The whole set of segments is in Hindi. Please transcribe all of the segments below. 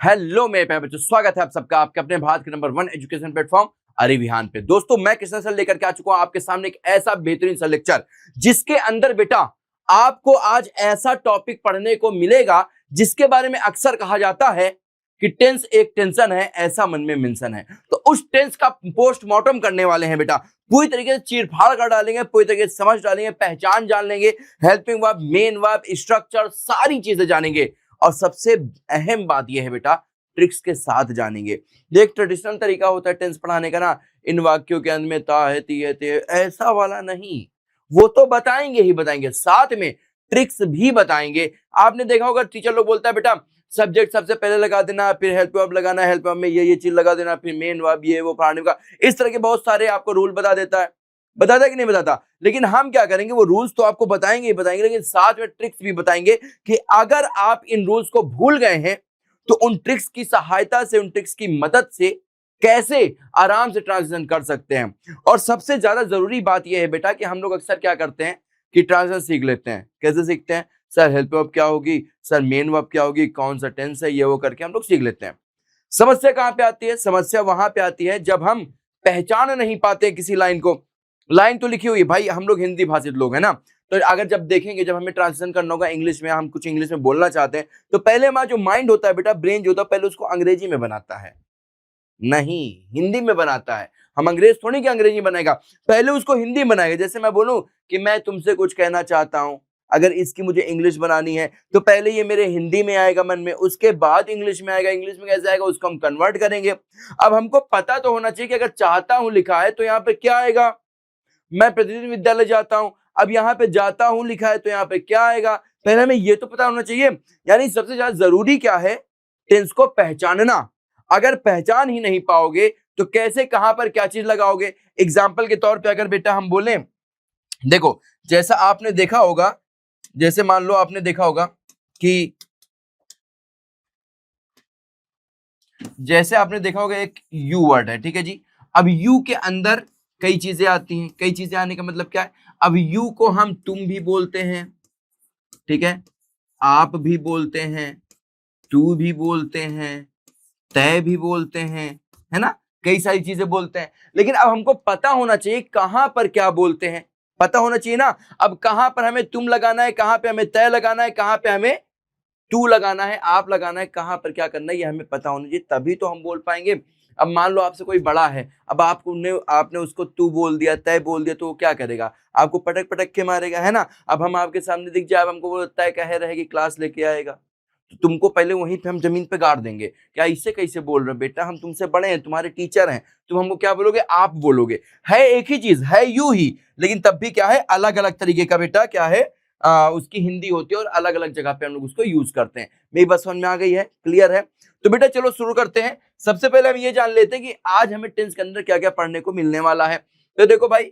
हेलो मेरे प्यारे बच्चों, स्वागत है आप सबका आपके अपने भारत के नंबर 1 एजुकेशन प्लेटफॉर्म अरिविहान पे। दोस्तों, मैं कृष्ण सर लेकर के आ चुका हूं आपके सामने एक ऐसा बेहतरीन सा लेक्चर जिसके अंदर बेटा आपको आज ऐसा टॉपिक पढ़ने को मिलेगा जिसके बारे में अक्सर कहा जाता है कि टेंस एक टेंशन है, ऐसा मन में मेंशन है। तो उस टेंस का पोस्टमार्टम करने वाले हैं बेटा, पूरी तरीके से चीरफाड़ कर डालेंगे, पूरी तरीके से समझ डालेंगे, पहचान जान लेंगे, helping verb, main verb, structure, सारी चीजें जानेंगे। और सबसे अहम बात यह है बेटा, ट्रिक्स के साथ जानेंगे। देख, ट्रेडिशनल तरीका होता है टेंस पढ़ाने का ना, इन वाक्यों के अंत में ता है, ती है, ते है, ऐसा वाला नहीं। वो तो बताएंगे ही बताएंगे, साथ में ट्रिक्स भी बताएंगे। आपने देखा होगा टीचर लोग बोलता है बेटा सब्जेक्ट सबसे पहले लगा देना, फिर हेल्प वर्ब लगाना, हेल्प वर्ब में ये चीज लगा देना, फिर मेन वर्ब ये वो फलाने का, इस तरह के बहुत सारे आपको रूल बता देता है। बताता है कि नहीं बताता? लेकिन हम क्या करेंगे, वो रूल्स तो आपको बताएंगे ही बताएंगे, लेकिन साथ में ट्रिक्स भी बताएंगे कि अगर आप इन रूल्स को भूल गए हैं तो उन ट्रिक्स की सहायता से, उन ट्रिक्स की मदद से कैसे आराम से ट्रांजिशन कर सकते हैं। और सबसे ज्यादा जरूरी बात यह है बेटा कि हम लोग अक्सर क्या करते हैं कि ट्रांजिशन सीख लेते हैं। कैसे सीखते हैं? सर हेल्प वर्ब क्या होगी, सर मेन वर्ब क्या होगी, कौन सा टेंस है, ये वो करके हम लोग सीख लेते हैं। समस्या कहां पे आती है? समस्या वहां पे आती है जब हम पहचान नहीं पाते किसी लाइन को। लाइन तो लिखी हुई है भाई, हम लोग हिंदी भाषित लोग हैं ना, तो अगर जब देखेंगे, जब हमें ट्रांसलेशन करना होगा इंग्लिश में, हम कुछ इंग्लिश में बोलना चाहते हैं, तो पहले हमारा जो माइंड होता है बेटा, ब्रेन जो होता है, पहले उसको अंग्रेजी में बनाता है, नहीं हिंदी में बनाता है। हम अंग्रेज थोड़ी कि अंग्रेजी बनाएगा, पहले उसको हिंदी बनाएगा। जैसे मैं बोलूं कि मैं तुमसे कुछ कहना चाहता हूं, अगर इसकी मुझे इंग्लिश बनानी है तो पहले ये मेरे हिंदी में आएगा मन में, उसके बाद इंग्लिश में आएगा। इंग्लिश में कैसे आएगा, उसको हम कन्वर्ट करेंगे। अब हमको पता तो होना चाहिए कि अगर चाहता हूं लिखा है तो यहाँ पे क्या आएगा, मैं प्रतिदिन विद्यालय जाता हूं, अब यहाँ पे जाता हूं लिखा है तो यहाँ पे क्या आएगा, पहले हमें ये तो पता होना चाहिए। यानी सबसे ज्यादा जरूरी क्या है, टेंस को पहचानना। अगर पहचान ही नहीं पाओगे तो कैसे, कहां पर क्या चीज लगाओगे। एग्जाम्पल के तौर पे अगर बेटा हम बोले, देखो जैसा आपने देखा होगा, जैसे मान लो आपने देखा होगा कि जैसे आपने देखा होगा एक यू वर्ड है, ठीक है जी। अब यू के अंदर कई चीजें आती हैं। कई चीजें आने का मतलब क्या है, अब यू को हम तुम भी बोलते हैं, ठीक है, आप भी बोलते हैं, तू भी बोलते हैं, तय भी बोलते हैं, है ना, कई सारी चीजें बोलते हैं। लेकिन अब हमको पता होना चाहिए कहां पर क्या बोलते हैं, पता होना चाहिए ना। अब कहां पर हमें तुम लगाना है, कहां पे हमें तय लगाना है, कहां पे हमें टू लगाना है, आप लगाना है, कहां पर क्या करना है, ये हमें पता होना चाहिए, तभी तो हम बोल पाएंगे। अब मान लो आपसे कोई बड़ा है, अब आपने उसको तू बोल दिया, तय बोल दिया, तो वो क्या करेगा, आपको पटक पटक के मारेगा, है ना। अब हम आपके सामने दिख जाए, अब हमको वो तय कहे रहेगी क्लास लेके आएगा, तो तुमको पहले वहीं पे हम जमीन पे गाड़ देंगे। क्या इससे कैसे बोल रहे हो बेटा, हम तुमसे बड़े हैं, तुम्हारे टीचर हैं, तुम हमको क्या बोलोगे, आप बोलोगे। है एक ही चीज है, यू ही, लेकिन तब भी क्या है, अलग अलग तरीके का बेटा क्या है, उसकी हिंदी होती है और अलग अलग जगह पे हम लोग उसको यूज करते हैं। मेरी बात समझ में आ गई है, क्लियर है? तो बेटा चलो शुरू करते हैं। सबसे पहले हम ये जान लेते हैं कि आज हमें टेंस के अंदर क्या क्या पढ़ने को मिलने वाला है। तो देखो भाई,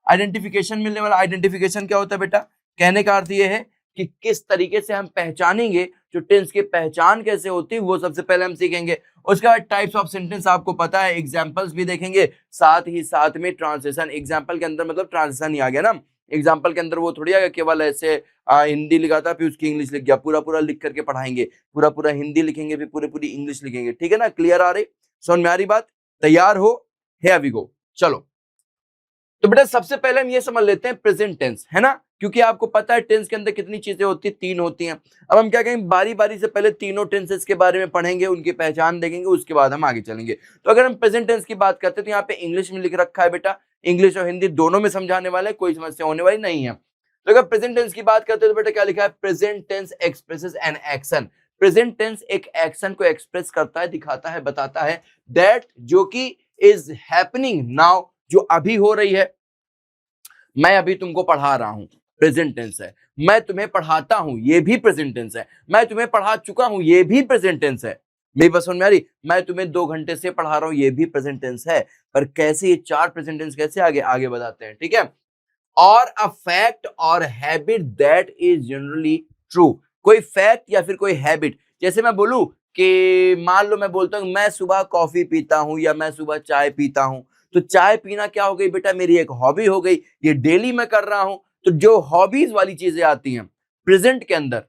आइडेंटिफिकेशन मिलने वाला। आइडेंटिफिकेशन क्या होता है बेटा, कहने का अर्थ ये है कि किस तरीके से हम पहचानेंगे, जो टेंस की पहचान कैसे होती है वो सबसे पहले हम सीखेंगे। उसके बाद टाइप्स ऑफ सेंटेंस आपको पता है, एग्जांपल्स भी देखेंगे, साथ ही साथ में ट्रांसलेशन। एग्जांपल के अंदर मतलब ट्रांसलेशन ही आ गया ना, एग्जाम्पल के अंदर वो थोड़ी आ गया केवल ऐसे हिंदी लिखा था फिर उसकी इंग्लिश लिख गया, पूरा पूरा लिख करके पढ़ाएंगे, पूरा पूरा हिंदी लिखेंगे फिर पूरी पूरी इंग्लिश लिखेंगे, ठीक है ना। क्लियर आ रही, समझ में आ रही बात? तैयार हो? हियर वी गो, चलो। तो बेटा सबसे पहले हम ये समझ लेते हैं प्रेजेंट टेंस, है ना, क्योंकि आपको पता है टेंस के अंदर कितनी चीजें होती है, 3 होती हैं। अब हम क्या कहेंगे, बारी बारी से पहले तीनों टेंसेस के बारे में पढ़ेंगे, उनकी पहचान देखेंगे, उसके बाद हम आगे चलेंगे। तो अगर हम प्रेजेंट टेंस की बात करते हैं तो यहाँ पे इंग्लिश में लिख रखा है बेटा, इंग्लिश और हिंदी दोनों में समझाने वाले, कोई समस्या होने वाली नहीं है। तो अगर प्रेजेंट टेंस की बात करते हैं तो बेटा क्या लिखा है, present tense expresses an action. Present tense एक एक्शन को एक्सप्रेस करता है, दिखाता है, बताता है, दैट जो कि इज हैपनिंग नाउ, जो अभी हो रही है। मैं अभी तुमको पढ़ा रहा हूं, प्रेजेंट टेंस है। मैं तुम्हें पढ़ाता हूं, ये भी प्रेजेंट टेंस है। मैं तुम्हें पढ़ा चुका हूं, ये भी प्रेजेंट टेंस है। मेरी बात समझ में आ रही? मैं तुम्हें 2 घंटे से पढ़ा रहा हूं, ये भी प्रेजेंट टेंस है। पर कैसे ये 4 प्रेजेंट टेंस कैसे आगे आगे बताते हैं, ठीक है। और अ फैक्ट और habit that is generally true. कोई फैक्ट या फिर कोई हैबिट, जैसे मैं बोलूं कि मान लो मैं बोलता हूं मैं सुबह कॉफी पीता हूं या मैं सुबह चाय पीता हूं, तो चाय पीना क्या हो गई बेटा, मेरी एक हॉबी हो गई, ये डेली मैं कर रहा हूं। तो जो हॉबीज वाली चीजें आती हैं प्रेजेंट के अंदर,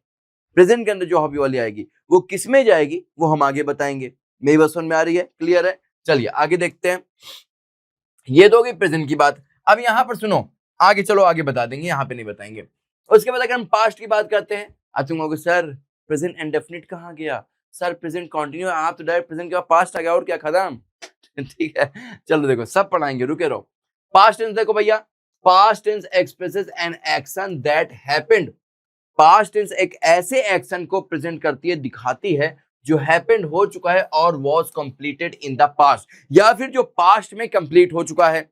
प्रेजेंट के अंदर जो हॉबी वाली आएगी वो किस में जाएगी वो हम आगे बताएंगे। मेरी बात समझ में आ रही है, क्लियर है? चलिए आगे देखते हैं। ये तो होगी प्रेजेंट की बात। अब यहां पर सुनो, आगे चलो आगे बता देंगे, यहाँ पे नहीं बताएंगे। उसके बाद अगर हम पास्ट की बात करते हैं, अब तुम कहोगे सर प्रेजेंट इंडेफिनिट कहाँ गया, सर प्रेजेंट कंटिन्यू, आप तो डायरेक्ट प्रेजेंट के बाद पास्ट आ गया और क्या खत्म। ठीक है, चलो देखो सब पढ़ाएंगे, रुके रहो। पास्ट टेंस देखो भैया, past tense expresses an action that happened. Past tense एक ऐसे एक्शन को प्रेजेंट करती है, दिखाती है जो हैपेंड हो चुका है और was completed in the past, या फिर जो पास्ट में कंप्लीट हो चुका है।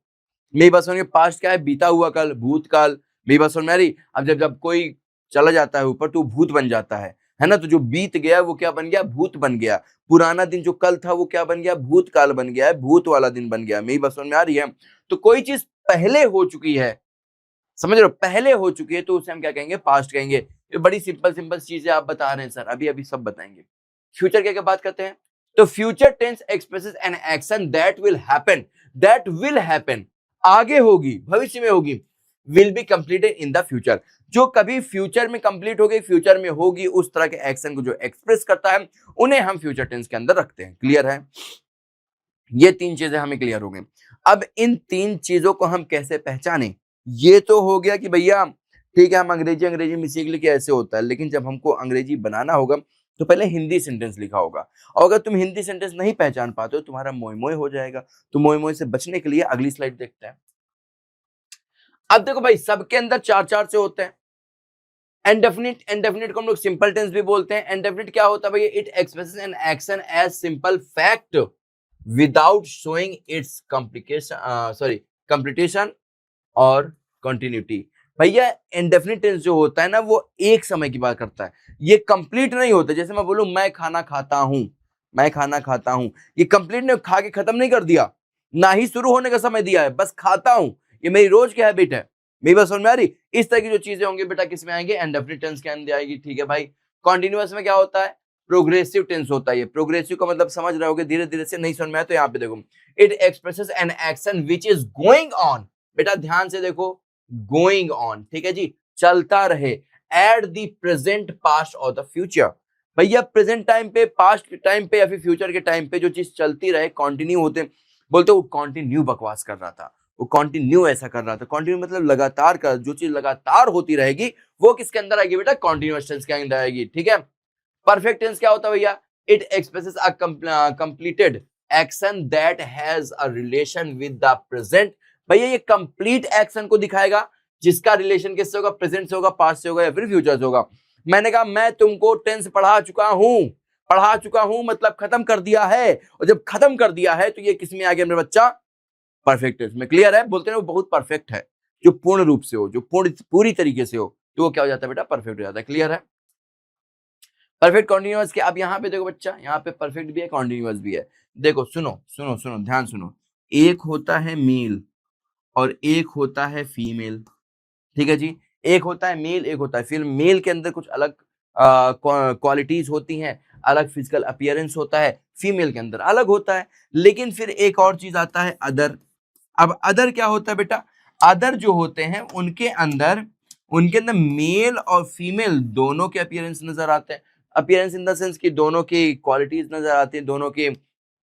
मेरी बात समझिए, पास्ट क्या है, बीता हुआ कल, भूतकाल। मेरी बात समझ में आ रही? अब जब जब कोई चला जाता है ऊपर तो भूत बन जाता है ना, तो जो बीत गया वो क्या बन गया, भूत बन गया। पुराना दिन जो कल था वो क्या बन गया, भूतकाल बन गया है, भूत वाला दिन बन गया। मेरी बात समझ में आ रही है? तो कोई चीज पहले हो चुकी है, समझ रहे हो, पहले हो चुकी है तो उसे हम क्या कहेंगे, पास्ट कहेंगे। ये बड़ी सिंपल सिंपल चीजें आप बता रहे हैं सर, अभी अभी सब बताएंगे। फ्यूचर क्या क्या बात करते हैं, तो future tense expresses an action that will happen, that will happen आगे होगी, भविष्य में होगी, will be completed in the future, जो कभी फ्यूचर में कंप्लीट होगी, फ्यूचर में होगी, उस तरह के एक्शन को जो एक्सप्रेस करता है उन्हें हम फ्यूचर टेंस के अंदर रखते हैं। क्लियर है? ये तीन चीजें हमें क्लियर हो गई। अब इन तीन चीजों को हम कैसे पहचाने, ये तो हो गया कि भैया ठीक है हम अंग्रेजी में सीख लिखे ऐसे होता है, लेकिन जब हमको अंग्रेजी बनाना होगा तो पहले हिंदी सेंटेंस लिखा होगा, और अगर तुम हिंदी सेंटेंस नहीं पहचान पाते हो तुम्हारा मोय मोय हो जाएगा। तो मोय मोय से बचने के लिए अगली स्लाइड देखते हैं। अब देखो भाई सबके अंदर चार चार से होते हैं। इंडेफिनिट, इंडेफिनिट को हम लोग सिंपल टेंस भी बोलते हैं। इंडेफिनिट क्या होता है भैया, it expresses an action as simple fact without showing its completion और कंटिन्यूटी। भैया इंडेफिनिट टेंस जो होता है ना वो एक समय की बात करता है, ये कंप्लीट नहीं होता। जैसे मैं बोलूं मैं खाना खाता हूं, मैं खाना खाता हूं, ये कंप्लीट नहीं, खा के खत्म नहीं कर दिया, ना ही शुरू होने का समय दिया है, बस खाता हूं, ये मेरी रोज की हैबिट है। मेरी बात समझ में आ रही? इस तरह की जो चीजें होंगी बेटा किस में आएंगे, इंडेफिनिट टेंस के अंदर आएगी। ठीक है भाई, कॉन्टिन्यूअस में क्या होता है, प्रोग्रेसिव टेंस होता है। ये प्रोग्रेसिव का मतलब समझ रहे होगे, धीरे धीरे से नहीं समझ में आया तो यहाँ पे देखो, it expresses an action which is going on. बेटा ध्यान से देखो, गोइंग ऑन, ठीक है जी, चलता रहे, एट द प्रेजेंट, पास्ट और द फ्यूचर। भैया प्रेजेंट टाइम पे, पास्ट टाइम पे या फिर फ्यूचर के टाइम पे जो चीज चलती रहे, कंटिन्यू होते, बोलते वो कंटिन्यू बकवास कर रहा था, वो कंटिन्यू ऐसा कर रहा था। कंटिन्यू मतलब लगातार कर, जो चीज लगातार होती रहेगी वो किसके अंदर आएगी बेटा, कंटिन्यूअस टेंस के अंदर आएगी। ठीक है, परफेक्ट टेंस क्या होता है भैया, it expresses a completed action that has a relation with the present. भैया ये कंप्लीट एक्शन को दिखाएगा जिसका रिलेशन किससे होगा, प्रेजेंट से होगा, पास्ट से होगा या फिर फ्यूचर से होगा। मैंने कहा मैं तुमको टेंस पढ़ा चुका हूं, पढ़ा चुका हूं मतलब खत्म कर दिया है, और जब खत्म कर दिया है तो ये किस में आ गया मेरे बच्चा, परफेक्ट टेंस में। क्लियर है? बोलते हैं वो बहुत परफेक्ट है, जो पूर्ण रूप से हो, जो पूरी तरीके से हो, तो वो क्या हो जाता है बेटा, परफेक्ट हो जाता है। क्लियर है? परफेक्ट कॉन्टिन्यूअस के, अब यहाँ पे देखो बच्चा, यहाँ पे परफेक्ट भी है, कॉन्टिन्यूअस भी है। देखो सुनो सुनो सुनो, ध्यान सुनो, एक होता है मेल और एक होता है फीमेल। ठीक है जी, एक होता है मेल, एक होता है फीमेल। मेल के अंदर कुछ अलग क्वालिटीज होती हैं, अलग फिजिकल अपीयरेंस होता है, फीमेल के अंदर अलग होता है। लेकिन फिर एक और चीज आता है अदर। अब अदर क्या होता है बेटा, अदर जो होते हैं उनके अंदर मेल और फीमेल दोनों के अपीयरेंस नजर आते हैं। अपीयरेंस इन द सेंस कि दोनों की क्वालिटीज नजर आती हैं, दोनों के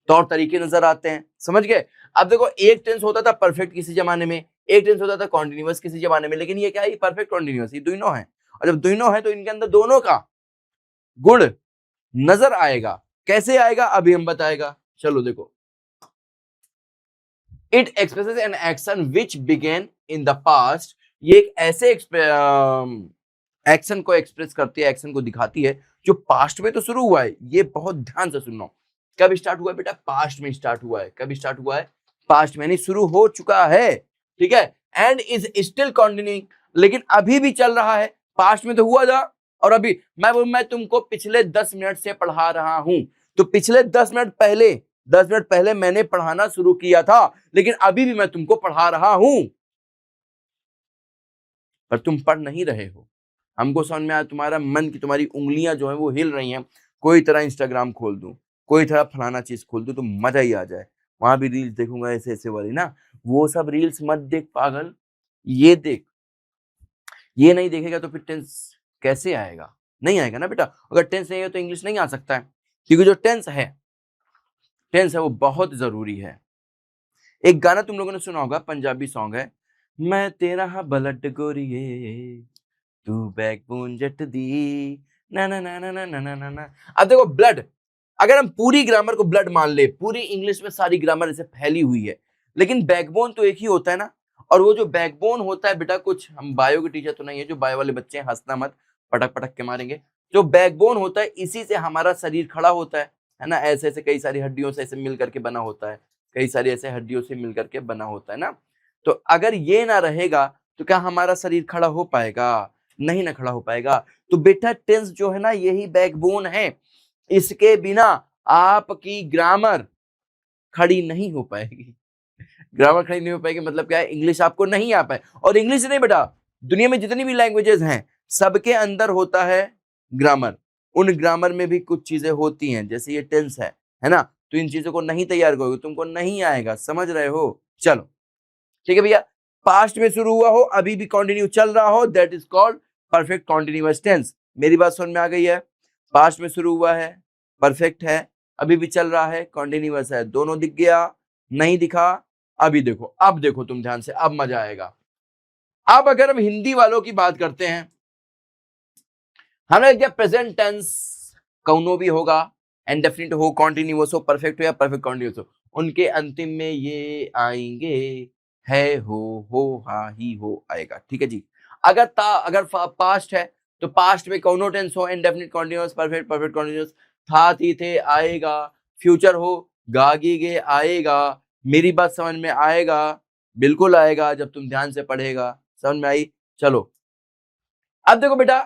तौर तरीके नजर आते हैं। समझ गए? अब देखो एक टेंस होता था परफेक्ट किसी जमाने में, एक टेंस होता था कॉन्टिन्यूअस किसी जमाने में, लेकिन ये क्या है, परफेक्ट कॉन्टिन्यूअस, ये दोनों है। और जब दोनों है तो इनके अंदर दोनों का गुण नजर आएगा। कैसे आएगा अभी हम बताएगा, चलो देखो। It expresses an action which began in the past. ये एक ऐसे एक्शन को एक्सप्रेस करती है, एक्शन को दिखाती है जो पास्ट में तो शुरू हुआ है। ये बहुत ध्यान से सुनना, कब स्टार्ट हुआ है बेटा, पास्ट में स्टार्ट हुआ है। कब स्टार्ट हुआ है, पास्ट में, नहीं शुरू हो चुका है। ठीक है, एंड इज स्टिल कंटिन्यूइंग, लेकिन अभी भी चल रहा है। पास्ट में तो हुआ था और अभी मैं तुमको पिछले 10 मिनट से पढ़ा रहा हूं, तो पिछले 10 मिनट पहले मैंने पढ़ाना शुरू किया था, लेकिन अभी भी मैं तुमको पढ़ा रहा हूं, पर तुम पढ़ नहीं रहे हो। हमको समझ में आया, तुम्हारा मन की, तुम्हारी उंगलियां जो है वो हिल रही हैं। कोई तरह इंस्टाग्राम खोल दूं, कोई तरह फलाना चीज खोल दूं तो मजा ही आ जाए, वहां भी रील्स देखूंगा ऐसे ऐसे वाली ना। वो सब रील्स मत देख पागल, ये देख। ये नहीं देखेगा तो फिर टेंस कैसे आएगा, नहीं आएगा ना बेटा। अगर टेंस नहीं है तो इंग्लिश नहीं आ सकता है, क्योंकि जो टेंस है वो बहुत जरूरी है। एक गाना तुम लोगों ने सुना होगा, पंजाबी सॉन्ग है, मैं तेरा ब्लड गोरीए तू बैकबोन जट दी ना ना ना ना ना ना ना ना ना। अब देखो ब्लड, अगर हम पूरी ग्रामर को ब्लड मान ले, पूरी इंग्लिश में सारी ग्रामर ऐसे फैली हुई है, लेकिन बैकबोन तो एक ही होता है ना। और वो जो बैकबोन होता है बेटा, कुछ हम बायो के टीचर तो नहीं है, जो बायो वाले बच्चे हैं हंसना मत, पटक पटक के मारेंगे। जो बैकबोन होता है इसी से हमारा शरीर खड़ा होता है ना। ऐसे ऐसे कई सारी हड्डियों से ऐसे मिल करके बना होता है, कई सारी ऐसे हड्डियों से मिल करके बना होता है ना। तो अगर ये ना रहेगा तो क्या हमारा शरीर खड़ा हो पाएगा? नहीं ना खड़ा हो पाएगा। तो बेटा टेंस जो है ना यही बैकबोन है, इसके बिना आपकी ग्रामर खड़ी नहीं हो पाएगी। ग्रामर खड़ी नहीं हो पाएगी मतलब क्या है, इंग्लिश आपको नहीं आ पाए। और इंग्लिश नहीं बेटा, दुनिया में जितनी भी लैंग्वेजेस हैं सबके अंदर होता है ग्रामर। उन ग्रामर में भी कुछ चीजें होती हैं, जैसे ये टेंस है ना। तो इन चीजों को नहीं तैयार करोगे तुमको नहीं आएगा, समझ रहे हो? चलो ठीक है भैया। पास्ट में शुरू हुआ हो, अभी भी कंटिन्यू चल रहा हो, that is called perfect continuous tense. मेरी बात समझ में आ गई है? पास्ट में शुरू हुआ है, परफेक्ट है, अभी भी चल रहा है, कॉन्टिन्यूअस है। दोनों दिख गया? नहीं दिखा? अभी देखो, अब देखो तुम ध्यान से, अब मजा आएगा। अब अगर हम हिंदी वालों की बात करते हैं, हमने क्या प्रेजेंट टेंस कौनो भी होगा, इंडेफिनिट हो, कॉन्टिन्यूअस हो, परफेक्ट हो या परफेक्ट कॉन्टिन्यूअस हो, उनके अंतिम में ये आएंगे, है, हो, हा, ही, हो आएगा। ठीक है जी। अगर पास्ट है तो पास्ट में कौनो टेंस हो, indefinite, continuous, perfect, perfect continuous, था, थी, थे आएगा। फ्यूचर हो, गा, गी, गे आएगा। मेरी बात समझ में आएगा? बिल्कुल आएगा जब तुम ध्यान से पढ़ेगा। समझ में आई? चलो अब देखो बेटा,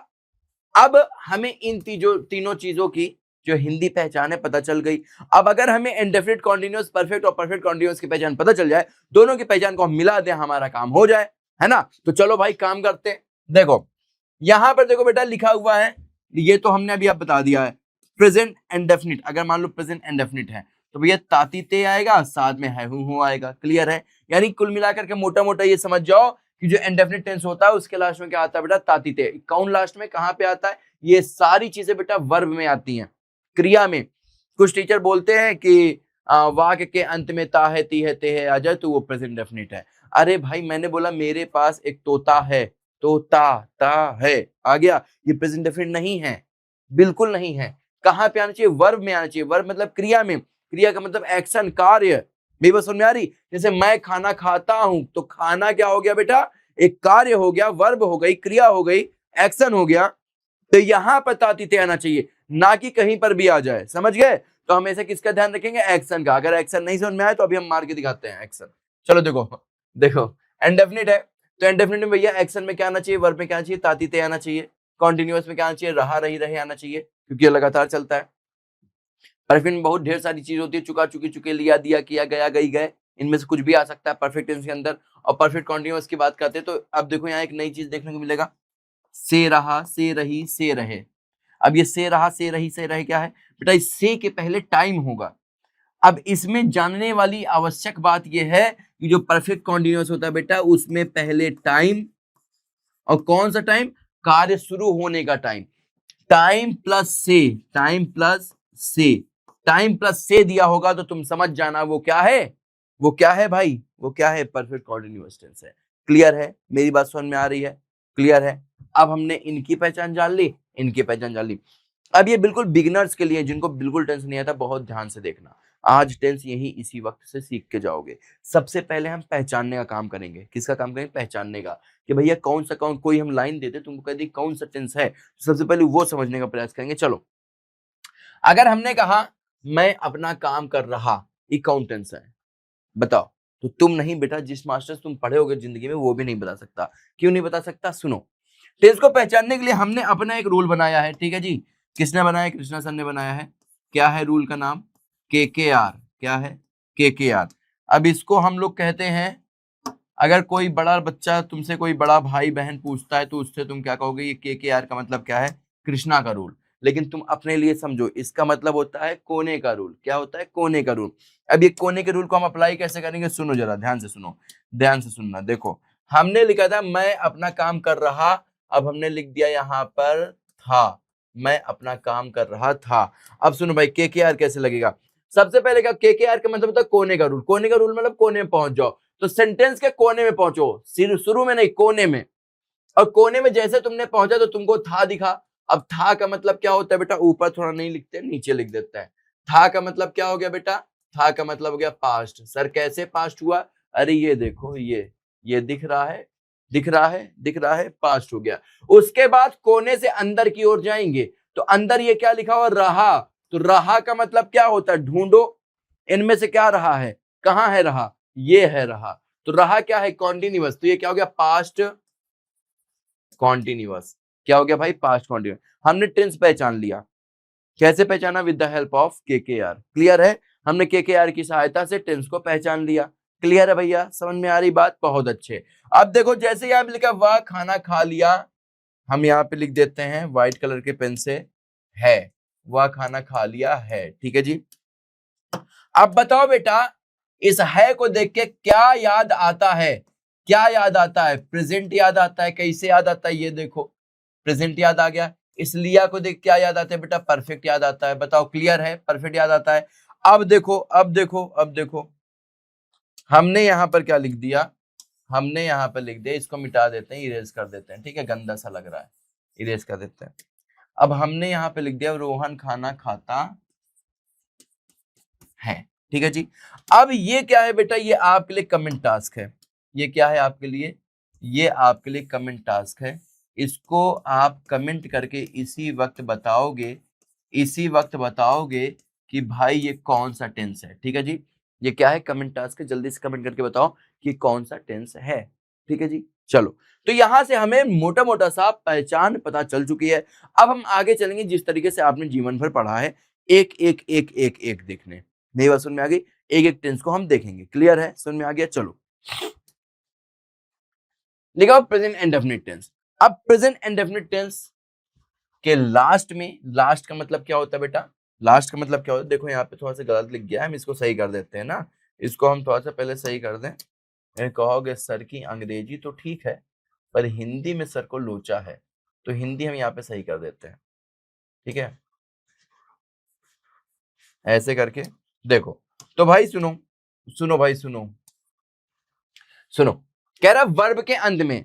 अब हमें इन तीनों चीजों की जो हिंदी पहचान है पता चल गई। अब अगर हमें इंडेफिनिट, कॉन्टिन्यूअस, परफेक्ट और परफेक्ट कॉन्टिन्यूअस की पहचान पता चल जाए, दोनों की पहचान को हम मिला दें, हमारा काम हो जाए, है ना। तो चलो भाई काम करते हैं। देखो यहां पर देखो बेटा लिखा हुआ है, ये तो हमने अभी आप बता दिया है, प्रेजेंट इंडेफिनिट। अगर मान लो प्रेजेंट इंडेफिनिट है तो भैया ताती ते आएगा, साथ में है हूं आएगा। क्लियर है? यानी कुल मिलाकर के मोटा मोटा ये समझ जाओ कि जो इंडेफिनिट टेंस होता है उसके लास्ट में क्या आता है बेटा? ताती ते। कौन लास्ट में कहां पे आता है? ये सारी चीजें बेटा वर्ब में आती हैं, क्रिया में। कुछ टीचर बोलते हैं कि वाक्य के अंत में ता है, ती है, ते है आ जाए तो वो प्रेजेंट इंडेफिनिट है। अरे भाई मैंने बोला मेरे पास एक तोता है, तोता, ता है आ गया, ये प्रेजेंट इंडेफिनिट नहीं है, बिल्कुल नहीं है। कहां पे आना चाहिए? वर्ब में आना चाहिए। वर्ब मतलब क्रिया में, क्रिया का मतलब एक्शन, कार्य। मेरी बात समझ में आ रही? जैसे मैं खाना खाता हूं तो खाना क्या हो गया बेटा? एक कार्य हो गया, वर्ब हो गई, क्रिया हो गई, एक्शन हो गया। तो यहां पर तातीते आना चाहिए, ना कि कहीं पर भी आ जाए। समझ गए? तो हमेशा किसका ध्यान रखेंगे? एक्शन का। अगर एक्शन नहीं समझ में आए तो अभी हम मार के दिखाते हैं एक्शन। चलो देखो देखो, इंडेफिनिट है तो इंडेफिनिट में भैया एक्शन में क्या आना चाहिए? वर्ब में क्या आना चाहिए? तातीते आना चाहिए। कॉन्टिन्यूअस में क्या आना चाहिए? रहा, रही, रहे आना चाहिए, क्योंकि ये लगातार चलता है। परफेक्ट में बहुत ढेर सारी चीज होती है, चुका, चुकी, चुके, लिया, दिया, किया, गया, गई, गए, इनमें से कुछ भी आ सकता है परफेक्ट टेंस के अंदर। और परफेक्ट कॉन्टिन्यूअस की बात करते हैं तो अब देखो यहाँ एक नई चीज देखने को मिलेगा, से रहा, से रही, से रहे। अब ये से रहा, से रही, से रहे क्या है बेटा? इस से के पहले टाइम होगा। अब इसमें जानने वाली आवश्यक बात यह है कि जो परफेक्ट कॉन्टिन्यूअस होता है बेटा उसमें पहले टाइम, और कौन सा टाइम? कार्य शुरू होने का टाइम। टाइम प्लस से, टाइम प्लस से, टाइम प्लस से दिया होगा तो तुम समझ जाना वो क्या है? वो क्या है भाई? वो क्या है? परफेक्ट कॉन्टिन्यूअस टेंस है। क्लियर है? मेरी बात समझ में आ रही है? क्लियर है? अब हमने इनकी पहचान जान ली, इनकी पहचान जान ली। अब ये बिल्कुल बिगिनर्स के लिए, जिनको बिल्कुल टेंस नहीं आता, बहुत ध्यान से देखना। आज टेंस यही इसी वक्त से सीख के जाओगे। सबसे पहले हम पहचानने का काम करेंगे। किसका काम करेंगे? पहचानने का। कि भैया कौन सा, कोई हम लाइन देते तुमको कह दी कौन सा टेंस है, तो सबसे पहले वो समझने का प्रयास करेंगे। चलो अगर हमने कहा मैं अपना काम कर रहा, ये कौन टेंस है? बताओ। तो तुम नहीं बेटा, जिस मास्टर से तुम पढ़े होगे जिंदगी में वो भी नहीं बता सकता। क्यों नहीं बता सकता? सुनो, टेंस को पहचानने के लिए हमने अपना एक रूल बनाया है। ठीक है जी। किसने बनाया? कृष्णा सर ने बनाया है। क्या है रूल का नाम? KKR। क्या है? KKR। अब इसको हम लोग कहते हैं, अगर कोई बड़ा बच्चा तुमसे, कोई बड़ा भाई बहन पूछता है तो उससे तुम क्या कहोगे? ये KKR का मतलब क्या है? कृष्णा का रूल। लेकिन तुम अपने लिए समझो, इसका मतलब होता है कोने का रूल। क्या होता है? कोने का रूल। अब ये कोने के रूल को हम अप्लाई कैसे करेंगे? सुनो जरा, ध्यान से सुनो, ध्यान से सुनना। देखो हमने लिखा था मैं अपना काम कर रहा, अब हमने लिख दिया यहां पर था। मैं अपना काम कर रहा था। अब सुनो भाई KKR कैसे लगेगा। सबसे पहले क्या KKR का मतलब होता है कोने का रूल। कोने का रूल मतलब कोने में पहुंच जाओ, तो सेंटेंस के कोने में पहुंचो, शुरू में नहीं, कोने में। और कोने में जैसे तुमने पहुंचा तो तुमको था दिखा। अब था का मतलब क्या होता है बेटा, ऊपर थोड़ा नहीं लिखते, नीचे लिख देते हैं। था का मतलब क्या हो गया बेटा, था का मतलब हो गया पास्ट। सर कैसे पास्ट हुआ, अरे ये देखो, ये दिख रहा है, दिख रहा है, दिख रहा है, पास्ट हो गया। उसके बाद कोने से अंदर की ओर जाएंगे, तो अंदर ये क्या लिखा हुआ, रहा। तो रहा का मतलब क्या होता है, ढूंढो इनमें से क्या रहा है, कहां है रहा, ये है रहा। तो रहा क्या है, कॉन्टिन्यूअस। तो ये क्या हो गया, पास्ट कॉन्टिन्यूअस। क्या हो गया भाई, पास्ट कॉन्टिन्यूअस। हमने टेंस पहचान लिया। कैसे पहचाना, with the help of KKR। Clear है, हमने KKR की सहायता से टेंस को पहचान लिया। क्लियर है भैया, समझ में आ रही बात, बहुत अच्छे। अब देखो जैसे यहाँ पे लिखा वह खाना खा लिया, हम यहाँ पे लिख देते हैं व्हाइट कलर के पेन से, है, वह खाना खा लिया है। ठीक है जी। अब बताओ बेटा, इस है को देख के क्या याद आता है, क्या याद आता है, प्रेजेंट याद आता है। कैसे याद आता है, ये देखो, प्रेजेंट याद आ गया। इस लिया को देख क्या याद आता है बेटा, परफेक्ट याद आता है। बताओ, क्लियर है, परफेक्ट याद आता है। अब देखो, अब देखो, अब देखो, हमने यहां पर क्या लिख दिया, हमने यहां पर लिख दिया, इसको मिटा देते हैं, इरेज कर देते हैं। ठीक है, गंदा सा लग रहा है, इरेज कर देते हैं। अब हमने यहां पे लिख दिया रोहन खाना खाता है। ठीक है जी। अब ये क्या है बेटा, ये आपके लिए कमेंट टास्क है। ये क्या है आपके लिए, ये आपके लिए कमेंट टास्क है। इसको आप कमेंट करके इसी वक्त बताओगे, इसी वक्त बताओगे कि भाई ये कौन सा टेंस है। ठीक है जी, ये क्या है, कमेंट टास्क है। जल्दी से कमेंट करके बताओ कि कौन सा टेंस है। ठीक है जी, चलो। तो यहां से हमें मोटा मोटा सा पहचान पता चल चुकी है। अब हम आगे चलेंगे जिस तरीके से आपने जीवन भर पढ़ा है, एक एक एक एक एक देखने। मेरी बात सुन में आ गई, एक एक टेंस को हम देखेंगे। क्लियर है, सुन में आ गया, चलो। लिखा प्रेजेंट इंडेफिनिट टेंस। अब प्रेजेंट इंडेफिनिट टेंस के लास्ट में, लास्ट का मतलब क्या होता है बेटा, लास्ट का मतलब क्या होता है, देखो यहाँ पे थोड़ा सा गलत लिख गया है, हम इसको सही कर देते हैं ना। इसको हम थोड़ा सा पहले सही कर दें। कहोगे सर की अंग्रेजी तो ठीक है, पर हिंदी में सर को लोचा है, तो हिंदी हम यहाँ पे सही कर देते हैं। ठीक है, ऐसे करके देखो। तो भाई सुनो, सुनो भाई, सुनो सुनो। कह रहा वर्ब के अंत में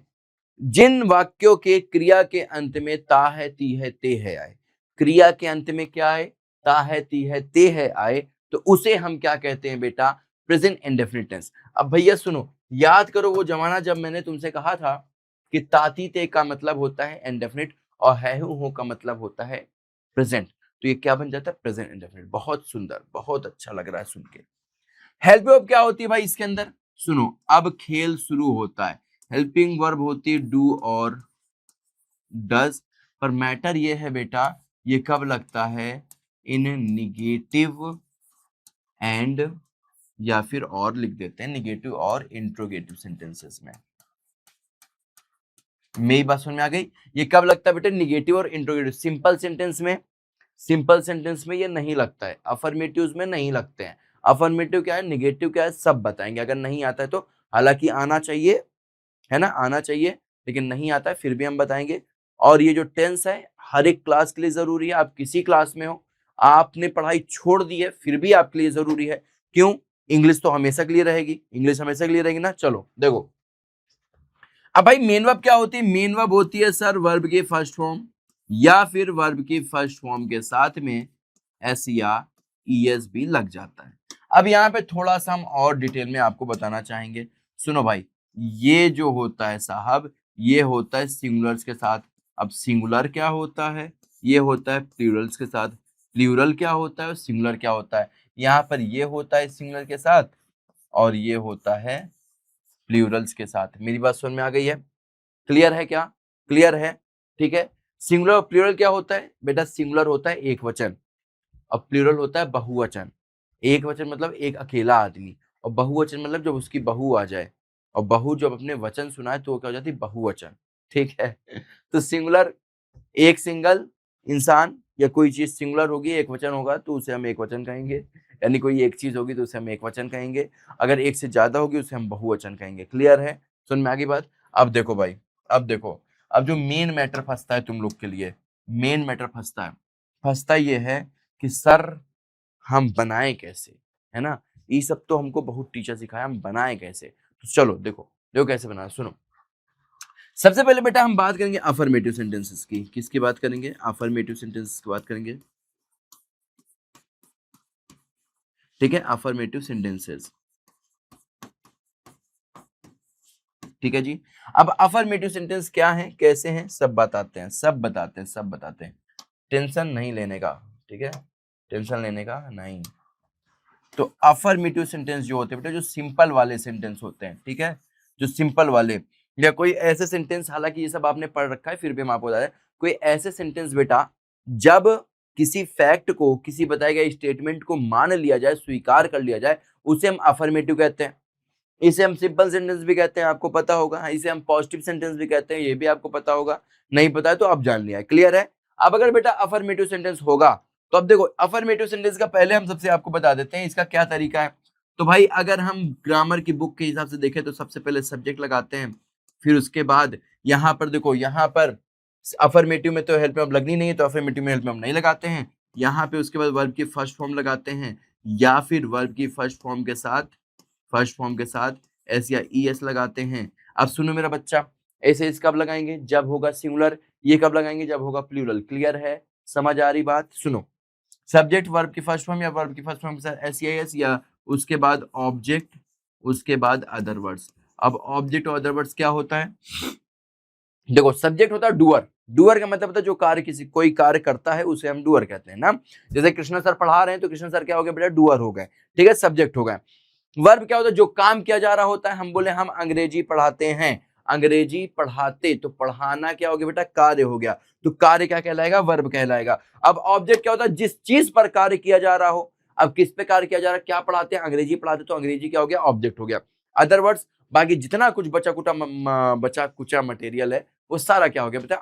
जिन वाक्यों के क्रिया के अंत में ता है, ती है, ते है आए, क्रिया के अंत में क्या आए, ता है, ती है, ते है आए, तो उसे हम क्या कहते हैं बेटा, प्रेजेंट इंडेफिनिट टेंस। अब भैया सुनो, याद करो वो जमाना जब मैंने तुमसे कहा था कि ताती ते का मतलब होता है इंडेफिनिट और है हो का मतलब होता है प्रेजेंट, तो ये क्या बन जाता है, प्रेजेंट इंडेफिनिट। बहुत सुंदर, बहुत अच्छा लग रहा है सुन के। हेल्प वर्ब क्या होती है भाई इसके अंदर, सुनो। अब खेल शुरू होता है, हेल्पिंग वर्ब होती है डू और डज, पर मैटर ये है बेटा, ये कब लगता है, इन निगेटिव एंड, या फिर और लिख देते हैं निगेटिव और इंट्रोगेटिव सेंटेंसेस में। मेरी बात समझ में आ गई, ये कब लगता है बेटा, निगेटिव और इंट्रोगेटिव। सिंपल सेंटेंस में, सिंपल सेंटेंस में ये नहीं लगता है, अफर्मेटिव में नहीं लगते हैं। अफर्मेटिव क्या है, निगेटिव क्या है, सब बताएंगे। अगर नहीं आता है तो, हालांकि आना चाहिए, है ना, आना चाहिए, लेकिन नहीं आता है फिर भी हम बताएंगे। और ये जो टेंस है हर एक क्लास के लिए जरूरी है। आप किसी क्लास में हो, आपने पढ़ाई छोड़ दी है, फिर भी आपके लिए जरूरी है। क्यों, इंग्लिश तो हमेशा के लिए रहेगी, इंग्लिश हमेशा के लिए रहेगी ना। चलो देखो, अब भाई मेन वर्ब क्या होती है, मेन वर्ब होती है सर वर्ब के फर्स्ट फॉर्म या फिर वर्ब की फर्स्ट फॉर्म के साथ में एस या ईएस भी लग जाता है। अब यहाँ पे थोड़ा सा हम और डिटेल में आपको बताना चाहेंगे। सुनो भाई, ये जो होता है साहब, ये होता है सिंगुलर्स के साथ। अब सिंगुलर क्या होता है, ये होता है प्लूरल्स के साथ। प्लूरल क्या होता है और सिंगुलर क्या होता है, यहाँ पर ये होता है सिंगुलर के साथ और ये होता है प्लूरल्स के साथ। मेरी बात समझ में आ गई है, क्लियर है क्या, क्लियर है, ठीक है। सिंगुलर और प्लूरल क्या होता है बेटा, सिंगुलर होता है एक वचन और प्लूरल होता है बहुवचन। एक वचन मतलब एक अकेला आदमी, और बहुवचन मतलब जब उसकी बहू आ जाए, और बहू जब अपने वचन सुनाए तो वो क्या हो जाती है, बहुवचन। ठीक है, तो सिंगुलर एक सिंगल इंसान या कोई चीज सिंगुलर होगी, एक वचन होगा तो उसे हम एक वचन कहेंगे, यानी कोई एक चीज होगी तो उसे हम एक वचन कहेंगे। अगर एक से ज्यादा होगी उसे हम बहुवचन कहेंगे। क्लियर है, सुन में आगे बात। अब देखो भाई, अब देखो, अब जो मेन मैटर फंसता है तुम लोग के लिए, मेन मैटर फंसता ये है कि सर हम बनाए कैसे, है ना। ये सब तो हमको बहुत टीचर सिखाया, हम बनाए कैसे। तो चलो देखो देखो कैसे बनाना, सुनो। सबसे पहले बेटा हम बात करेंगे अफर्मेटिव सेंटेंसेस की। किसकी बात करेंगे? अफर्मेटिव सेंटेंसेस की बात करेंगे, ठीक है, अफर्मेटिव सेंटेंसेस, ठीक है जी। अब अफर्मेटिव सेंटेंस क्या है, कैसे हैं, सब बताते हैं, सब बताते हैं। टेंशन नहीं लेने का, ठीक है, टेंशन लेने का नहीं। तो अफर्मेटिव सेंटेंस जो होते हैं बेटा, जो सिंपल वाले सेंटेंस होते हैं, ठीक है, जो सिंपल वाले, या कोई ऐसे सेंटेंस, हालांकि ये सब आपने पढ़ रखा है फिर भी हम आपको बता दें, कोई ऐसे सेंटेंस बेटा जब किसी फैक्ट को, किसी बताए गए स्टेटमेंट को मान लिया जाए, स्वीकार कर लिया जाए, उसे हम अफर्मेटिव कहते हैं। इसे हम सिंपल सेंटेंस भी कहते हैं, आपको पता होगा। इसे हम पॉजिटिव सेंटेंस भी कहते हैं, ये भी आपको पता होगा। नहीं पता है तो आप जान लिया, क्लियर है। अब अगर बेटा अफर्मेटिव सेंटेंस होगा तो अब देखो, अफर्मेटिव सेंटेंस का पहले हम सबसे आपको बता देते हैं इसका क्या तरीका है। तो भाई अगर हम ग्रामर की बुक के हिसाब से देखें तो सबसे पहले सब्जेक्ट लगाते हैं, फिर उसके बाद यहाँ पर देखो, यहाँ पर अफर्मेटिव में तो हेल्प में लगनी नहीं है, तो अफर्मेटिव में हेल्प में हम नहीं लगाते हैं। यहाँ पे उसके बाद वर्ब की फर्स्ट फॉर्म लगाते हैं, या फिर वर्ब की फर्स्ट फॉर्म के साथ एस या ई एस लगाते हैं। अब सुनो मेरा बच्चा, ऐसे इस कब लगाएंगे? जब होगा सिंगुलर। ये कब लगाएंगे? जब होगा प्लूरल। क्लियर है? समझ आ रही बात? सुनो, सब्जेक्ट वर्ब की फर्स्ट फॉर्म या वर्ब की फर्स्ट फॉर्म के साथ एस या एस, या उसके बाद ऑब्जेक्ट, उसके बाद अदर वर्ड्स। अब ऑब्जेक्ट और अदर वर्ड्स क्या होता है? देखो, सब्जेक्ट होता है डूअर। डूअर का मतलब होता है जो कार्य, किसी कोई कार्य करता है उसे हम डूअर कहते हैं ना। जैसे कृष्णा सर पढ़ा रहे हैं तो कृष्णा सर क्या हो गए बेटा? डूअर हो गए, ठीक है, सब्जेक्ट हो गए। वर्ब क्या होता है? जो काम किया जा रहा होता है। हम बोले हम अंग्रेजी पढ़ाते हैं, अंग्रेजी पढ़ाते, तो पढ़ाना क्या हो गया बेटा? कार्य हो गया, तो कार्य क्या कहलाएगा? वर्ब कहलाएगा। अब ऑब्जेक्ट क्या होता है? जिस चीज पर कार्य किया जा रहा हो। अब किस पे कार्य किया जा रहा है? क्या पढ़ाते हैं? अंग्रेजी पढ़ाते, तो अंग्रेजी क्या हो गया? ऑब्जेक्ट हो गया। अदर वर्ड्स, बाकी जितना कुछ बचा कुचा मटेरियल है वो सारा क्या हो गया बेटा?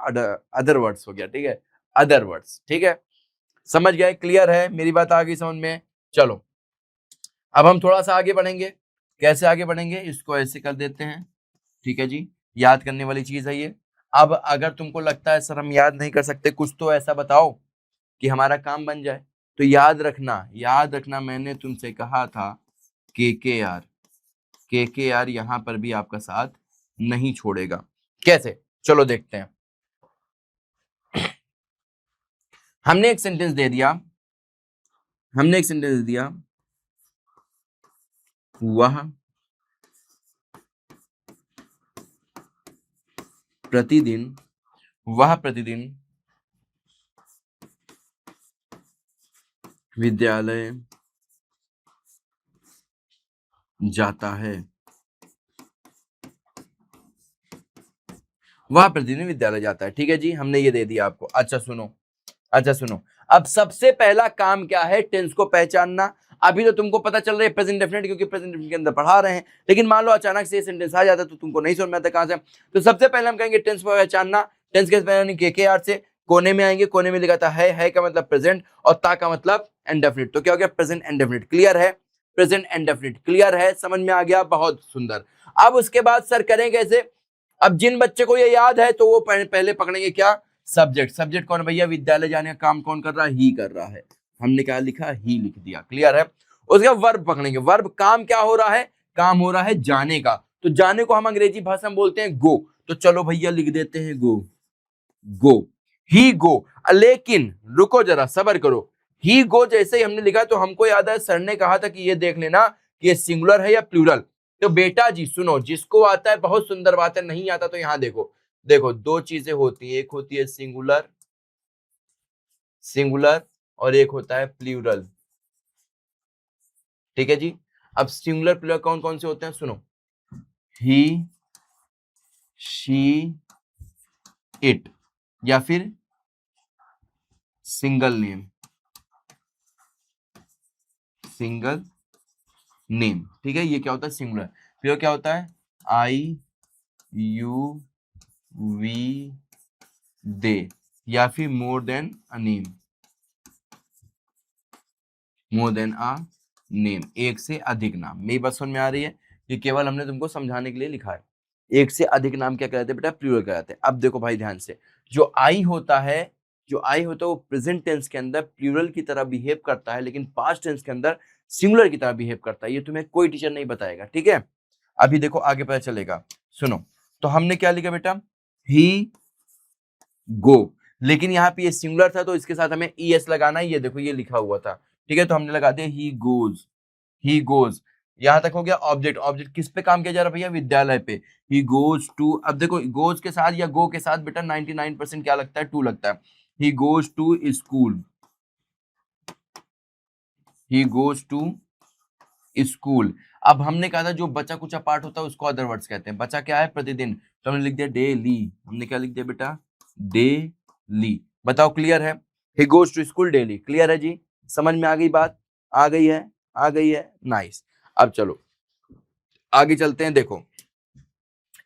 अदर वर्ड्स हो गया, ठीक है, अदर वर्ड्स, ठीक है। समझ गए? क्लियर है? मेरी बात आ गई समझ में? चलो अब हम थोड़ा सा आगे बढ़ेंगे। कैसे आगे बढ़ेंगे? इसको ऐसे कर देते हैं, ठीक है जी। याद करने वाली चीज है ये। अब अगर तुमको लगता है सर हम याद नहीं कर सकते, कुछ तो ऐसा बताओ कि हमारा काम बन जाए, तो याद रखना मैंने तुमसे कहा था के आर यहां पर भी आपका साथ नहीं छोड़ेगा। कैसे? चलो देखते हैं। हमने एक सेंटेंस दे दिया, वह प्रतिदिन विद्यालय जाता है, वह प्रतिदिन विद्यालय जाता है, ठीक है जी, हमने ये दे दिया आपको। अच्छा सुनो, अब सबसे पहला काम क्या है? टेंस को पहचानना। अभी तो तुमको पता चल रहा है प्रेजेंट डेफिनेट, क्योंकि प्रेजेंट डेफिनेट के अंदर पढ़ा रहे हैं, लेकिन मान लो अचानक से ये सेंटेंस आ जाता तो तुमको नहीं समझ में आता कहां से। तो सबसे पहले हम कहेंगे टेंस को पहचानना। टेंस के पहले के आर से कोने में आएंगे, कोने में लिखा था है का मतलब प्रेजेंट, और ता का मतलब इंडेफिनिट, तो क्या हो गया? Present indefinite. क्लियर है? प्रेजेंट इंडेफिनिट क्लियर है? समझ में आ गया? बहुत सुंदर। अब उसके बाद सर करें कैसे? अब जिन बच्चे को ये याद है तो वो पहले पकड़ेंगे क्या? सब्जेक्ट कौन भैया? विद्यालय जाने का काम कौन कर रहा है? ही कर रहा है। हमने क्या लिखा? ही लिख दिया। क्लियर है? उसके बाद वर्ब पकड़ेंगे। वर्ब, काम क्या हो रहा है? काम हो रहा है जाने का, तो जाने को हम अंग्रेजी भाषा में बोलते हैं गो। तो चलो भैया लिख देते हैं गो ही गो। लेकिन रुको जरा, सबर करो। ही गो जैसे ही हमने लिखा तो हमको याद है सर ने कहा था कि ये देख लेना कि ये सिंगुलर है या प्लूरल। तो बेटा जी सुनो, जिसको आता है बहुत सुंदर बात है, नहीं आता तो यहां देखो दो चीजें होती है, एक होती है सिंगुलर और एक होता है प्लूरल, ठीक है जी। अब सिंगुलर प्लूरल कौन कौन से होते हैं? सुनो, ही, शी, इट, या फिर सिंगल नेम, ठीक है, ये क्या होता है? सिंगुलर। फिर क्या होता है? आई, यू, वी, दे, या फिर मोर देन अ नेम, एक से अधिक नाम। मेरी बात समझ में आ रही है? ये केवल हमने तुमको समझाने के लिए लिखा है। एक से अधिक नाम क्या कहते हैं बेटा? प्लूरल कहते हैं। अब देखो भाई ध्यान से, जो आई होता है जो आई होता है वो प्रेजेंट टेंस के अंदर प्लूरल की तरह बिहेव करता है, लेकिन पास्ट टेंस के अंदर सिंगुलर की तरह बिहेव करता है। ये तुम्हें कोई टीचर नहीं बताएगा, ठीक है। अभी देखो आगे पता चलेगा। सुनो, तो हमने क्या लिखा बेटा, ही गो, लेकिन यहाँ पे ये सिंगुलर था तो इसके साथ हमें ईएस लगाना है। ये देखो ये लिखा हुआ था, ठीक है, तो हमने लगा दिया ही गोज, ही गोज। यहां तक हो गया। ऑब्जेक्ट, ऑब्जेक्ट किस पे काम किया जा रहा है भैया, विद्यालय पे। ही गोज टू, अब देखो गोज के साथ या गो के साथ बेटा 99% क्या लगता है, टू लगता है। He goes to school, he goes to school. अब हमने कहा था जो बचा कुचा पार्ट होता है उसको अदर वर्ड्स कहते हैं। बचा क्या है, प्रतिदिन, तो हमने लिख दिया डेली। हमने क्या लिख दिया बेटा, डेली। बताओ क्लियर है, he goes to school daily. Clear है जी, समझ में आ गई बात, आ गई है, आ गई है, नाइस। अब चलो आगे चलते हैं। देखो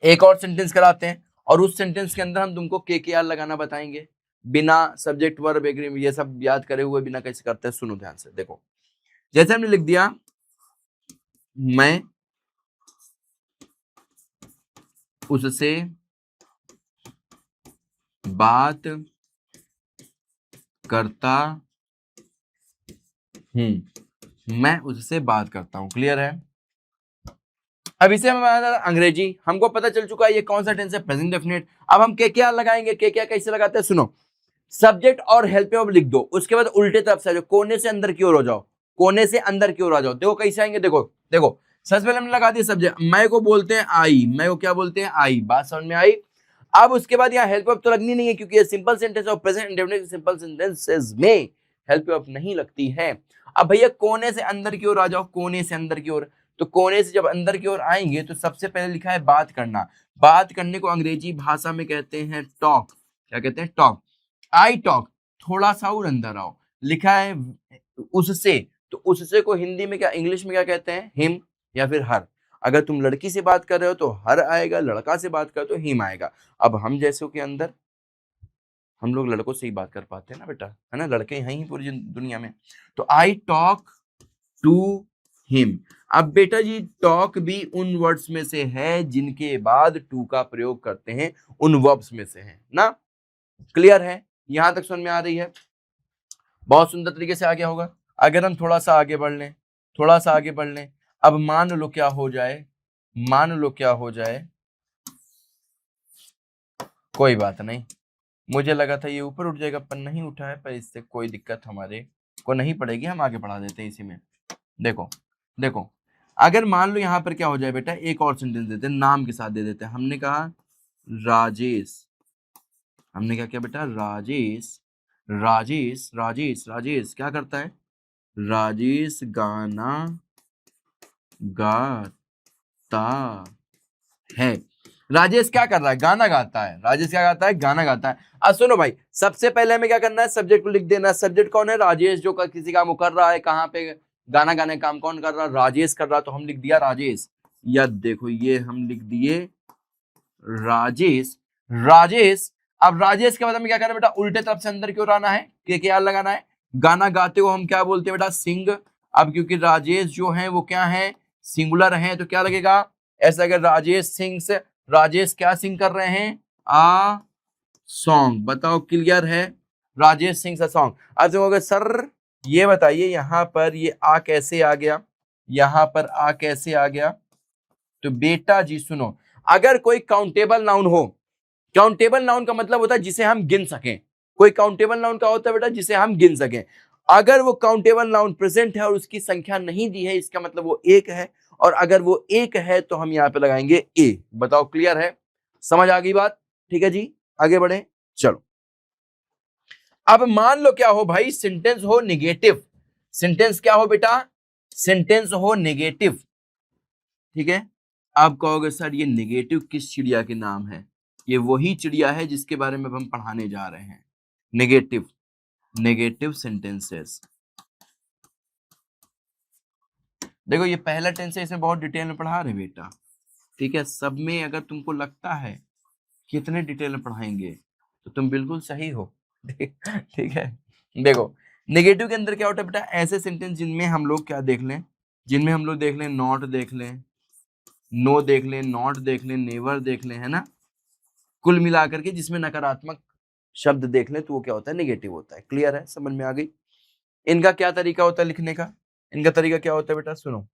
एक और सेंटेंस कराते हैं और उस सेंटेंस के अंदर हम तुमको के लगाना बताएंगे, बिना सब्जेक्ट वर्ब एग्रीमेंट ये सब याद करे हुए बिना कैसे करते हैं। सुनो ध्यान से, देखो जैसे हमने लिख दिया मैं उससे बात करता हूं, मैं उससे बात करता हूं। क्लियर है। अब इसे हम अंग्रेजी, हमको पता चल चुका है ये कौन सा टेंस है, प्रेजेंट डेफिनेट। अब हम के लगाएंगे, के कैसे लगाते हैं, सुनो। सब्जेक्ट और हेल्प में लिख दो, उसके बाद उल्टे तरफ से कोने से अंदर की ओर हो जाओ, कोने से अंदर की ओर आ जाओ। देखो कैसे आएंगे, देखो देखो सबसे पहले हमने लगा दिया सब्जेक्ट, मैं को बोलते हैं आई, मैं को क्या बोलते हैं, आई। बात समझ में आई। अब उसके बाद यहाँ हेल्प अप तो लगनी नहीं है क्योंकि ये सिंपल सेंटेंस और प्रेजेंट इंडेफिनिट सिंपल सेंटेंसेस में हेल्प अप नहीं लगती है। अब भैया कोने से अंदर की ओर आ जाओ, कोने से अंदर की ओर। तो कोने से जब अंदर की ओर आएंगे तो सबसे पहले लिखा है बात करना। बात करने को अंग्रेजी भाषा में कहते हैं टॉक। क्या कहते हैं, टॉक। आई टॉक, थोड़ा सा और अंदर आओ, लिखा है उससे, तो उससे को हिंदी में क्या, इंग्लिश में क्या कहते हैं, हिम या फिर हर। अगर तुम लड़की से बात कर रहे हो तो हर आएगा, लड़का से बात कर रहे हो तो हिम आएगा। अब हम जैसों के अंदर हम लोग लड़कों से ही बात कर पाते हैं ना बेटा, है ना, लड़के हैं ही पूरी दुनिया में। तो आई टॉक टू हिम। अब बेटा जी टॉक भी उन वर्ड्स में से है जिनके बाद टू का प्रयोग करते हैं, उन वर्ब्स में से है ना। क्लियर है, यहां तक समझ में आ रही है, बहुत सुंदर तरीके से आ गया होगा। अगर हम थोड़ा सा आगे बढ़ लें, थोड़ा सा आगे बढ़ लें, अब मान लो क्या हो जाए, मान लो क्या हो जाए, कोई बात नहीं, मुझे लगा था ये ऊपर उठ जाएगा पर नहीं उठा है, पर इससे कोई दिक्कत हमारे को नहीं पड़ेगी, हम आगे बढ़ा देते हैं इसी में। देखो देखो अगर मान लो यहाँ पर क्या हो जाए बेटा, एक और सेंटेंस देते हैं, नाम के साथ दे देते हैं। हमने कहा राजेश, हमने क्या किया बेटा, राजेश, राजेश राजेश राजेश क्या करता है, राजेश गाना गाता है। राजेश क्या कर रहा है, गाना गाता है। राजेश क्या गाता है, गाना गाता है। अब सुनो भाई, सबसे पहले हमें क्या करना है, सब्जेक्ट को लिख देना है। सब्जेक्ट कौन है, राजेश, जो किसी काम को कर रहा है, कहाँ पे गाना गाने का काम कौन कर रहा है, राजेश कर रहा है, तो हम लिख दिया राजेश। या देखो ये हम लिख दिए राजेश, राजेश। अब राजेश के बाद हमें क्या करना है बेटा, उल्टे तरफ से अंदर की ओर आना है, के क्या लगाना है, गाना गाते हो हम क्या बोलते हैं बेटा, सिंग। अब क्योंकि राजेश जो है वो क्या है, सिंगुलर है, तो क्या लगेगा, ऐसा अगर राजेश सिंह से, राजेश क्या सिंग कर रहे हैं, आ सॉन्ग। बताओ क्लियर है, राजेश सिंह सा सॉन्ग। अब देखोगे सर ये बताइए यहाँ पर ये आ कैसे आ गया, यहाँ पर आ कैसे आ गया। तो बेटा जी सुनो, अगर कोई काउंटेबल नाउन हो, काउंटेबल नाउन का मतलब होता है जिसे हम गिन सकें। कोई काउंटेबल नाउन का होता है बेटा जिसे हम गिन सकें। अगर वो काउंटेबल नाउन प्रेजेंट है और उसकी संख्या नहीं दी है, इसका मतलब वो एक है, और अगर वो एक है तो हम यहाँ पे लगाएंगे ए। बताओ क्लियर है, समझ आ गई बात, ठीक है जी, आगे बढ़े चलो। अब मान लो क्या हो भाई, सेंटेंस हो नेगेटिव, सेंटेंस क्या हो बेटा, सेंटेंस हो नेगेटिव, ठीक है। आप कहोगे सर ये नेगेटिव किस चिड़िया के नाम है, ये वही चिड़िया है जिसके बारे में हम पढ़ाने जा रहे हैं, नेगेटिव, नेगेटिव सेंटेंसेस। देखो ये पहला टेंस है, इसमें बहुत डिटेल में पढ़ा रहे बेटा, ठीक है। सब में अगर तुमको लगता है कितने डिटेल में पढ़ाएंगे तो तुम बिल्कुल सही हो, ठीक है। देखो नेगेटिव के अंदर क्या होता है बेटा, ऐसे सेंटेंस जिनमें हम लोग क्या देख लें, जिनमें हम लोग देख लें नॉट देख लें, नो देख लें, नॉट देख लें, नेवर देख लें, है ना, कुल मिलाकर के जिसमें नकारात्मक शब्द देख लें तो वो क्या होता है, नेगेटिव होता है। क्लियर है, समझ में आ गई। इनका क्या तरीका होता है लिखने का, इनका तरीका क्या होता है बेटा, सुनो।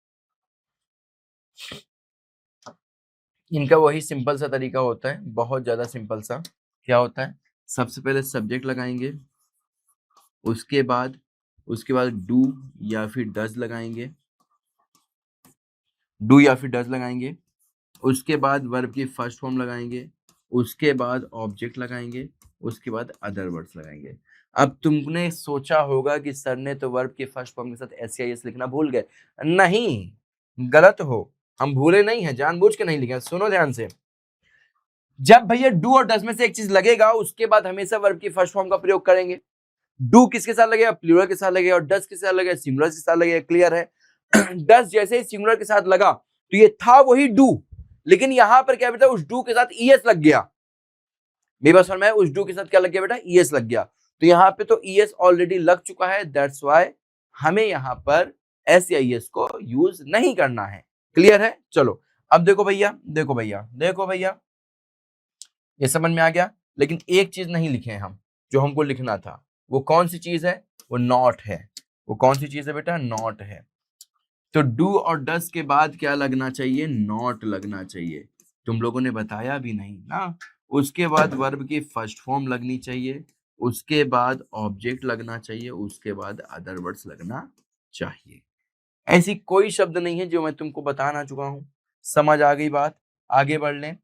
इनका वही सिंपल सा तरीका होता है, बहुत ज्यादा सिंपल सा। क्या होता है, सबसे पहले सब्जेक्ट लगाएंगे, उसके बाद डू या फिर डज लगाएंगे, डू या फिर डज लगाएंगे, उसके बाद वर्ब की फर्स्ट फॉर्म लगाएंगे, उसके बाद ऑब्जेक्ट लगाएंगे, उसके बाद अदर वर्ड्स लगाएंगे। अब तुमने सोचा होगा कि सर ने तो वर्ब के फर्स्ट फॉर्म के साथ एस लिखना भूल गए। नहीं, गलत हो, हम भूले नहीं है, जानबूझ के नहीं लिखे। सुनो ध्यान से, जब भैया डू और डज में से एक चीज लगेगा उसके बाद हमेशा वर्ब की फर्स्ट फॉर्म का प्रयोग करेंगे। डू किसके साथ लगेगा, प्लूरल के साथ लगेगा, और डज किसके साथ लगेगा, सिंगुलर के साथ लगेगा। क्लियर है। डज जैसे ही सिंगुलर के साथ लगा तो ये था वही डू, लेकिन यहां पर क्या बेटा, उस डू के साथ ईएस लग गया। मेरी बात समझ में, उस डू के साथ क्या लग गया बेटा, ईएस लग गया। तो यहाँ पे तो ईएस ऑलरेडी लग चुका है, दैट्स व्हाई हमें यहाँ पर एस या ईएस को यूज नहीं करना है। क्लियर है। चलो अब देखो भैया, देखो भैया, देखो भैया, ये समझ में आ गया। लेकिन एक चीज नहीं लिखे हम, जो हमको लिखना था। वो कौन सी चीज है, वो नॉट है। वो कौन सी चीज है बेटा, नॉट है। तो डू और डस के बाद क्या लगना चाहिए, नॉट लगना चाहिए। तुम लोगों ने बताया भी नहीं ना। उसके बाद वर्ब की फर्स्ट फॉर्म लगनी चाहिए, उसके बाद ऑब्जेक्ट लगना चाहिए, उसके बाद अदर वर्ड्स लगना चाहिए। ऐसी कोई शब्द नहीं है जो मैं तुमको बता ना चुका हूं। समझ आ गई बात, आगे बढ़ लें।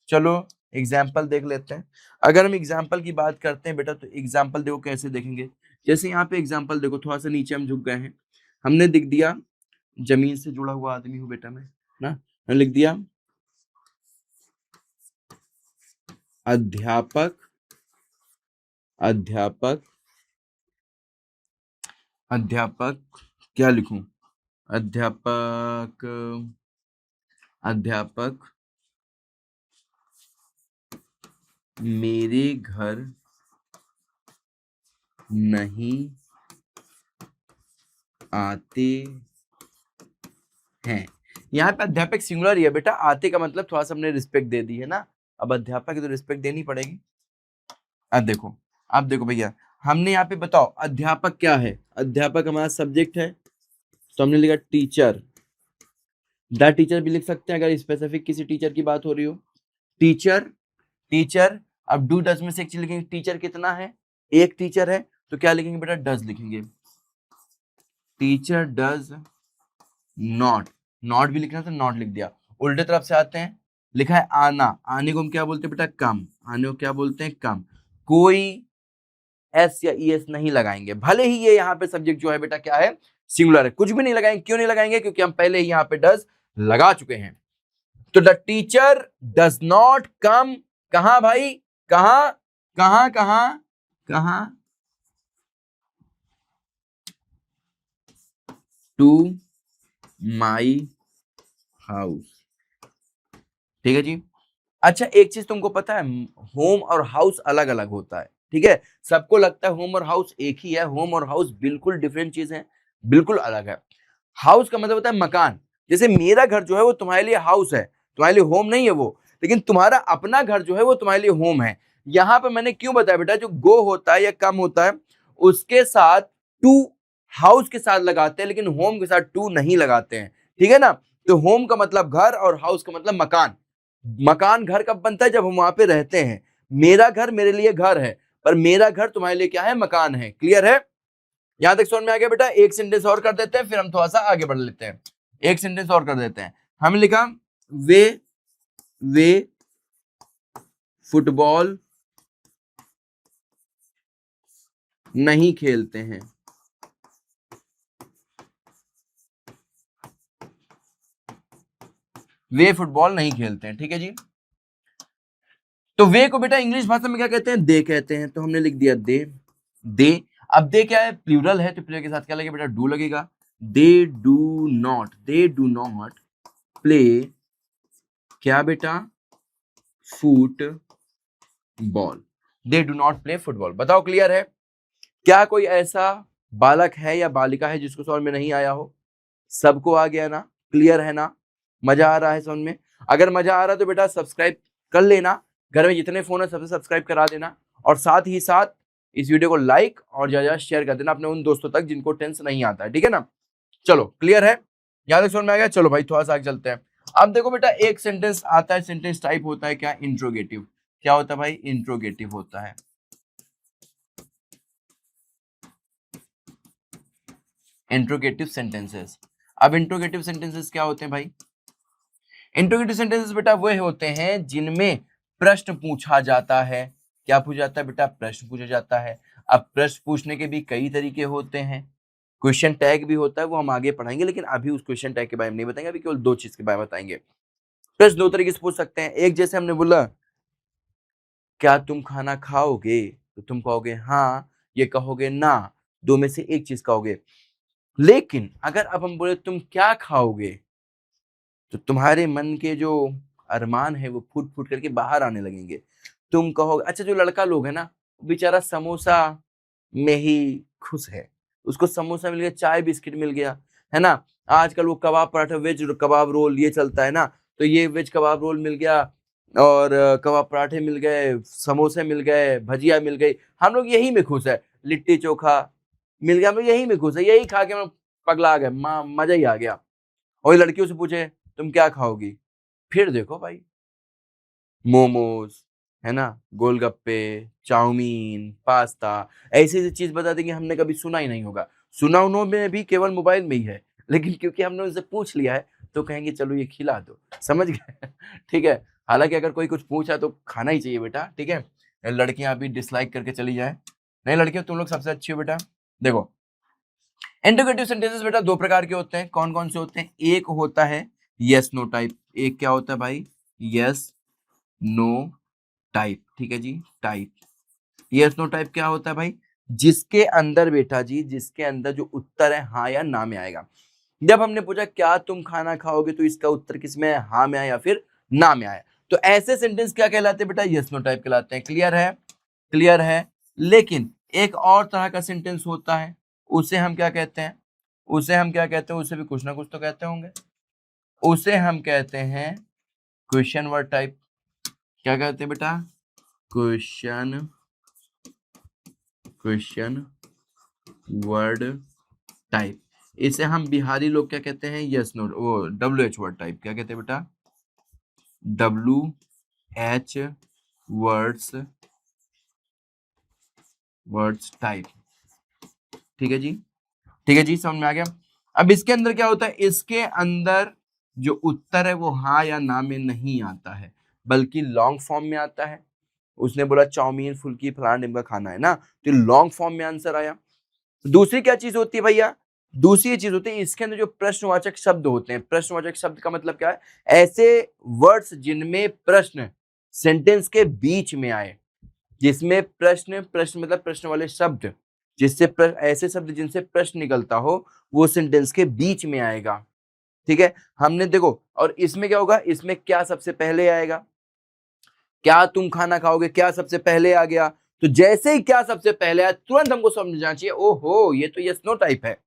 चलो एग्जाम्पल देख लेते हैं। अगर हम एग्जाम्पल की बात करते हैं बेटा, तो एग्जाम्पल देखो कैसे देखेंगे। जैसे यहाँ पे एग्जाम्पल देखो, थोड़ा सा नीचे हम झुक गए हैं। हमने लिख दिया, जमीन से जुड़ा हुआ आदमी हूं बेटा मैं ना, मैंने लिख दिया अध्यापक, अध्यापक, अध्यापक, क्या लिखूं, अध्यापक, अध्यापक मेरे घर नहीं आते हैं। यहाँ पे अध्यापक सिंगुलर ही है बेटा, आते का मतलब थोड़ा सा हमने रिस्पेक्ट दे दी है ना। अब अध्यापक की तो रिस्पेक्ट देनी पड़ेगी। अब देखो, अब देखो भैया, हमने यहाँ पे बताओ अध्यापक क्या है, अध्यापक हमारा सब्जेक्ट है, तो हमने लिखा टीचर। द टीचर भी लिख सकते हैं अगर स्पेसिफिक किसी टीचर की बात हो रही हो। Teacher, teacher. अब डू डज में से एक चीज लिखेंगे, टीचर कितना है, एक टीचर है, तो क्या लिखेंगे बेटा, डज लिखेंगे। टीचर डज नॉट, नॉट भी लिखना था, नॉट लिख दिया। उल्टे तरफ से आते हैं, लिखा है आना, आने को हम क्या बोलते हैं बेटा, कम, आने को क्या बोलते हैं, कम। कोई एस या ईएस नहीं लगाएंगे, भले ही ये यहाँ पे सब्जेक्ट जो है बेटा क्या है, सिंगुलर है, कुछ भी नहीं लगाएंगे। क्यों नहीं लगाएंगे, क्योंकि हम पहले ही यहाँ पे डज लगा चुके हैं। तो the teacher does not come, कहां भाई, कहां, कहां, कहां, कहां, टू माई हाउस। ठीक है जी। अच्छा एक चीज तुमको पता है, होम और हाउस अलग अलग होता है। ठीक है, सबको लगता है होम और हाउस एक ही है। होम और हाउस बिल्कुल डिफरेंट चीज है, बिल्कुल अलग है। हाउस का मतलब होता है मकान। जैसे मेरा घर जो है वो तुम्हारे लिए हाउस है, तुम्हारे लिए होम नहीं है वो। लेकिन तुम्हारा अपना घर जो है वो तुम्हारे लिए होम है। यहाँ पे मैंने क्यों बताया बेटा, जो गो होता है या कम होता है उसके साथ टू हाउस के साथ लगाते हैं, लेकिन होम के साथ टू नहीं लगाते हैं। ठीक है ना। तो होम का मतलब घर और हाउस का मतलब मकान। मकान घर कब बनता है, जब हम वहां पे रहते हैं। मेरा घर मेरे लिए घर है, पर मेरा घर तुम्हारे लिए क्या है, मकान है। क्लियर है, यहां तक समझ में आ गया बेटा। एक सेंटेंस और कर देते हैं, फिर हम थोड़ा सा आगे बढ़ लेते हैं। एक सेंटेंस और कर देते हैं। हमने लिखा वे वे फुटबॉल नहीं खेलते हैं। वे फुटबॉल नहीं खेलते हैं। ठीक है जी। तो वे को बेटा इंग्लिश भाषा में क्या कहते हैं, दे कहते हैं। तो हमने लिख दिया दे, दे। अब दे क्या है, प्लूरल है, तो प्लूरल के साथ क्या लगेगा बेटा, डू लगेगा। They do not, they do not play, क्या बेटा, football. They do not play football. बताओ क्लियर है। क्या कोई ऐसा बालक है या बालिका है जिसको समझ में नहीं आया हो, सबको आ गया ना, क्लियर है ना, मजा आ रहा है समझ में। अगर मजा आ रहा है तो बेटा सब्सक्राइब कर लेना, घर में जितने फोन है सबसे सब्सक्राइब करा देना। और साथ ही साथ इस वीडियो को लाइक और ज्यादा शेयर कर देना अपने उन दोस्तों तक जिनको टेंस नहीं आता है, ठीक है ना। चलो क्लियर है, याद समझ में आ गया। चलो भाई थोड़ा सा आगे चलते हैं। अब देखो बेटा एक सेंटेंस आता है, सेंटेंस टाइप होता है क्या, इंट्रोगेटिव। क्या होता है भाई, इंट्रोगेटिव होता है। Interrogative sentences. अब इंट्रोगेटिव सेंटेंसेस क्या होते हैं भाई, इंट्रोगेटिव सेंटेंसेस बेटा वो होते हैं जिनमें प्रश्न पूछा जाता है। क्या पूछा जाता है बेटा, प्रश्न पूछा जाता है। अब प्रश्न पूछने के भी कई तरीके होते हैं, क्वेश्चन टैग भी होता है, वो हम आगे पढ़ाएंगे, लेकिन अभी उस क्वेश्चन टैग के बारे में नहीं बताएंगे, अभी केवल दो चीज के बारे में बताएंगे। प्रश्न दो तरीके से पूछ सकते हैं। एक जैसे हमने बोला क्या तुम खाना खाओगे, तो तुम कहोगे हाँ, ये कहोगे ना, दो में से एक चीज कहोगे। लेकिन अगर अब हम बोले तुम क्या खाओगे, तो तुम्हारे मन के जो अरमान है वो फूट फूट करके बाहर आने लगेंगे। तुम कहोगे, अच्छा जो लड़का लोग है ना, बेचारा समोसा में ही खुश है, उसको समोसा मिल गया, चाय बिस्किट मिल गया, है ना। आजकल वो कबाब पराठा, वेज कबाब रोल ये चलता है ना, तो ये वेज कबाब रोल मिल गया और कबाब पराठे मिल गए, समोसे मिल गए, भजिया मिल गई, हम लोग यही में खुश है। लिट्टी चोखा मिल गया, हम लोग यही में खुश है, यही खा के हम पगला गए, मजा ही आ गया। और लड़कियों से पूछे तुम क्या खाओगी, फिर देखो भाई मोमोज, है ना, गोलगप्पे, चाउमीन, पास्ता, ऐसी ऐसी चीज बता देंगे, हमने कभी सुना ही नहीं होगा। सुना उन्होंने भी केवल मोबाइल में ही है, लेकिन क्योंकि हमने उनसे पूछ लिया है तो कहेंगे चलो ये खिला दो, समझ गए। ठीक है, हालांकि अगर कोई कुछ पूछा तो खाना ही चाहिए बेटा, ठीक है। लड़कियां अभी डिसलाइक करके चली जाए, नहीं लड़कियों तुम लोग सबसे अच्छी हो बेटा। देखो इंटरोगेटिव सेंटेंसेस बेटा दो प्रकार के होते हैं, कौन कौन से होते हैं, एक होता है यस नो टाइप। एक क्या होता है भाई, यस नो टाइप, ठीक है जी, टाइप। यस नो टाइप क्या होता है भाई, जिसके अंदर बेटा जी, जिसके अंदर जो उत्तर है हाँ या ना में आएगा। जब हमने पूछा क्या तुम खाना खाओगे, तो इसका उत्तर किसमें है, हाँ में आया या फिर ना में आया, तो ऐसे सेंटेंस क्या कहलाते हैं बेटा, यस नो टाइप कहलाते हैं। क्लियर है, क्लियर है। लेकिन एक और तरह का सेंटेंस होता है, उसे हम क्या कहते हैं, उसे हम क्या कहते हैं, उसे भी कुछ ना कुछ तो कहते होंगे, उसे हम कहते हैं क्वेश्चन वर्ड टाइप। क्या कहते हैं बेटा, क्वेश्चन, क्वेश्चन वर्ड टाइप। इसे हम बिहारी लोग क्या कहते हैं, यस नो, वो WH वर्ड टाइप। क्या कहते हैं बेटा, WH वर्ड्स टाइप, ठीक है जी, ठीक है जी, समझ में आ गया। अब इसके अंदर क्या होता है, इसके अंदर जो उत्तर है वो हाँ या ना में नहीं आता है, बल्कि लॉन्ग फॉर्म में आता है। उसने बोला चाउमीन फुल्की फलाना ढिमका खाना है ना, तो लॉन्ग फॉर्म में आंसर आया। दूसरी क्या चीज होती है भैया, दूसरी चीज होती है इसके अंदर जो प्रश्नवाचक शब्द होते हैं। प्रश्नवाचक शब्द का मतलब क्या है, ऐसे वर्ड्स जिनमें प्रश्न सेंटेंस के बीच में आए, जिसमें प्रश्न, प्रश्न मतलब प्रश्न वाले शब्द, जिससे ऐसे शब्द जिनसे प्रश्न निकलता हो, वो सेंटेंस के बीच में आएगा। ठीक है, हमने देखो, और इसमें क्या होगा, इसमें क्या सबसे पहले आएगा, क्या तुम खाना खाओगे, क्या सबसे पहले आ गया, तो जैसे ही क्या सबसे पहले आया तुरंत हमको समझना चाहिए ओहो ये तो यस नो टाइप है।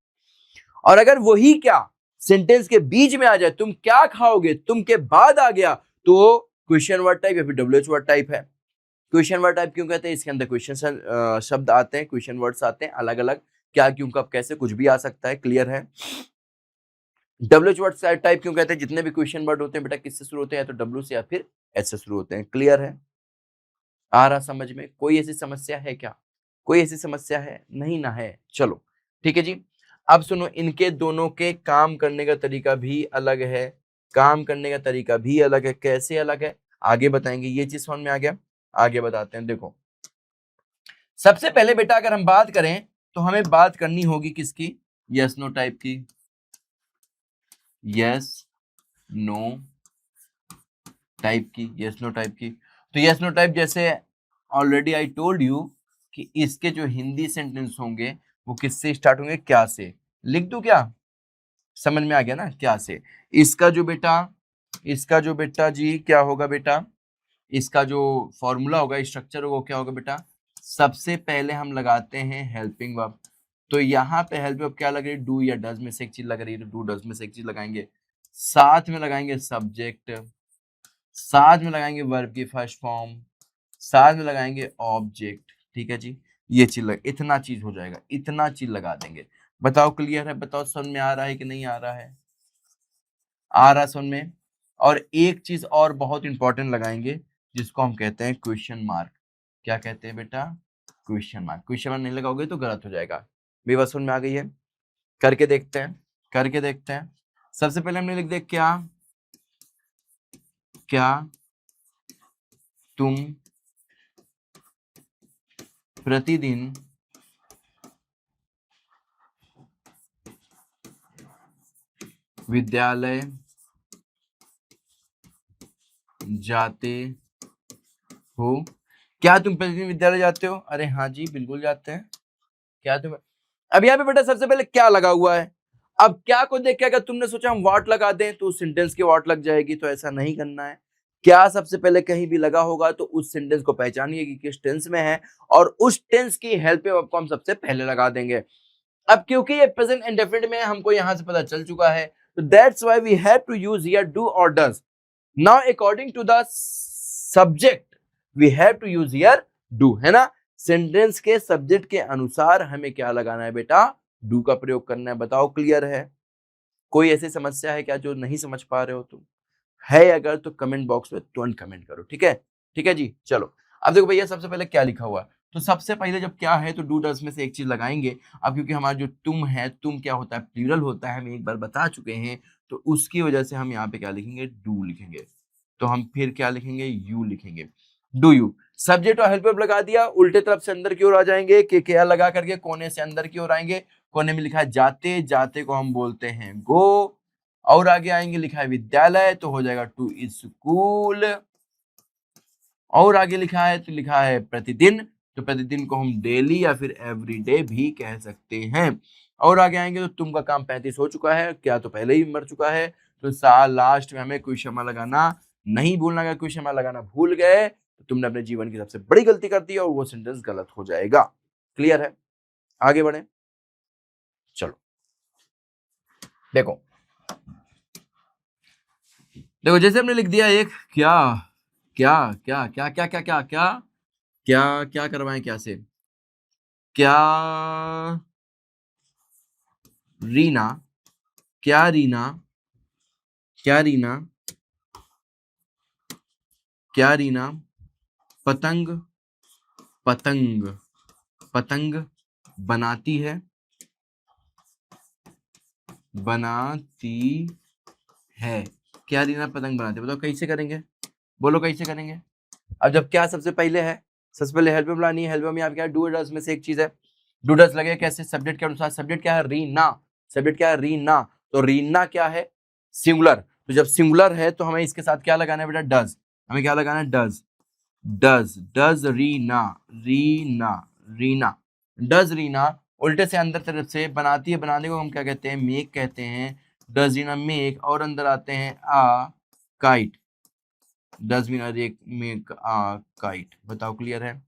और अगर वही क्या सेंटेंस के बीच में आ जाए, तुम क्या खाओगे, तुम के बाद आ गया, तो क्वेश्चन वर्ड टाइप या फिर WH वर्ड टाइप है। क्वेश्चन वर्ड टाइप क्यों कहते हैं, इसके अंदर क्वेश्चन शब्द आते हैं, क्वेश्चन वर्ड्स आते हैं अलग अलग, क्या क्यों कब कैसे कुछ भी आ सकता है। क्लियर है। WH वर्ड टाइप क्यों कहते हैं, जितने भी क्वेश्चन वर्ड होते हैं बेटा किससे शुरू होते हैं, या तो W से या फिर H से शुरू होते हैं। क्लियर है, आ रहा समझ में, कोई ऐसी समस्या है क्या, कोई ऐसी समस्या है नहीं ना है, चलो ठीक है जी। अब सुनो, इनके दोनों के काम करने का तरीका भी अलग है, काम करने का तरीका भी अलग है। कैसे अलग है आगे बताएंगे, ये चीज समझ में आ गया, आगे बताते हैं। देखो सबसे पहले बेटा अगर हम बात करें तो हमें बात करनी होगी किसकी, यस नो टाइप की, यस नो टाइप की, यस नो टाइप की। तो यस नो टाइप जैसे ऑलरेडी आई टोल्ड यू कि इसके जो हिंदी सेंटेंस होंगे वो किससे स्टार्ट होंगे, क्या से। लिख दूं क्या, समझ में आ गया ना, क्या से। इसका जो बेटा, इसका जो बेटा जी क्या होगा बेटा, इसका जो फॉर्मूला होगा, स्ट्रक्चर होगा, क्या होगा बेटा, सबसे पहले हम लगाते हैं हेल्पिंग वर्ब। तो यहाँ पे हेल्पिंग वर्ब क्या लग रही है, डू या डज में से एक चीज लग रही है, तो डू डज में से एक चीज लगाएंगे, साथ में लगाएंगे सब्जेक्ट, साथ में लगाएंगे वर्ब की फर्स्ट फॉर्म, साथ में लगाएंगे ऑब्जेक्ट, ठीक है जी। ये चीज इतना चीज हो जाएगा, इतना चीज लगा देंगे। बताओ क्लियर है? बताओ समझ में आ रहा है कि नहीं आ रहा है? आ रहा समझ में? और एक चीज और बहुत इंपॉर्टेंट लगाएंगे जिसको हम कहते हैं क्वेश्चन मार्क। क्या कहते हैं बेटा? Question mark. क्वेश्चन मार्क नहीं लगाओगे तो गलत हो जाएगा। मेरी बात समझ में आ गई है? करके देखते हैं, करके देखते हैं। सबसे पहले हमने लिख दिया क्या, क्या तुम प्रतिदिन विद्यालय जाते हो? क्या तुम प्रतिदिन विद्यालय जाते हो? अरे हाँ जी बिल्कुल जाते हैं। क्या तुम, अब यहाँ पे बेटा सबसे पहले क्या लगा हुआ है। अब क्या को देख के अगर तुमने सोचा हम व्हाट लगा दें तो उस सेंटेंस की व्हाट लग जाएगी, तो ऐसा नहीं करना है। क्या सबसे पहले कहीं भी लगा होगा तो उस सेंटेंस को पहचानिए कि किस टेंस में है, और उस टेंस की हेल्प पे आपको हम सबसे पहले लगा देंगे। अब क्योंकि ये प्रेजेंट इंडेफिनिट में हमको यहां से पता चल चुका है, तो that's why we have to use here do और does. Now according to the subject we have to use here do, है ना। सेंटेंस के सब्जेक्ट के अनुसार हमें क्या लगाना है बेटा? डू का प्रयोग करना है। बताओ क्लियर है? कोई ऐसी समस्या है क्या जो नहीं समझ पा रहे हो तुम? है अगर तो कमेंट बॉक्स में तुरंत कमेंट करो, ठीक है? ठीक है जी, चलो। अब देखो भैया सबसे पहले क्या लिखा हुआ है, तो सबसे पहले जब क्या है तो डू डज में से एक चीज लगाएंगे। अब क्योंकि हमारा जो तुम है, तुम क्या होता है? प्लूरल होता है, हम एक बार बता चुके हैं, तो उसकी वजह से हम यहाँ पे क्या लिखेंगे? डू लिखेंगे। तो हम फिर क्या लिखेंगे? यू लिखेंगे। Do you. सब्जेक्ट और हेल्प वर्ब लगा दिया, उल्टे तरफ से अंदर की ओर आ जाएंगे, के क्या लगा करके कोने से अंदर की ओर आएंगे। कोने में लिखा है जाते, जाते को हम बोलते हैं गो। और आगे आएंगे, लिखा है विद्यालय तो हो जाएगा टू स्कूल। और आगे लिखा है तो लिखा है प्रतिदिन, तो प्रतिदिन को हम डेली या फिर एवरीडे भी कह सकते हैं। और आगे आएंगे तो तुम का काम 35 हो चुका है, क्या तो पहले ही मर चुका है, तो साल लास्ट में हमें क्वेश्चन मार्क लगाना नहीं भूलना। अगर क्वेश्चन मार्क लगाना भूल गए तो तुमने अपने जीवन की सबसे बड़ी गलती कर दी और वो सेंटेंस गलत हो जाएगा। क्लियर है? आगे बढ़े, चलो। देखो देखो जैसे हमने लिख दिया एक क्या, क्या क्या क्या क्या क्या क्या क्या क्या क्या करवाएं, क्या से? क्या रीना, क्या रीना, क्या रीना, क्या रीना पतंग, पतंग, पतंग बनाती है, बनाती है। क्या रीना पतंग बनाती है? बताओ कैसे करेंगे? बोलो कैसे करेंगे? अब जब क्या सबसे पहले है, सबसे पहले हेल्प में लानी है। हेल्प में यहाँ क्या है? डू डज में से एक चीज है। डू डज लगे कैसे? सब्जेक्ट के अनुसार। सब्जेक्ट क्या है? रीना। सब्जेक्ट क्या है? रीना। तो रीना क्या है? सिंगुलर। तो जब सिंगुलर है तो हमें इसके साथ क्या लगाना है बेटा? डज। हमें क्या लगाना है? Does. Does, does Reena, Reena, Reena, does Reena. उल्टे से अंदर तरफ से बनाती है, बनाने को हम क्या कहते हैं? मेक कहते हैं। डज रीना मेक, और अंदर आते हैं a kite. Does mean make a kite. बताओ क्लियर है?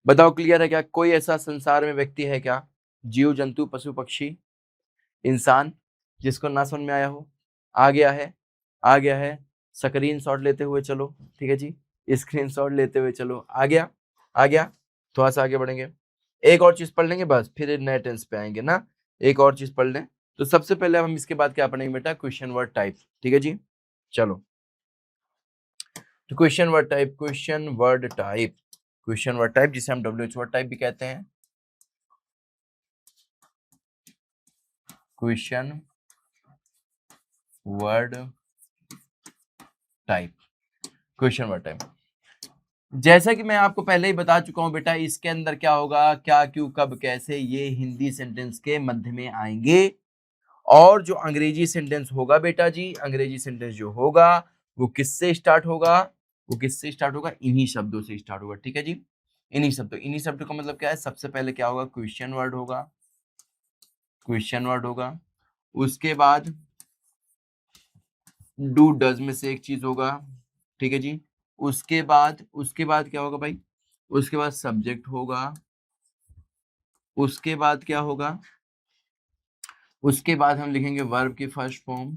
बताओ क्लियर है क्या? कोई ऐसा संसार में व्यक्ति है क्या, जीव जंतु पशु पक्षी इंसान, जिसको ना समझ में आया हो? आ गया है? आ गया है? स्क्रीन शॉट लेते हुए चलो, ठीक है जी। स्क्रीन शॉट लेते हुए चलो। आ गया? आ गया? थोड़ा सा आगे बढ़ेंगे, एक और चीज पढ़ लेंगे बस, फिर नए टेंस पे आएंगे ना। एक और चीज पढ़ लें। तो सबसे पहले हम इसके बाद क्या पढ़ेंगे बेटा? क्वेश्चन वर्ड टाइप, ठीक है जी। चलो, तो question word type, question word type, question word type जिसे हम डब्ल्यूएच वर्ड टाइप भी कहते हैं। Question word type, question word type. जैसा कि मैं आपको पहले ही बता चुका हूं बेटा, इसके अंदर क्या होगा? क्या, क्यों, कब, कैसे, ये हिंदी सेंटेंस के मध्य में आएंगे। और जो अंग्रेजी सेंटेंस होगा बेटा जी, अंग्रेजी सेंटेंस जो होगा वो किससे स्टार्ट होगा? वो किससे स्टार्ट होगा? इन्हीं शब्दों से स्टार्ट होगा, ठीक है जी। इन्हीं शब्दों, इन्हीं शब्दों का मतलब क्या है? सबसे पहले क्या होगा? क्वेश्चन वर्ड होगा, क्वेश्चन वर्ड होगा। उसके बाद डू डज में से एक चीज होगा, ठीक है जी। उसके बाद क्या होगा भाई? उसके बाद सब्जेक्ट होगा। उसके बाद क्या होगा? उसके बाद हम लिखेंगे वर्ब की फर्स्ट फॉर्म।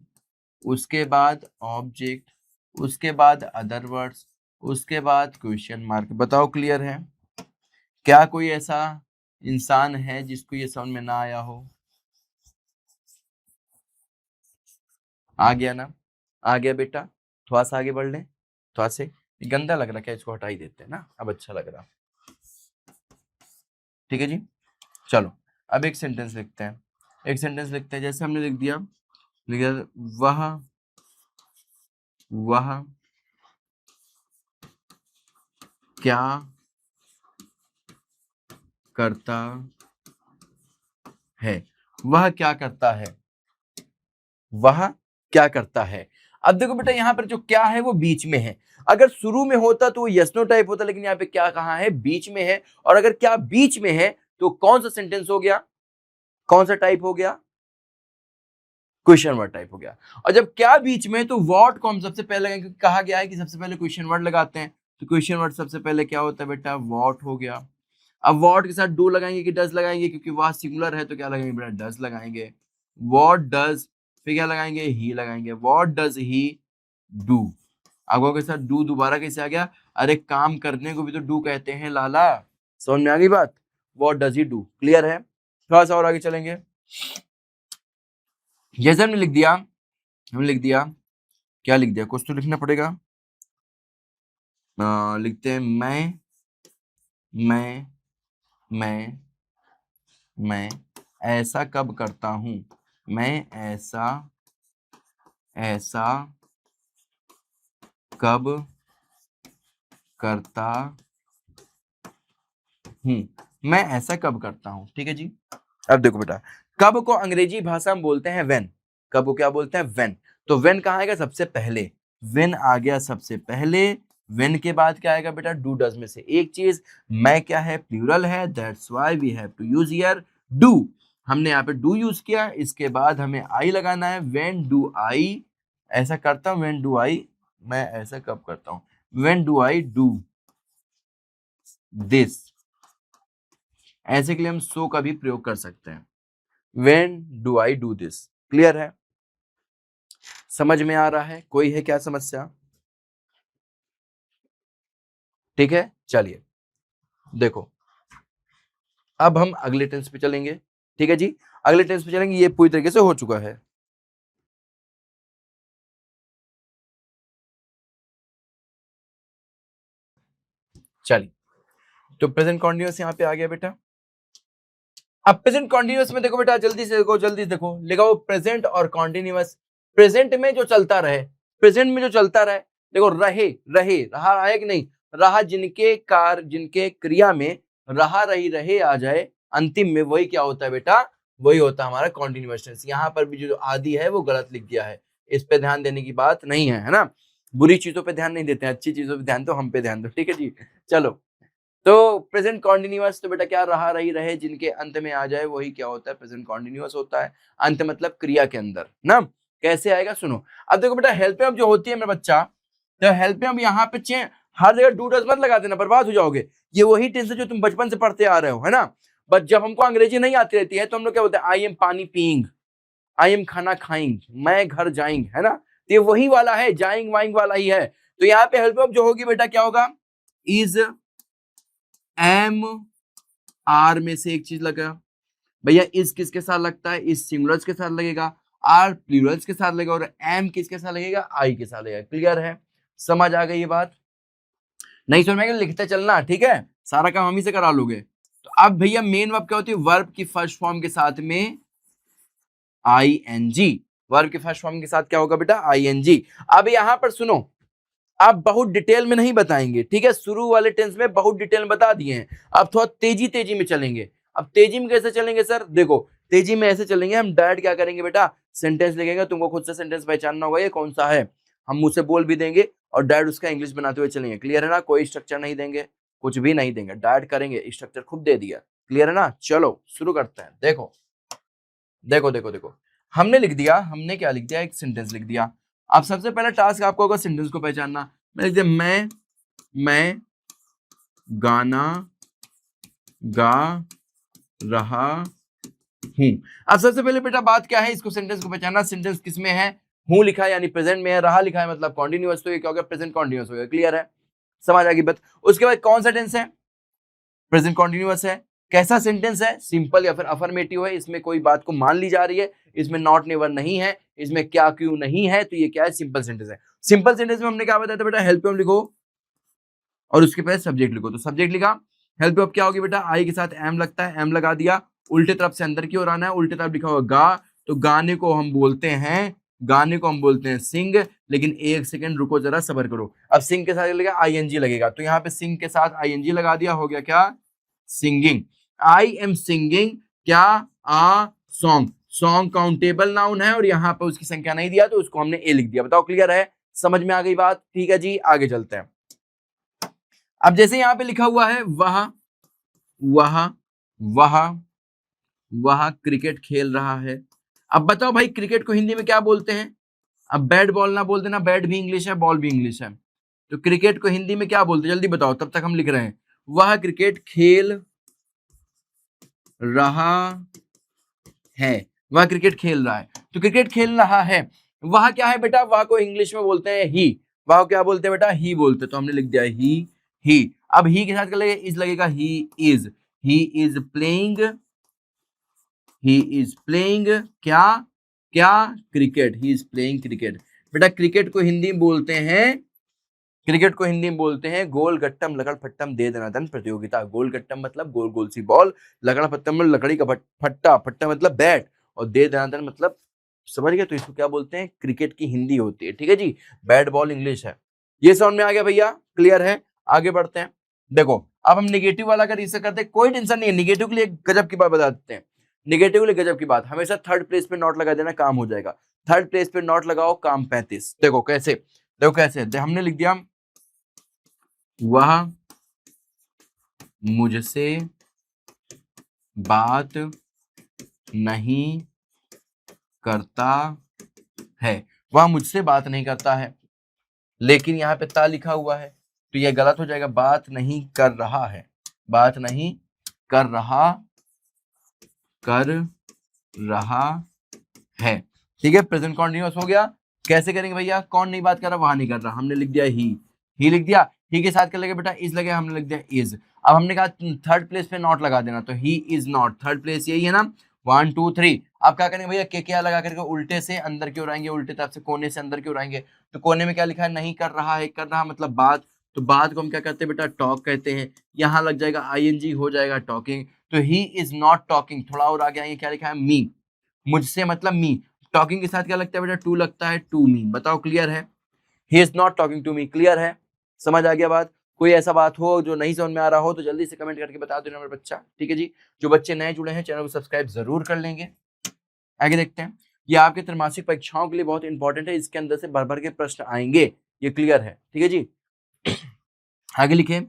उसके बाद ऑब्जेक्ट। उसके बाद अदर वर्ड्स। उसके बाद क्वेश्चन मार्क। बताओ क्लियर है? क्या कोई ऐसा इंसान है जिसको ये समझ में ना आया हो? आ गया ना? आ गया बेटा? थोड़ा सा आगे बढ़ ले, थोड़ा से। गंदा लग रहा, क्या इसको हटा ही देते हैं ना, अब अच्छा लग रहा। ठीक है जी, चलो अब एक सेंटेंस लिखते हैं। एक सेंटेंस लिखते हैं, जैसे हमने लिख दिया वह क्या करता है। वह क्या करता है, वह क्या करता है। अब देखो बेटा, यहां पर जो क्या है वो बीच में है। अगर शुरू में होता तो वो यस नो टाइप होता, लेकिन यहाँ पे क्या कहा है, बीच में है। और अगर क्या बीच में है तो कौन सा सेंटेंस हो गया, कौन सा टाइप हो गया, क्वेश्चन वर्ड टाइप हो गया। और जब क्या बीच में तो व्हाट को हम सबसे पहले लगाएंगे, क्योंकि कहा गया है कि सबसे पहले क्वेश्चन वर्ड लगाते हैं। तो क्वेश्चन वर्ड सबसे पहले क्या होता है बेटा, व्हाट हो गया। अब व्हाट के साथ डू लगाएंगे कि डज लगाएंगे, क्योंकि वह सिंगुलर है तो क्या लगाएंगे बेटा, डज लगाएंगे। व्हाट डज, फिर क्या लगाएंगे, ही लगाएंगे। What does he do. अब के साथ डू दोबारा कैसे आ गया, अरे काम करने को भी तो डू कहते हैं लाला, समझ में आ गई बात। What does he do, clear है? थोड़ा सा और आगे चलेंगे। जैसे हमने लिख दिया, क्या लिख दिया, कुछ तो लिखना पड़ेगा। लिखते हैं मैं मैं मैं ऐसा कब करता हूं, मैं ऐसा ऐसा कब करता हूं, मैं ऐसा कब करता हूं। ठीक है जी। अब देखो बेटा, कब को अंग्रेजी भाषा में बोलते हैं व्हेन। कब को क्या बोलते हैं, व्हेन। तो व्हेन कहाँ आएगा सबसे पहले, व्हेन आ गया सबसे पहले। व्हेन के बाद क्या आएगा बेटा, डू डज में से एक चीज। मैं क्या है, प्लूरल है, that's why we have to use here do. हमने यहाँ पे डू यूज किया, इसके बाद हमें आई लगाना है। व्हेन डू आई ऐसा करता हूँ, व्हेन डू आई मैं ऐसा कब करता हूँ, when do I do this. ऐसे के लिए हम सो का भी प्रयोग कर सकते हैं, when do I do this. Clear है, समझ में आ रहा है, कोई है क्या समस्या? ठीक है, चलिए देखो, अब हम अगले टेंस पे चलेंगे। ठीक है जी, अगले टेंस पे चलेंगे, ये पूरी तरीके से हो चुका है। चलिए, तो प्रेजेंट कॉन्टिन्यूअस यहाँ पे आ गया बेटा। अब प्रेजेंट कॉन्टिन्यूअस में देखो बेटा, जल्दी से देखो, जल्दी से देखो, लिखा हो प्रेजेंट और कॉन्टिन्यूअस। प्रेजेंट में जो चलता रहे, प्रेजेंट में जो चलता रहे, देखो रहे रहे रहा आया कि नहीं, रहा जिनके कार जिनके क्रिया में रहा रही रहे आ जाए अंतिम में, वही क्या होता है बेटा, वही होता है हमारा कॉन्टिन्यूअस टेंस। यहाँ पर भी जो आदि है वो गलत लिख दिया है, इस पे ध्यान देने की बात नहीं है ना। बुरी चीजों पे ध्यान नहीं देते हैं, अच्छी चीजों पे ध्यान दो, हम पे ध्यान दो। ठीक है जी, चलो। तो प्रेजेंट कॉन्टिन्यूअस तो बेटा क्या, रहा रही रहे जिनके अंत में आ जाए वही क्या होता है, प्रेजेंट कॉन्टिन्यूअस होता है। अंत मतलब क्रिया के अंदर ना। कैसे आएगा सुनो, अब देखो बेटा, हेल्प अब जो होती है मेरा बच्चा, तो हेल्प अब यहाँ पे हर जगह डू डज मत लगा देना, बर्बाद हो जाओगे। ये वही टेंस है जो तुम बचपन से पढ़ते आ रहे हो, है ना। बट जब हमको अंग्रेजी नहीं आती रहती है तो हम लोग क्या बोलते हैं, आई एम पानी पीइंग, आई एम खाना खाइंग, मैं घर जाइंग, है ना। तो ये वही वाला है, जाइंग वाइंग वाला ही है। तो यहाँ पे हेल्प अब जो होगी बेटा क्या होगा, इज एम आर में से एक चीज लगा। भैया इस किसके साथ लगता है, इस सिंगुलर्स के साथ लगेगा, आर प्लूरल्स के साथ लगेगा, और एम किसके साथ लगेगा, आई के साथ लगेगा। क्लियर है, समझ आ गई ये बात? नहीं समझ में आएगा लिखते चलना, ठीक है, सारा काम हम ही से करा लोगे। तो अब भैया मेन वर्ब क्या होती है, वर्ब की फर्स्ट फॉर्म के साथ में आई एन जी। वर्ब की फर्स्ट फॉर्म के साथ क्या होगा बेटा, आई एन जी। अब यहां पर सुनो, आप बहुत डिटेल में नहीं बताएंगे, ठीक है, शुरू वाले टेंस में बहुत डिटेल में बता दिए हैं, अब थोड़ा तेजी तेजी में चलेंगे। अब तेजी में कैसे चलेंगे सर, देखो तेजी में ऐसे चलेंगे, हम डायरेक्ट क्या करेंगे बेटा, सेंटेंस लिखेंगे, तुमको खुद से सेंटेंस पहचानना होगा ये कौन सा है, हम मुंह से बोल भी देंगे और डायरेक्ट उसका इंग्लिश बनाते हुए चलेंगे। क्लियर है ना, कोई स्ट्रक्चर नहीं देंगे, कुछ भी नहीं देंगे, डायरेक्ट करेंगे, स्ट्रक्चर खुद दे दिया। क्लियर है ना, चलो शुरू करते हैं। देखो देखो देखो देखो, हमने लिख दिया, हमने क्या लिख दिया, एक सेंटेंस लिख दिया। अब सबसे पहला टास्क आपको होगा सेंटेंस को पहचानना। मैं लिख दिया, मैं गाना गा रहा हूं। अब सबसे पहले बेटा बात क्या है, इसको सेंटेंस को पहचानना। सेंटेंस किसमें है, हूं लिखा है यानी प्रेजेंट में है, रहा लिखा है मतलब कॉन्टिन्यूअस, तो ये क्या हो गया, प्रेजेंट कॉन्टिन्यूअस हो गया। क्लियर है, समझ आ गई बात। उसके बाद कौन सा टेंस है, प्रेजेंट कॉन्टिन्यूअस है। कैसा सेंटेंस है, सिंपल या फिर अफर्मेटिव है, इसमें कोई बात को मान ली जा रही है, इसमें नॉट नेवर नहीं है, इसमें क्या क्यों नहीं है, तो ये क्या है, सिंपल सेंटेंस है। सिंपल सेंटेंस में हमने क्या बताया था बेटा, हेल्प यू लिखो और उसके पहले सब्जेक्ट लिखो। तो सब्जेक्ट लिखा, हेल्प यू क्या होगी बेटा, आई के साथ एम लगता है, एम लगा दिया, उल्टे तरफ से अंदर की ओर आना है, उल्टे तरफ लिखा हुआ गा, तो गाने को हम बोलते हैं, गाने को हम बोलते हैं सिंग। लेकिन एक सेकंड रुको जरा, सबर करो। अब सिंग के साथ लगेगा आईएनजी लगेगा, तो यहाँ पे सिंग के साथ आईएनजी लगा दिया, हो गया क्या, सिंगिंग। आई एम सिंगिंग क्या, आ सॉन्ग। सॉन्ग काउंटेबल नाउन है और यहाँ पे उसकी संख्या नहीं दिया, तो उसको हमने ए लिख दिया। बताओ क्लियर है, समझ में आ गई बात, ठीक है जी, आगे चलते हैं। अब जैसे यहाँ पे लिखा हुआ है वह वह वह वह क्रिकेट खेल रहा है। अब बताओ भाई, क्रिकेट को हिंदी में क्या बोलते हैं। अब बैट बॉल ना बोल देना, बैट भी इंग्लिश है, बॉल भी इंग्लिश है, तो क्रिकेट को हिंदी में क्या बोलते हैं, जल्दी बताओ, तब तक हम लिख रहे हैं। वह क्रिकेट खेल रहा है, वह क्रिकेट खेल रहा है, तो क्रिकेट खेल रहा है, वह क्या है बेटा, वह को इंग्लिश में बोलते हैं ही, वह क्या बोलते हैं बेटा, ही बोलते हैं, तो हमने लिख दिया ही। अब ही के साथ क्या लगेगा, इज लगेगा, he is playing, he is playing क्या क्या cricket, he is playing cricket. बेटा क्रिकेट को हिंदी में बोलते हैं, क्रिकेट को हिंदी में बोलते हैं गोल गट्टम लकड़ फट्टम दे दनादन प्रतियोगिता। गोल गट्टम मतलब गोल गोल सी बॉल, लकड़ फट्टम मतलब लकड़ी का फट्टा, फट्टा मतलब बैट, और दे दनादन मतलब, समझ गए, तो इसको क्या बोलते हैं, क्रिकेट की हिंदी होती है, ठीक है जी। बैट बॉल इंग्लिश है। ये समझ में आ गया भैया, क्लियर है, आगे बढ़ते हैं। देखो अब हम निगेटिव वाला का रीसर्च करते हैं, कोई टेंशन नहीं है, निगेटिव के लिए गजब की बात बता देते हैं। निगेटिव के लिए गजब की बात, हमेशा थर्ड प्लेस पे नॉट लगा देना, काम हो जाएगा। थर्ड प्लेस पे नॉट लगाओ, काम 35। देखो कैसे, देखो कैसे, हमने लिख दिया, वह मुझसे बात नहीं करता है, वह मुझसे बात नहीं करता है, लेकिन यहाँ पे ता लिखा हुआ है, तो ये गलत हो जाएगा, बात नहीं कर रहा है, बात नहीं कर रहा है, ठीक है। प्रेजेंट कॉन्टिन्यूअस हो गया। कैसे करेंगे भैया, कौन नहीं बात कर रहा, वहां नहीं कर रहा, हमने लिख दिया ही लिख दिया। ही के साथ क्या लगे बेटा, इज लगे, हमने लिख दिया इज। अब हमने कहा थर्ड प्लेस पे नॉट लगा देना, तो ही इज नॉट, थर्ड प्लेस यही है ना, 1 2 3। अब क्या करेंगे भैया, के क्या लगा करके उल्टे से अंदर की ओर आएंगे, उल्टे तरफ से कोने से अंदर की ओर आएंगे, तो कोने में क्या लिखा है, नहीं कर रहा है, कर रहा मतलब बात, तो बात को हम क्या कहते हैं बेटा, टॉक कहते हैं। यहाँ लग जाएगा आईएनजी, हो जाएगा टॉकिंग, तो ही इज नॉट टॉकिंग। थोड़ा और आगे आएंगे, क्या लिखा है, मी, मुझसे मतलब मी। टॉकिंग के साथ क्या लगता है बेटा, टू लगता है, टू मी। बताओ क्लियर है, he is not talking to me, clear है, समझ आ गया बात। कोई ऐसा बात हो जो नहीं समझ में आ रहा हो तो जल्दी से कमेंट करके बता देना मेरे बच्चा, ठीक है जी। जो बच्चे नए जुड़े हैं चैनल को सब्सक्राइब जरूर कर लेंगे। आगे देखते हैं, ये आपके त्रैमासिक परीक्षाओं के लिए बहुत इंपॉर्टेंट है, इसके अंदर से भर भर के प्रश्न आएंगे, ये क्लियर है, ठीक है जी। आगे लिखे,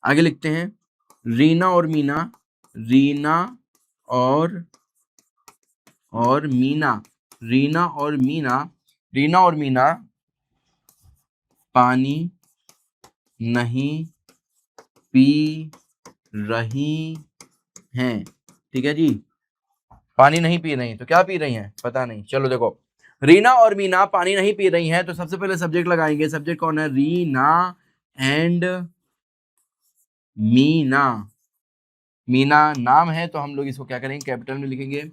आगे लिखते हैं, रीना और मीना, रीना और मीना, रीना और मीना, रीना और मीना पानी नहीं पी रही हैं, ठीक है जी। पानी नहीं पी रही, तो क्या पी रही हैं पता नहीं, चलो देखो, रीना और मीना पानी नहीं पी रही हैं, तो सबसे पहले सब्जेक्ट लगाएंगे। सब्जेक्ट कौन है, रीना एंड मीना। मीना नाम है, तो हम लोग इसको क्या करेंगे, कैपिटल में लिखेंगे,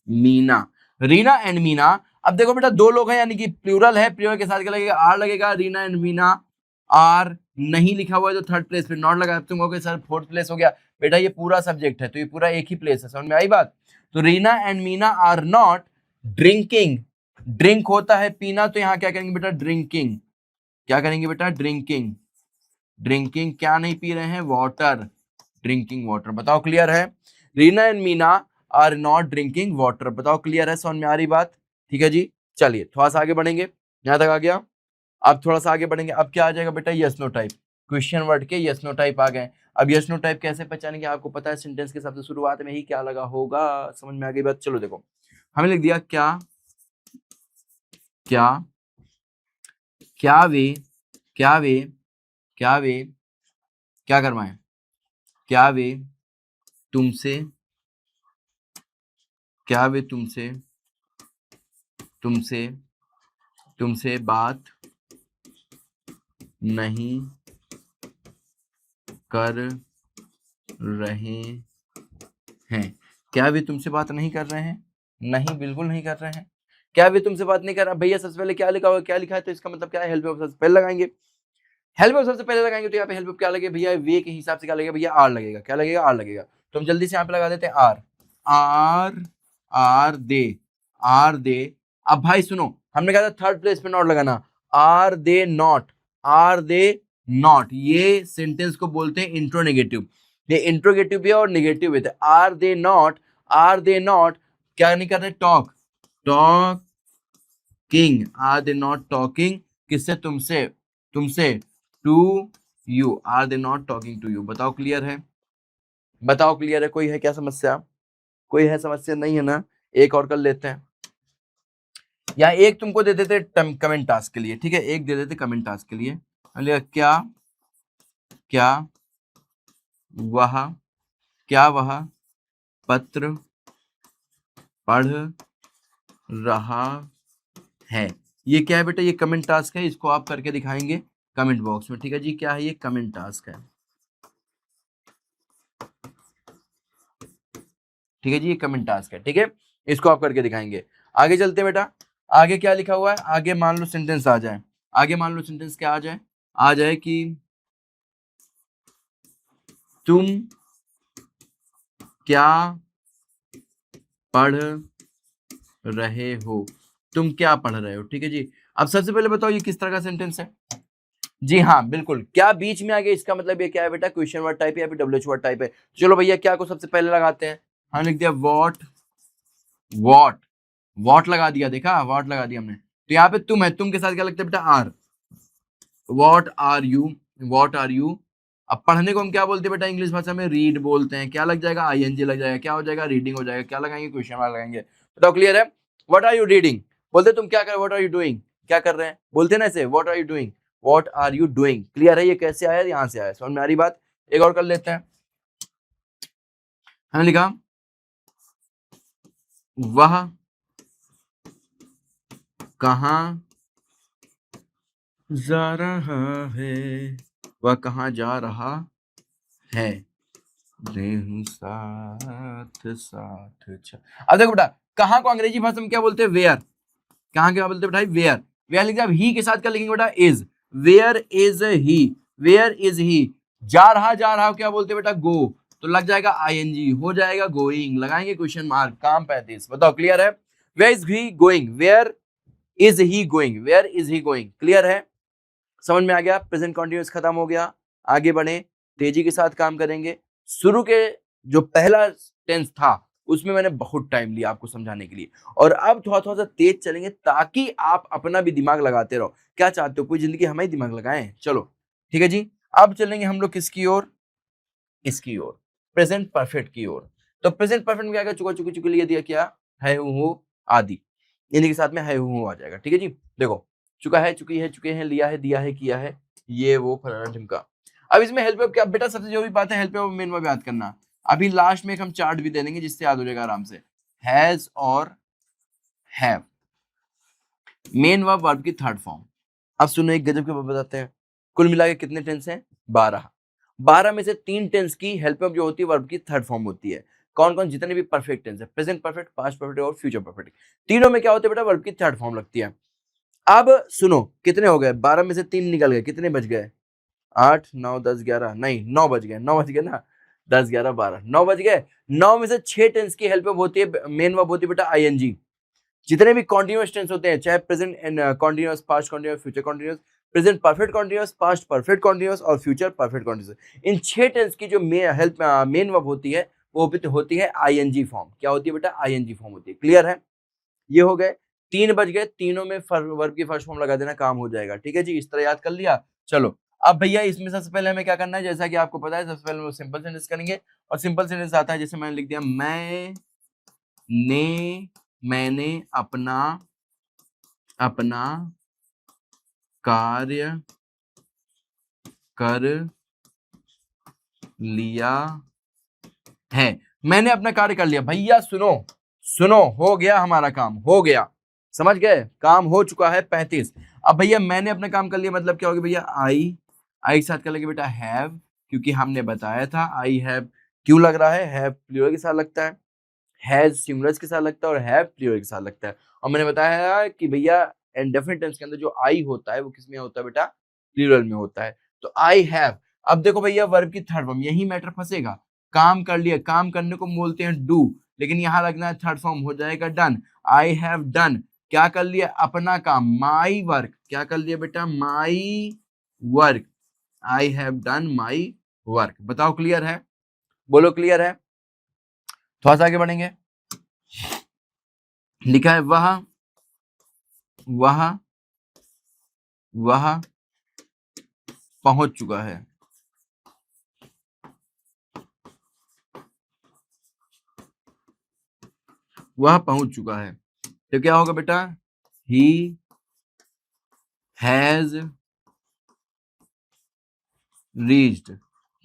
मीना। रीना एंड मीना, अब देखो बेटा दो लोग हैं, यानी कि प्लूरल है, प्लूरल के साथ क्या लगेगा, आर लगेगा, रीना एंड मीना, आर नहीं लिखा हुआ है तो थर्ड प्लेस पे नॉट लगा, तुम कहोगे सर फोर्थ प्लेस हो गया, बेटा ये पूरा सब्जेक्ट है, तो ये पूरा एक ही प्लेस है, समझ में आई बात। तो Reena and Meena are not drinking, drink होता है पीना, तो यहाँ क्या करेंगे बेटा, ड्रिंकिंग, क्या करेंगे बेटा, ड्रिंकिंग, ड्रिंकिंग क्या नहीं पी रहे हैं, वाटर, ड्रिंकिंग वाटर। बताओ क्लियर है, Reena and Meena are not drinking water. बताओ क्लियर है, समझ में आ रही बात, ठीक है जी। चलिए थोड़ा सा आगे बढ़ेंगे, यहां तक आ गया। अब थोड़ा सा आगे बढ़ेंगे, अब क्या आ जाएगा बेटा, yes no type, question word के यस नो टाइप आ गए। अब यस नो टाइप कैसे पहचानेंगे, आपको पता है, सेंटेंस के सबसे शुरुआत में ही क्या लगा होगा, समझ में आ गई बात। चलो देखो, हमें लिख दिया क्या, क्या क्या वे, क्या वे, क्या वे क्या करवाएं, क्या वे तुमसे, क्या वे तुमसे, तुमसे तुमसे बात नहीं कर रहे हैं। क्या वे तुमसे बात नहीं कर रहे हैं? नहीं, बिल्कुल नहीं कर रहे हैं। क्या वे तुमसे बात नहीं कर रहा? भैया सबसे पहले क्या लिखा हुआ, क्या लिखा है, तो इसका मतलब क्या है, हेल्प वर्ब सबसे पहले लगाएंगे। हेल्प वर्ब सबसे पहले लगाएंगे तो यहाँ पे हेल्प वर्ब क्या लगेगा भैया, वे के हिसाब से क्या लगेगा भैया, आर लगेगा। क्या लगेगा? आर लगेगा। तो हम जल्दी से यहाँ पे लगा देते हैं are. Are are they, are they. अब भाई सुनो, हमने कहा था थर्ड प्लेस पे नॉट लगाना। Are they not, are they not, ये सेंटेंस को बोलते हैं इंट्रोनेगेटिव। ये इंट्रोगेटिव भी है और नेगेटिव भी है। Are they not, are they not क्या नहीं कर रहे, talk, talking. Are they not talking, किससे? तुमसे, तुमसे, to you. Are they not talking to you. बताओ क्लियर है? बताओ क्लियर है? कोई है क्या समस्या? कोई है समस्या? नहीं है ना? एक और कर लेते हैं, या एक तुमको दे देते कमेंट टास्क के लिए, ठीक है, एक दे देते कमेंट टास्क के लिए। क्या, क्या वह, क्या वह पत्र पढ़ रहा है? ये क्या है बेटा? ये कमेंट टास्क है, इसको आप करके दिखाएंगे कमेंट बॉक्स में, ठीक है जी। क्या है ये? कमेंट टास्क है, ठीक है जी, ये कमेंट टास्क है, ठीक है, इसको आप करके दिखाएंगे। आगे चलते हैं बेटा, आगे क्या लिखा हुआ है? आगे मान लो सेंटेंस आ जाए, आगे मान लो सेंटेंस क्या आ जाए, आ जाए कि तुम क्या पढ़ रहे हो, तुम क्या पढ़ रहे हो, ठीक है जी। अब सबसे पहले बताओ ये किस तरह का सेंटेंस है? जी हाँ बिल्कुल, क्या बीच में आ गया, इसका मतलब ये क्या है बेटा, क्वेश्चन वर्ड टाइप है या फिर डब्ल्यूएच वर्ड टाइप है। चलो भैया क्या को सबसे पहले लगाते हैं, हम लिख दिया वॉट, वॉट, वॉट लगा दिया, देखा वॉट लगा दिया हमने। तो यहाँ पे तुम है, तुम के साथ क्या लगता है बेटा, are. What are you, what are you. अब पढ़ने को हम क्या बोलते हैं बेटा इंग्लिश भाषा में? रीड बोलते हैं। क्या लग जाएगा? आईएनजी लग जाएगा। क्या हो जाएगा? रीडिंग हो जाएगा। क्या लगाएंगे? क्वेश्चन मार्क लगाएंगे। बताओ क्लियर है? व्हाट आर यू रीडिंग, बोलते तुम क्या कर, व्हाट आर यू डूइंग, क्या कर रहे हैं, बोलते ना ऐसे, what are you doing, what are you doing. Clear है? ये कैसे आया? यहाँ से आया, समझ में आ रही बात? एक और कर लेते हैं, हमने लिखा वह कहाँ जा रहा है, वह कहाँ जा रहा है, साथ साथ। अच्छा अब देखो बेटा, कहाँ को अंग्रेजी भाषा में क्या बोलते हैं? वेयर। कहाँ क्या बोलते हैं बेटा? वेयर। वेयर लिखा, ही के साथ क्या लिखेंगे बेटा? Is. Where is he, where is he. जा रहा क्या बोलते हैं बेटा? गो। तो लग जाएगा आईएनजी, हो जाएगा गोइंग, लगाएंगे क्वेश्चन मार्क। काम 35। बताओ क्लियर है? Where is he going, where is he going, where is he going. Clear है? समझ में आ गया? प्रेजेंट कॉन्टिन्यूअस खत्म हो गया। आगे बढ़े, तेजी के साथ काम करेंगे। शुरू के जो पहला टेंस था उसमें मैंने बहुत टाइम लिया आपको समझाने के लिए, और अब थोड़ा थोड़ा सा तेज चलेंगे ताकि आप अपना भी दिमाग लगाते रहो। क्या चाहते हो, पूरी जिंदगी हमें ही दिमाग लगाएं? चलो ठीक है जी। अब चलेंगे हम लोग किसकी ओर? इसकी ओर, प्रेजेंट परफेक्ट की ओर। तो प्रेजेंट परफेक्ट में क्या क्या चुका चुकी चुकी लिया दिया, क्या है, हूँ, आदि, इन्हीं के साथ में है हूँ आ जाएगा। ठीक है जी। देखो, चुका है, चुकी है, चुके हैं, लिया है, दिया है, किया है, ये वो फलाना ढिमका। अब इसमें हेल्प क्या बेटा, सबसे जरूरी बात है हेल्प और मेन वर्ब याद करना। अभी लास्ट में एक हम चार्ट भी दे देंगे जिससे याद हो जाएगा आराम से। हैज और हैव, मेन वर्ब, वर्ब की थर्ड फॉर्म। अब सुनो एक गजब के बात बताते हैं, कुल मिला के कितने टेंस हैं? 12। 12 में से 3 टेंस की हेल्प जो होती है वर्ब की थर्ड फॉर्म होती है। कौन कौन? जितने भी परफेक्ट टेंस है, प्रेजेंट परफेक्ट, पास्ट परफेक्ट और फ्यूचर परफेक्ट, तीनों में क्या होते हैं बेटा? वर्ब की थर्ड फॉर्म लगती है। अब सुनो, कितने हो गए? 12 में से 3 निकल गए, कितने बच गए? 8 9 10 11, नहीं 9 बच गए, 9 बच गए ना, 10 11 12, 9 बच गए। 9 में से 6 टेंस की हेल्प होती है, मेन वर्ब होती है बेटा आईएनजी। जितने भी कॉन्टिन्यूअस टेंस होते हैं, चाहे present and continuous, past continuous, future continuous, present perfect continuous, past perfect continuous और फ्यूचर परफेक्ट कॉन्टिन्यूअस, इन 6 टेंस की जो हेल्प मेन वर्ब होती है वो होती है आईएनजी फॉर्म। क्या होती है बेटा? आईएनजी फॉर्म होती है। क्लियर है? ये हो गए, 3 बज गए, तीनों में वर्ब की फर्स्ट फॉर्म लगा देना, काम हो जाएगा। ठीक है जी, इस तरह याद कर लिया। चलो अब भैया इसमें सबसे पहले हमें क्या करना है, जैसा कि आपको पता है, सबसे पहले सिंपल सेंटेंस करेंगे। और सिंपल सेंटेंस आता है, जैसे मैंने लिख दिया, मैंने अपना अपना कार्य कर लिया है। मैंने अपना कार्य कर लिया। भैया सुनो, सुनो, हो गया हमारा काम, हो गया। समझ गए, काम हो चुका है 35। अब भैया मैंने अपना काम कर लिया, मतलब क्या होगा भैया, आई के साथ क्या लगे बेटा, हैव, क्योंकि हमने बताया था आई हैव क्यों लग रहा है, हैव प्लूरल के साथ लगता है, हैज सिंगुलर के साथ लगता है, और हैव प्लूरल के साथ लगता है। और मैंने बताया कि भैया इंडेफिनिट टेंस के अंदर जो आई होता है वो किस में होता है बेटा, प्लूरल में होता है। तो आई हैव, अब देखो भैया वर्ब की थर्ड फॉर्म, यही मैटर फंसेगा, काम कर लिया, काम करने को बोलते हैं डू, लेकिन यहाँ लगना है थर्ड फॉर्म, हो जाएगा डन। आई हैव डन, क्या कर लिया, अपना काम, माई वर्क, क्या कर लिया बेटा, my work, I have done my work. बताओ क्लियर है, बोलो क्लियर है। थोड़ा सा आगे बढ़ेंगे, लिखा है वह पहुंच चुका है, वह पहुंच चुका है। तो क्या होगा बेटा, he has reached,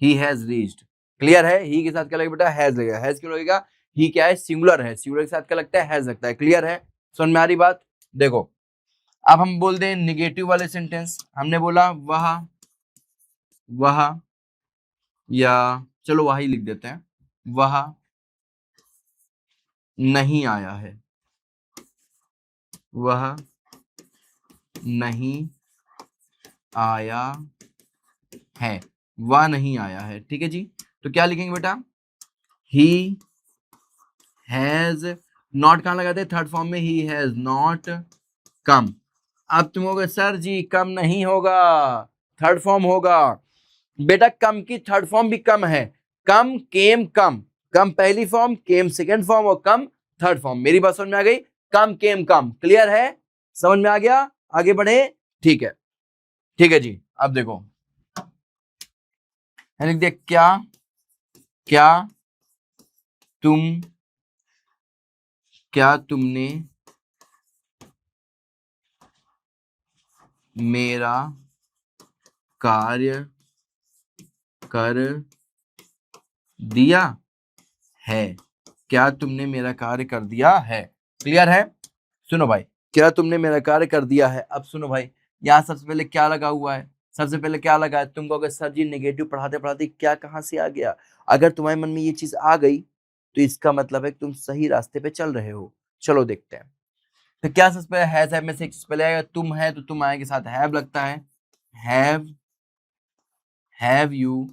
he has reached. Clear है, ही के साथ क्या लगेगा बेटा, हैज लगेगा। हैज क्यों लगेगा, ही क्या है, सिंगुलर है, सिंगुलर के साथ क्या लगता है, हैज लगता है। क्लियर है, समझ में आ रही बात। देखो अब हम बोल दें निगेटिव वाले सेंटेंस, हमने बोला वह, या चलो वह ही लिख देते हैं, वह नहीं आया है, वह नहीं आया है, वह नहीं आया है। ठीक है जी, तो क्या लिखेंगे बेटा, ही हैज नॉट, कहां लगाते हैं, थर्ड फॉर्म में, ही हैज नॉट कम। अब तुम होगे सर जी कम नहीं होगा, थर्ड फॉर्म होगा बेटा। कम की थर्ड फॉर्म भी कम है, कम केम कम, कम पहली फॉर्म, केम सेकेंड फॉर्म, और कम थर्ड फॉर्म। मेरी बात समझ में आ गई, कम केम कम। क्लियर है, समझ में आ गया, आगे बढ़े। ठीक है, ठीक है जी। अब देखो लिख दिया, क्या तुमने मेरा कार्य कर दिया है, क्या तुमने मेरा कार्य कर दिया है। क्लियर है, सुनो भाई, क्या तुमने मेरा कार्य कर दिया है। अब सुनो भाई, यहाँ सबसे पहले क्या लगा हुआ है, सबसे पहले क्या लगा है, तुम कहोगे सर जी नेगेटिव पढ़ाते पढ़ाते क्या कहाँ से आ गया। अगर तुम्हारे मन में ये चीज आ गई तो इसका मतलब है कि तुम सही रास्ते पे चल रहे हो। चलो देखते हैं, तो क्या सबसे पहले हैज में से एक चीज पहले आएगा, तुम है तो तुम आए के साथ हैव लगता है, have have you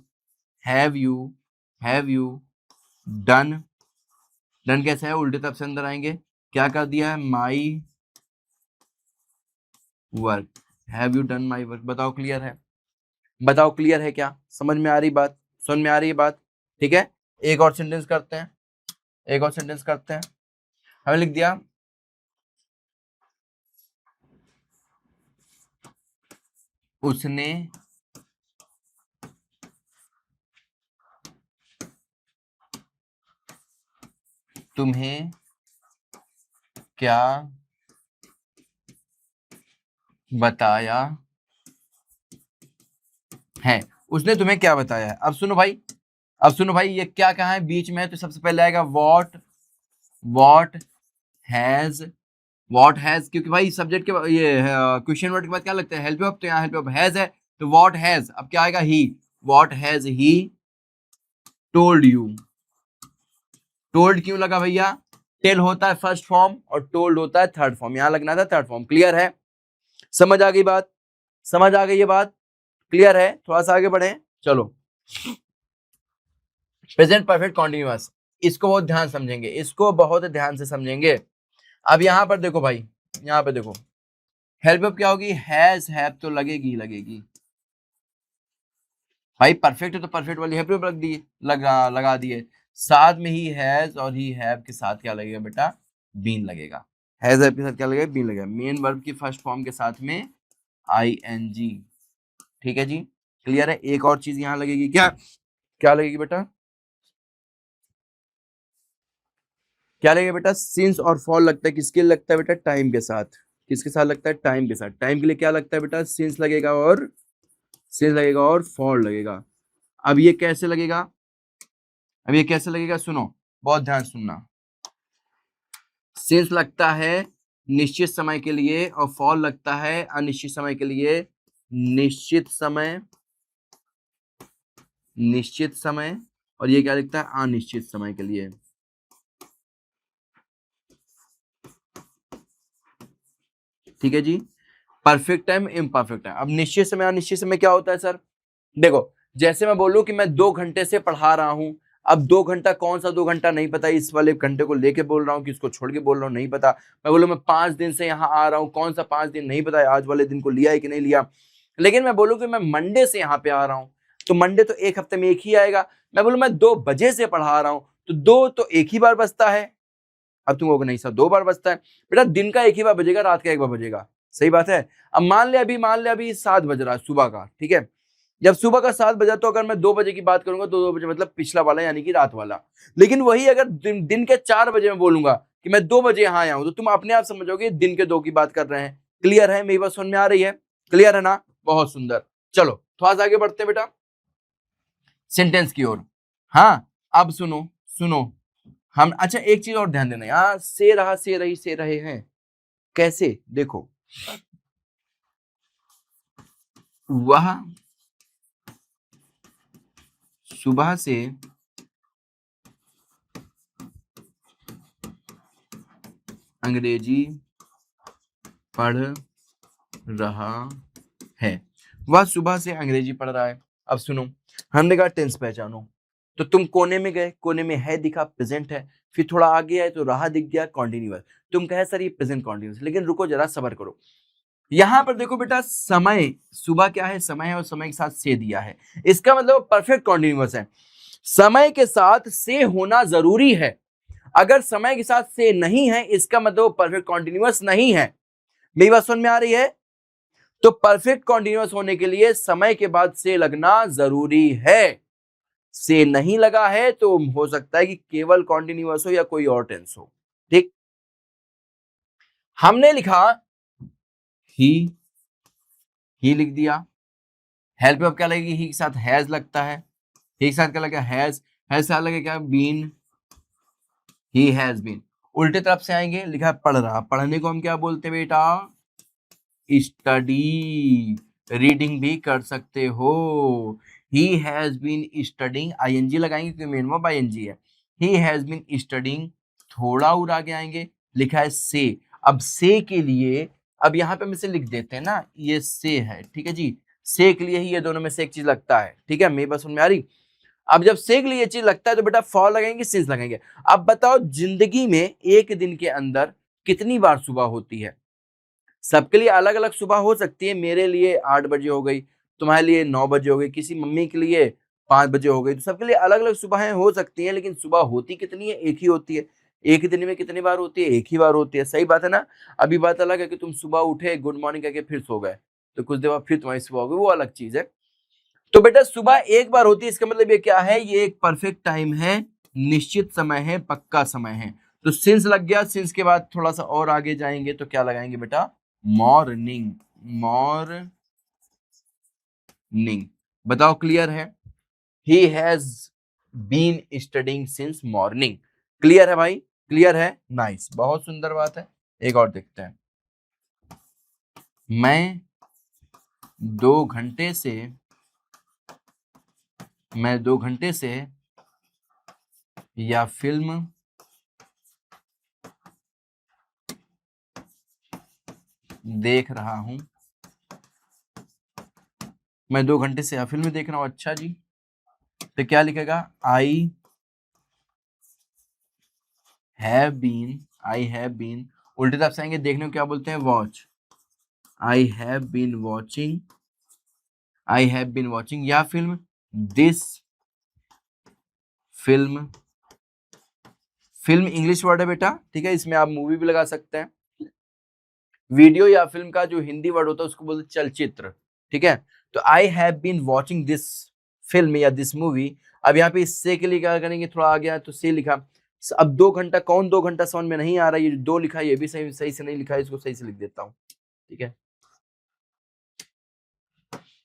have you have you done, done कैसे है, उल्टे तरफ से अंदर आएंगे, क्या कर दिया है, my work, have you done my work. बताओ क्लियर है, बताओ क्लियर है, क्या समझ में आ रही बात, समझ में आ रही है बात। ठीक है, एक और सेंटेंस करते हैं, एक और सेंटेंस करते हैं। हमें लिख दिया, उसने तुम्हें क्या बताया है, उसने तुम्हें क्या बताया है। अब सुनो भाई, अब सुनो भाई, ये क्या कहा है बीच में, तो सबसे पहले आएगा वॉट हैज, क्योंकि भाई सब्जेक्ट के ये क्वेश्चन वर्ड के बाद क्या लगता है, हेल्प अप, तो यहाँ हेल्प अप हैज है, तो वॉट हैज, अब क्या आएगा, he, what has he told you. Told क्यों लगा भैया, टेल होता है फर्स्ट फॉर्म और टोल्ड होता है थर्ड फॉर्म, यहां लगना था थर्ड फॉर्म। क्लियर है, समझ आ गई बात, समझ आ गई ये बात, क्लियर है। थोड़ा सा आगे बढ़े, चलो प्रेजेंट परफेक्ट कॉन्टिन्यूअस, इसको बहुत ध्यान समझेंगे, इसको बहुत ध्यान से समझेंगे। अब यहां पर देखो भाई, यहां पे देखो हेल्प अप क्या होगी, हैज हैव तो लगेगी लगेगी भाई, परफेक्ट है तो परफेक्ट वाली हेल्प अप लगा दिए, साथ में ही हैज और ही हैव के साथ क्या लगेगा बेटा, बीन लगेगा। हैज हैव के साथ क्या लगेगा, बीन लगेगा, मेन वर्ब की फर्स्ट फॉर्म के साथ में आईएनजी। ठीक है जी, क्लियर है। एक और चीज यहां लगेगी, क्या क्या लगेगी बेटा, क्या लगेगा बेटा, सिंस और फॉर लगता है, किसके लिए लगता है बेटा, टाइम के साथ, किसके साथ लगता है, टाइम के साथ। टाइम के लिए क्या लगता है बेटा, सिंस लगेगा, और सिंस लगेगा और फॉर लगेगा। अब ये कैसे लगेगा, अब ये कैसे लगेगा, सुनो बहुत ध्यान सुनना। सिंस लगता है निश्चित समय के लिए, और फॉर लगता है अनिश्चित समय के लिए। निश्चित समय, निश्चित समय, और ये क्या लिखता है, अनिश्चित समय के लिए। ठीक है जी। Perfect time, imperfect time. अब निश्चित समय अनिश्चित समय क्या होता है सर? देखो, जैसे मैं बोलूं कि मैं 2 घंटे से पढ़ा रहा हूं, अब 2 घंटा कौन सा 2 घंटा नहीं पता, इस वाले घंटे को लेके बोल रहा हूँ कि इसको छोड़ के बोल रहा हूँ नहीं पता। मैं बोलूं मैं 5 दिन से यहाँ आ रहा हूँ, कौन सा 5 दिन नहीं पता है, आज वाले दिन को लिया है कि नहीं लिया। लेकिन मैं बोलूं कि मैं मंडे से यहाँ पे आ रहा हूँ, तो मंडे तो एक हफ्ते में एक ही आएगा। मैं बोलूं मैं 2 बजे से पढ़ा रहा हूँ, तो 2 तो एक ही बार बजता है। अब तुम कहोगे नहीं सर 2 बार बजता है। बेटा दिन का एक ही बार बजेगा, रात का एक बार बजेगा, सही बात है। अब मान ले अभी 7 बज रहा है सुबह का, ठीक है। जब सुबह का 7 बजा, तो अगर मैं 2 बजे की बात करूंगा तो 2 बजे मतलब पिछला वाला यानी कि रात वाला। लेकिन वही अगर दिन के 4 बजे में बोलूंगा कि मैं 2 बजे यहाँ आया हूं, तो तुम अपने आप समझोगे दिन के 2 की बात कर रहे हैं। क्लियर है? मेरी बात समझ में आ रही है? क्लियर है ना? बहुत सुंदर। चलो थोड़ा सा आगे बढ़ते हैं बेटा सेंटेंस की ओर। हाँ, अब सुनो सुनो, हम अच्छा एक चीज और ध्यान देना, यहाँ से रहा, से रही, से रहे हैं, कैसे? देखो, वह सुबह से अंग्रेजी पढ़ रहा है। वह सुबह से अंग्रेजी पढ़ रहा है। अब सुनो, हमने कहा टेंस पहचानो, तो तुम कोने में गए, कोने में है दिखा, प्रेजेंट है। फिर थोड़ा आगे आए तो रहा दिख गया, कॉन्टिन्यूअस। तुम कहे सर ये प्रेजेंट कॉन्टिन्यूअस, लेकिन रुको जरा सबर करो। यहां पर देखो बेटा, समय सुबह क्या है, समय है, और समय के साथ से दिया है, इसका मतलब परफेक्ट कॉन्टिन्यूअस है। समय के साथ से होना जरूरी है। अगर समय के साथ से नहीं है, इसका मतलब परफेक्ट कॉन्टिन्यूअस नहीं है। मेरी बात समझ में आ रही है? तो परफेक्ट कॉन्टिन्यूअस होने के लिए समय के बाद से लगना जरूरी है। से नहीं लगा है तो हो सकता है कि केवल कॉन्टिन्यूअस हो या कोई और टेंस हो। ठीक, हमने लिखा ही लिख दिया। हेल्प अब क्या लगेगी? ही के साथ हैज लगता है। ही के साथ क्या लगेगा? हैज साथ लगेगा क्या? बीन। He has been. उल्टे तरफ से आएंगे, लिखा है पढ़ रहा। पढ़ने को हम क्या बोलते हैं बेटा? स्टडी। रीडिंग भी कर सकते हो। He has been studying, ING लगाएंगे क्योंकि मेन वर्ब आईएनजी है। He has been studying. थोड़ा और आगे आएंगे, लिखा है से। अब से के लिए, अब यहाँ पे हम इसे लिख देते हैं ना, ये से है, ठीक है जी। से के लिए ही ये दोनों में से एक चीज लगता है, ठीक है। मेरी बात समझ में आ रही? अब जब से के लिए ये चीज लगता है तो बेटा फॉर लगेंगे, सिंस लगेंगे। अब बताओ जिंदगी में एक दिन के अंदर कितनी बार सुबह होती है? सबके लिए अलग अलग सुबह हो सकती है। मेरे लिए 8 बजे हो गई, तुम्हारे लिए 9 बजे हो गई, किसी मम्मी के लिए 5 बजे हो गई। तो सबके लिए अलग अलग सुबहें हो सकती हैं, लेकिन सुबह होती कितनी है? एक ही होती है। एक ही दिन में कितनी बार होती है? एक ही बार होती है, सही बात है ना। अभी बात अलग है कि तुम सुबह उठे, गुड मॉर्निंग करके फिर सो गए, तो कुछ देर बाद फिर तुम्हारी सुबह हो गई, वो अलग चीज है। तो बेटा सुबह एक बार होती है, इसका मतलब ये क्या है? ये एक परफेक्ट टाइम है, निश्चित समय है, पक्का समय है। तो सिंस लग गया। सिंस के बाद थोड़ा सा और आगे जाएंगे तो क्या लगाएंगे बेटा? मॉर्निंग। मॉर्निंग। बताओ क्लियर है? He has been studying since morning. Clear है भाई? क्लियर है? नाइस, बहुत सुंदर बात है। एक और देखते हैं। मैं 2 घंटे से या फिल्म देख रहा हूं। मैं 2 घंटे से या फिल्म देख रहा हूं, अच्छा जी। तो क्या लिखेगा? I have been. उल्टे तरफ से आएंगे, देखने को क्या बोलते हैं? Watch. I have been watching या film this film. Film English word है बेटा, ठीक है। इसमें आप मूवी भी लगा सकते हैं। वीडियो या फिल्म का जो हिंदी वर्ड होता है उसको बोलते हैं चलचित्र, ठीक है। तो I have been watching this film या दिस मूवी। अब यहाँ पे इससे के लिए क्या करेंगे? थोड़ा आ गया तो से लिखा। अब 2 घंटा, कौन 2 घंटा समझ में नहीं आ रहा, ये जो 2 लिखा है ये भी सही सही से नहीं लिखा है, इसको सही से लिख देता हूँ, ठीक है।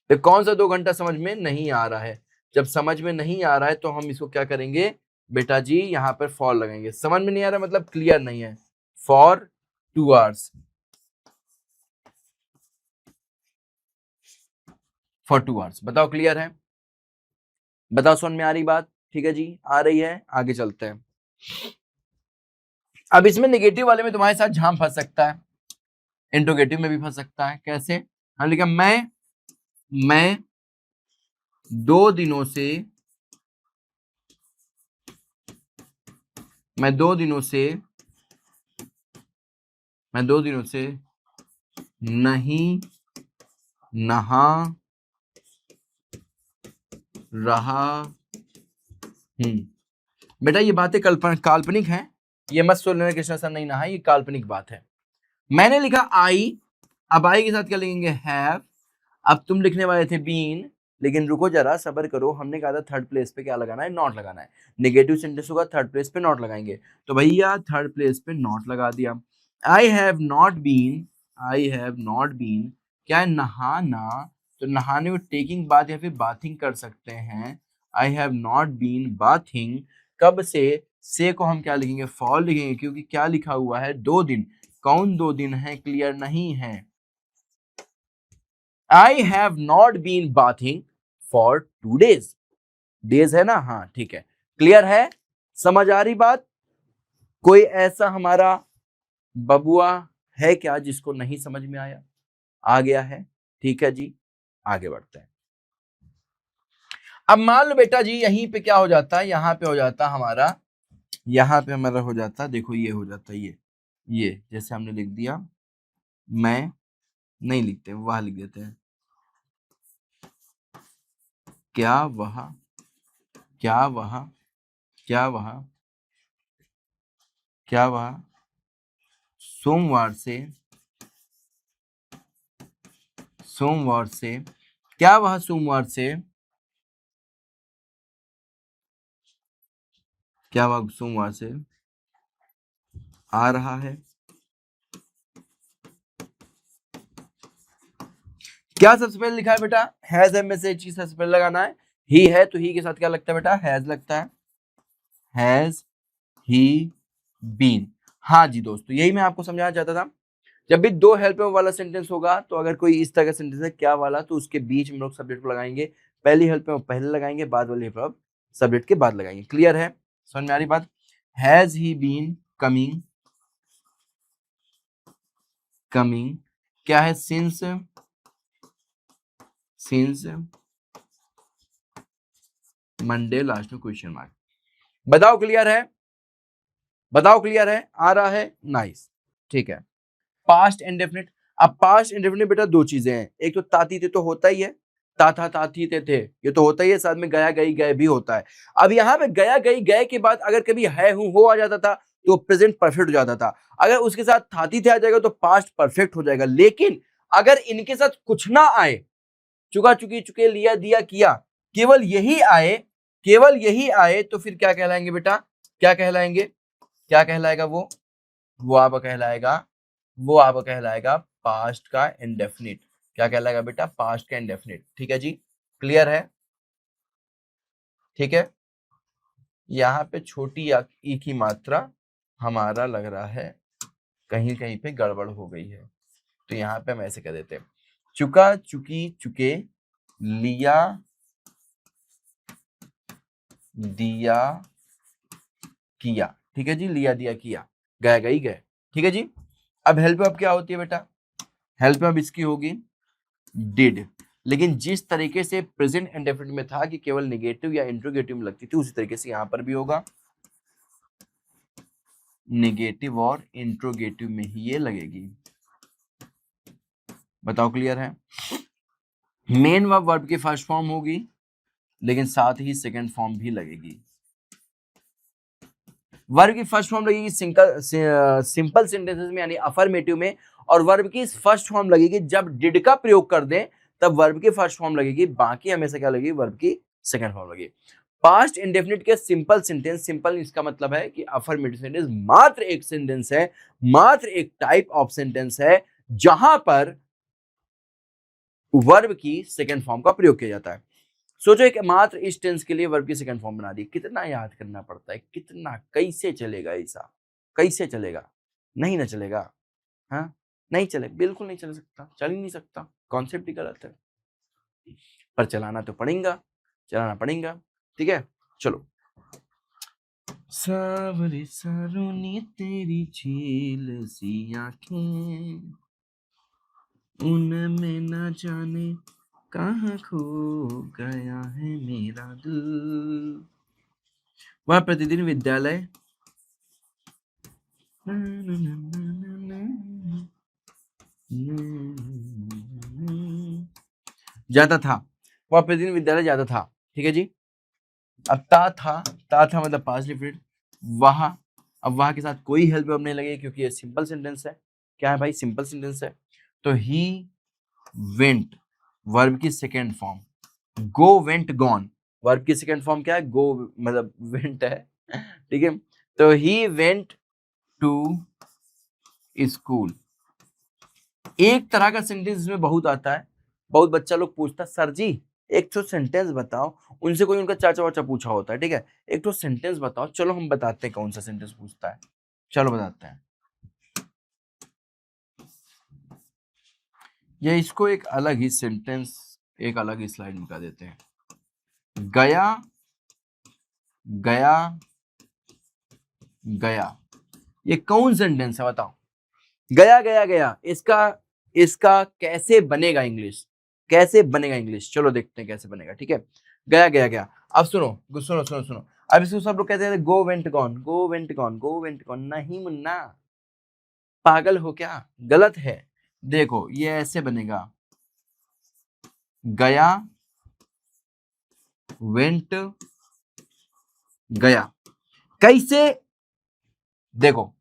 तो कौन सा 2 घंटा समझ में नहीं आ रहा है? जब समझ में नहीं आ रहा है तो हम इसको क्या करेंगे बेटा जी? यहाँ पर फॉर लगाएंगे। समझ में नहीं आ रहा मतलब क्लियर नहीं है, फॉर 2 hours for 2 hours। बताओ क्लियर है? बताओ समझ में आ रही बात? ठीक है जी, आ रही है, आगे चलते हैं। अब इसमें नेगेटिव वाले में तुम्हारे साथ झाम फंस सकता है, इंट्रोगेटिव में भी फंस सकता है। कैसे? हम लिखा मैं 2 दिनों से मैं 2 दिनों से नहीं नहा रहा हूं। बेटा ये बातें काल्पनिक हैं, ये मत सोच लेना कृष्णा सर नहीं नहा, ये काल्पनिक बात है। मैंने लिखा आई, अब आई के साथ क्या लिखेंगे? हैव। अब तुम लिखने वाले थे बीन, लेकिन रुको जरा, सब्र करो। हमने कहा था थर्ड प्लेस पे क्या लगाना है? नॉट लगाना है। नेगेटिव सेंटेंस होगा, थर्ड प्लेस पे नॉट लगाएंगे, तो भैया थर्ड प्लेस पे नॉट लगा दिया। आई हैव नॉट बीन क्या है? नहाना, तो नहाने को टेकिंग बाथ या फिर बाथिंग कर सकते हैं। I have not been bathing, कब से को हम क्या लिखेंगे? फॉल लिखेंगे, क्योंकि क्या लिखा हुआ है? 2 दिन। कौन 2 दिन है? क्लियर नहीं है। I have not been bathing for 2 days। Days है ना? हाँ ठीक है, क्लियर है, समझ आ रही बात? कोई ऐसा हमारा बबुआ है क्या जिसको नहीं समझ में आया? आ गया है? ठीक है जी, आगे बढ़ते हैं। अब मान लो बेटा जी यहीं पे क्या हो जाता है? यहाँ पे हो जाता हमारा, यहाँ पे हमारा हो जाता, देखो ये हो जाता, ये जैसे हमने लिख दिया, मैं नहीं लिखते, वह लिख देते हैं। क्या वह सोमवार से क्या वह सोमवार से आ रहा है? क्या सबसे पहले लिखा है बेटा? हैज है में से चीज सबसे पहले लगाना है। ही है तो ही के साथ क्या लगता है बेटा? हैज लगता है। Has he been. हाँ जी दोस्तों, यही मैं आपको समझाना चाहता था। जब भी 2 हेल्प वाला सेंटेंस होगा, तो अगर कोई इस तरह का सेंटेंस है क्या वाला, तो उसके बीच में लोग सब्जेक्ट को लगाएंगे। पहली हेल्प में पहले लगाएंगे, बाद वाली हेल्प सब्जेक्ट के बाद लगाएंगे। क्लियर है? समझ में आ रही बात? हैज ही बीन कमिंग क्या है? सिंस मंडे, लास्ट में क्वेश्चन मार्क। बताओ क्लियर है? आ रहा है? नाइस, ठीक है। Past indefinite. अब पास्ट इंडेफिनिट बेटा 2 चीजें हैं, एक तो ताती थे तो होता ही है, ता था ताती थे, ये तो होता ही है, साथ में गया गई गए भी होता है। अब यहाँ पे गया गई गए के बाद अगर कभी है हूं हो आ जाता था तो प्रेजेंट परफेक्ट हो जाता था। अगर उसके साथ थाती थे आ जाएगा तो पास्ट परफेक्ट हो जाएगा। लेकिन अगर इनके साथ कुछ ना आए, चुका चुकी चुके लिया दिया किया, केवल यही आए तो फिर क्या कहलाएंगे बेटा? क्या कहलाएगा वो आप कहलाएगा पास्ट का इंडेफिनिट। क्या कहलाएगा बेटा? पास्ट का इंडेफिनिट। ठीक है जी, क्लियर है? ठीक है, यहाँ पे छोटी ई की मात्रा हमारा लग रहा है कहीं कहीं पे गड़बड़ हो गई है, तो यहाँ पे हम ऐसे कह देते हैं, चुका चुकी चुके लिया दिया किया। ठीक है जी, लिया दिया किया, गया गई गए। ठीक है जी। अब हेल्प अब क्या होती है बेटा? हेल्प अब इसकी होगी डिड, लेकिन जिस तरीके से प्रेजेंट इंडेफिनिट में था कि केवल नेगेटिव या इंट्रोगेटिव में लगती थी, उसी तरीके से यहां पर भी होगा, नेगेटिव और इंट्रोगेटिव में ही ये लगेगी। बताओ क्लियर है? मेन वर्ब की फर्स्ट फॉर्म होगी, लेकिन साथ ही सेकंड फॉर्म भी लगेगी। वर्ब की फर्स्ट फॉर्म लगेगी सिंपल सेंटेंसेस में यानी अफर्मेटिव में, और वर्ब की फर्स्ट फॉर्म लगेगी जब डिड का प्रयोग कर दें तब वर्ब की फर्स्ट फॉर्म लगेगी, बाकी हमेशा क्या लगेगी? वर्ब की सेकंड फॉर्म लगेगी। पास्ट इंडेफिनिट के सिंपल सेंटेंस, सिंपल इसका मतलब है कि अफर्मेटिव सेंटेंस मात्र एक सेंटेंस है, मात्र एक टाइप ऑफ सेंटेंस है जहां पर वर्ब की सेकंड फॉर्म का प्रयोग किया जाता है। सोचो एक मात्र इस टेंस के लिए वर्ब की सेकंड फॉर्म बना दी, कितना याद करना पड़ता है, कितना, कैसे चलेगा ऐसा? कैसे चलेगा? नहीं ना चलेगा। हाँ, नहीं चले, बिल्कुल नहीं चल सकता, चल ही नहीं सकता, कॉन्सेप्ट ही गलत है। पर चलाना तो पड़ेगा, चलाना पड़ेगा, ठीक है। चलो, सावरे सारों तेरी झील सी आंखें, उनमें न जाने कहाँ खो गया है मेरा दिल। वह प्रतिदिन विद्यालय जाता था, वह प्रतिदिन विद्यालय जाता था, ठीक है जी। अब ता था मतलब पास्ट डिफरेंट, वह, अब वह के साथ कोई हेल्प वर्ब नहीं लगे क्योंकि ये सिंपल सेंटेंस है। क्या है भाई, सिंपल सेंटेंस है। तो ही वेंट वर्ब की second form, go went gone verb की सेकेंड फॉर्म क्या है, गो मतलब वेंट है, ठीक है। तो ही वेंट टू स्कूल। एक तरह का सेंटेंस इसमें बहुत आता है, बहुत बच्चा लोग पूछता है सर जी एक तो सेंटेंस बताओ, उनसे कोई उनका चाचा वाचा पूछा होता है, ठीक है, एक तो सेंटेंस बताओ। चलो हम बताते हैं कौन सा सेंटेंस पूछता है, चलो बताते हैं। या इसको एक अलग ही सेंटेंस, एक अलग ही स्लाइड में कर देते हैं। गया गया गया, ये कौन सेंटेंस है बताओ। गया गया गया, इसका इसका कैसे बनेगा इंग्लिश, कैसे बनेगा इंग्लिश, चलो देखते हैं कैसे बनेगा, ठीक है। गया गया गया। अब सुनो सुनो सुनो सुनो, अब इसको सब लोग कहते हैं go went gone, go went gone, go went gone. नहीं मुन्ना, पागल हो क्या, गलत है। देखो ये ऐसे बनेगा, गया वेंट गया। कैसे, देखो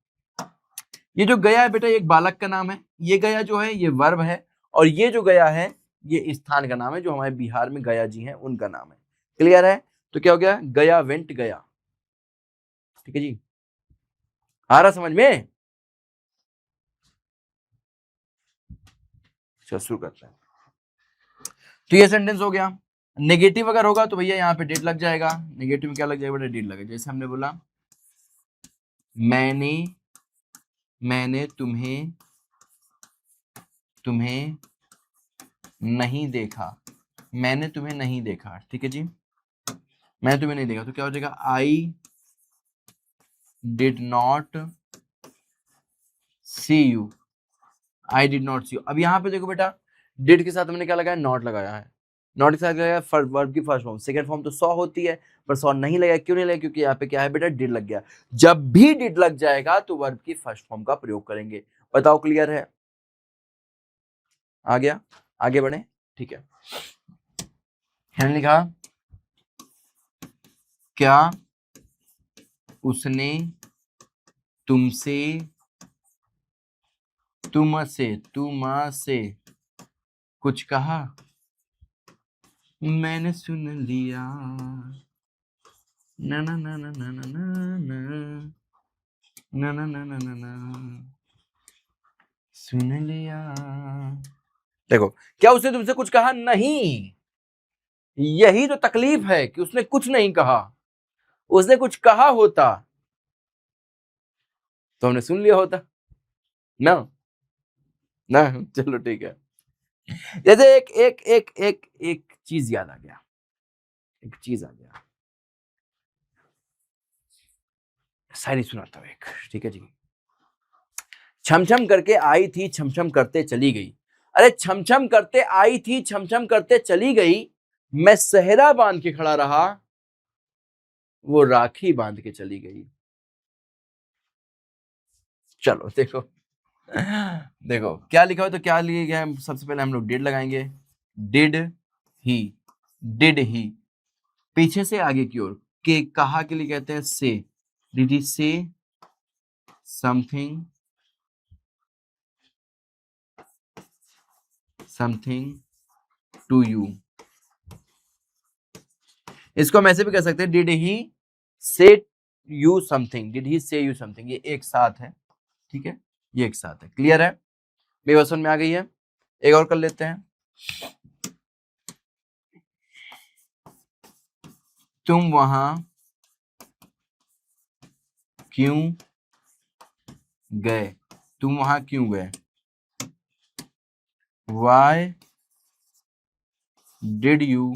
ये जो गया है बेटा ये एक बालक का नाम है, ये गया जो है ये वर्ब है, और ये जो गया है ये स्थान का नाम है, जो हमारे बिहार में गया जी हैं उनका नाम है। क्लियर है। तो क्या हो गया, गया वेंट गया, ठीक है जी। आ रहा समझ में। चलो शुरू करते हैं। तो ये सेंटेंस हो गया। नेगेटिव अगर होगा तो भैया यहाँ पे डेट लग जाएगा। नेगेटिव में क्या लग जाएगा बेटा, डेट लगेगा। जैसे हमने बोला मैंने मैंने तुम्हें तुम्हें नहीं देखा, मैंने तुम्हें नहीं देखा, ठीक है जी। मैंने तुम्हें नहीं देखा तो क्या हो जाएगा, I did not see you, I did not see you. अब यहाँ पे देखो बेटा, डिड के साथ हमने क्या लगाया, नॉट लगाया है। नॉट के साथ लगाया वर्ब की फर्स्ट फॉर्म, सेकंड फॉर्म तो सॉ होती है, पर सॉ नहीं लगा। क्यों नहीं लगा, क्योंकि यहाँ पे क्या है बेटा, डिड लग गया। जब भी डिड लग जाएगा तो वर्ब की फर्स्ट फॉर्म का प्रयोग करेंगे। बताओ क्लियर है, आ गया, आगे बढ़े, ठीक है। मैंने लिखा क्या उसने तुमसे तुमसे कुछ कहा, मैंने सुन लिया, ना ना ना ना ना ना ना ना ना ना ना ना ना, सुन लिया। देखो, क्या उसने तुमसे कुछ कहा, नहीं। यही तो तकलीफ है कि उसने कुछ नहीं कहा। उसने कुछ कहा होता तो हमने सुन लिया होता ना, ना। चलो ठीक है। जैसे एक एक एक एक एक चीज याद आ गया, एक चीज आ गया, शायरी सुनाता हूं एक, ठीक है जी। छमछम करके आई थी, छमछम करते चली गई। अरे छमछम करते आई थी, छमछम करते चली गई। मैं सेहरा बांध के खड़ा रहा, वो राखी बांध के चली गई। चलो देखो, देखो क्या लिखा हो, तो क्या लिखा गया है। सबसे पहले हम लोग डिड लगाएंगे, डिड ही, डिड ही। पीछे से आगे की ओर, के कहा के लिए कहते हैं से। डिड ही से समथिंग समथिंग टू यू। इसको हम ऐसे भी कर सकते हैं, डिड ही से यू समथिंग, डिड ही से यू समथिंग, ये एक साथ है, ठीक है, ये एक साथ है। क्लियर है, मेरी बात समझ में आ गई है। एक और कर लेते हैं। तुम वहां क्यों गए, तुम वहां क्यों गए, why did you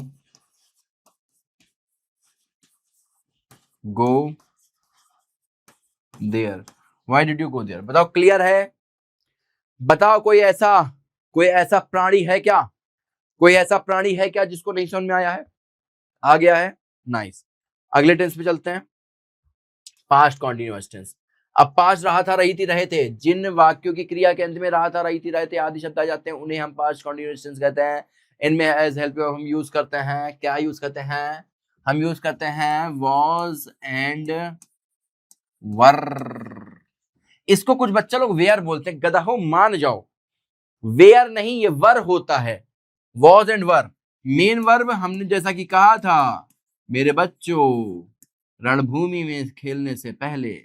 go there, why did you go there. बताओ क्लियर है? बताओ कोई ऐसा प्राणी है क्या, कोई ऐसा प्राणी है क्या जिसको नहीं समझ में आया है? आ गया है, नाइस। अगले टेंस पे चलते हैं, पास्ट कॉन्टिन्यूअस टेंस। अब पास्ट रहा था रही थी रहे थे, जिन वाक्यों की क्रिया के अंत में रहा था रही थी रहे थे आदि शब्द आ जाते हैं उन्हें हम पास्ट कॉन्टिन्यूअस टेंस कहते हैं। इनमें एज हेल्प हम यूज करते हैं, क्या यूज करते हैं? हम यूज करते हैं वॉज एंड वर। इसको कुछ बच्चा लोग वेयर बोलते हैं, गधा हो मान जाओ, वेयर नहीं ये वर होता है, was and were. Main verb हमने जैसा कि कहा था मेरे बच्चों, रणभूमि में खेलने से पहले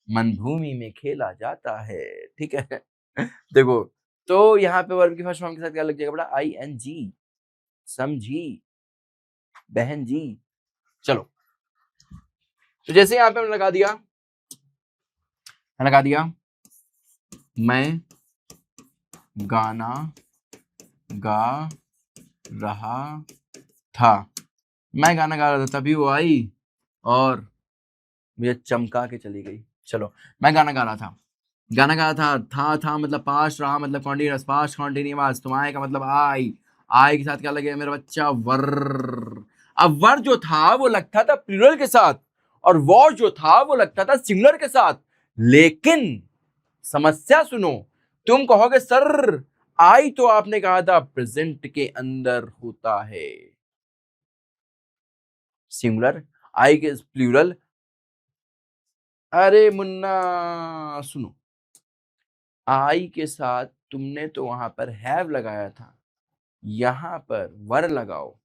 मनभूमि में खेला जाता है, ठीक है। देखो तो यहाँ पे वर्ब की फर्स्ट फॉर्म के साथ क्या लग जाएगा बेटा? ING, समझी बहन जी। चलो तो जैसे यहाँ पे हमने लगा दिया मैं गाना गा रहा था, मैं गाना गा रहा था, तभी वो आई और मुझे चमका के चली गई। चलो मैं गाना गा रहा था, गाना गा रहा था मतलब पास्ट, रहा मतलब कॉन्टिन्यूअस, पास्ट कॉन्टिन्यूअस। तुम आए का मतलब आई के साथ क्या लगेगा मेरा बच्चा? वर। अब वर जो था वो लगता था प्लूरल के साथ और वॉज जो था वो लगता था सिंगुलर के साथ। लेकिन समस्या सुनो, तुम कहोगे सर आई तो आपने कहा था प्रेजेंट के अंदर होता है सिंगुलर, आई के प्लूरल। अरे मुन्ना सुनो, आई के साथ तुमने तो वहां पर हैव लगाया था, यहां पर वर लगाओ,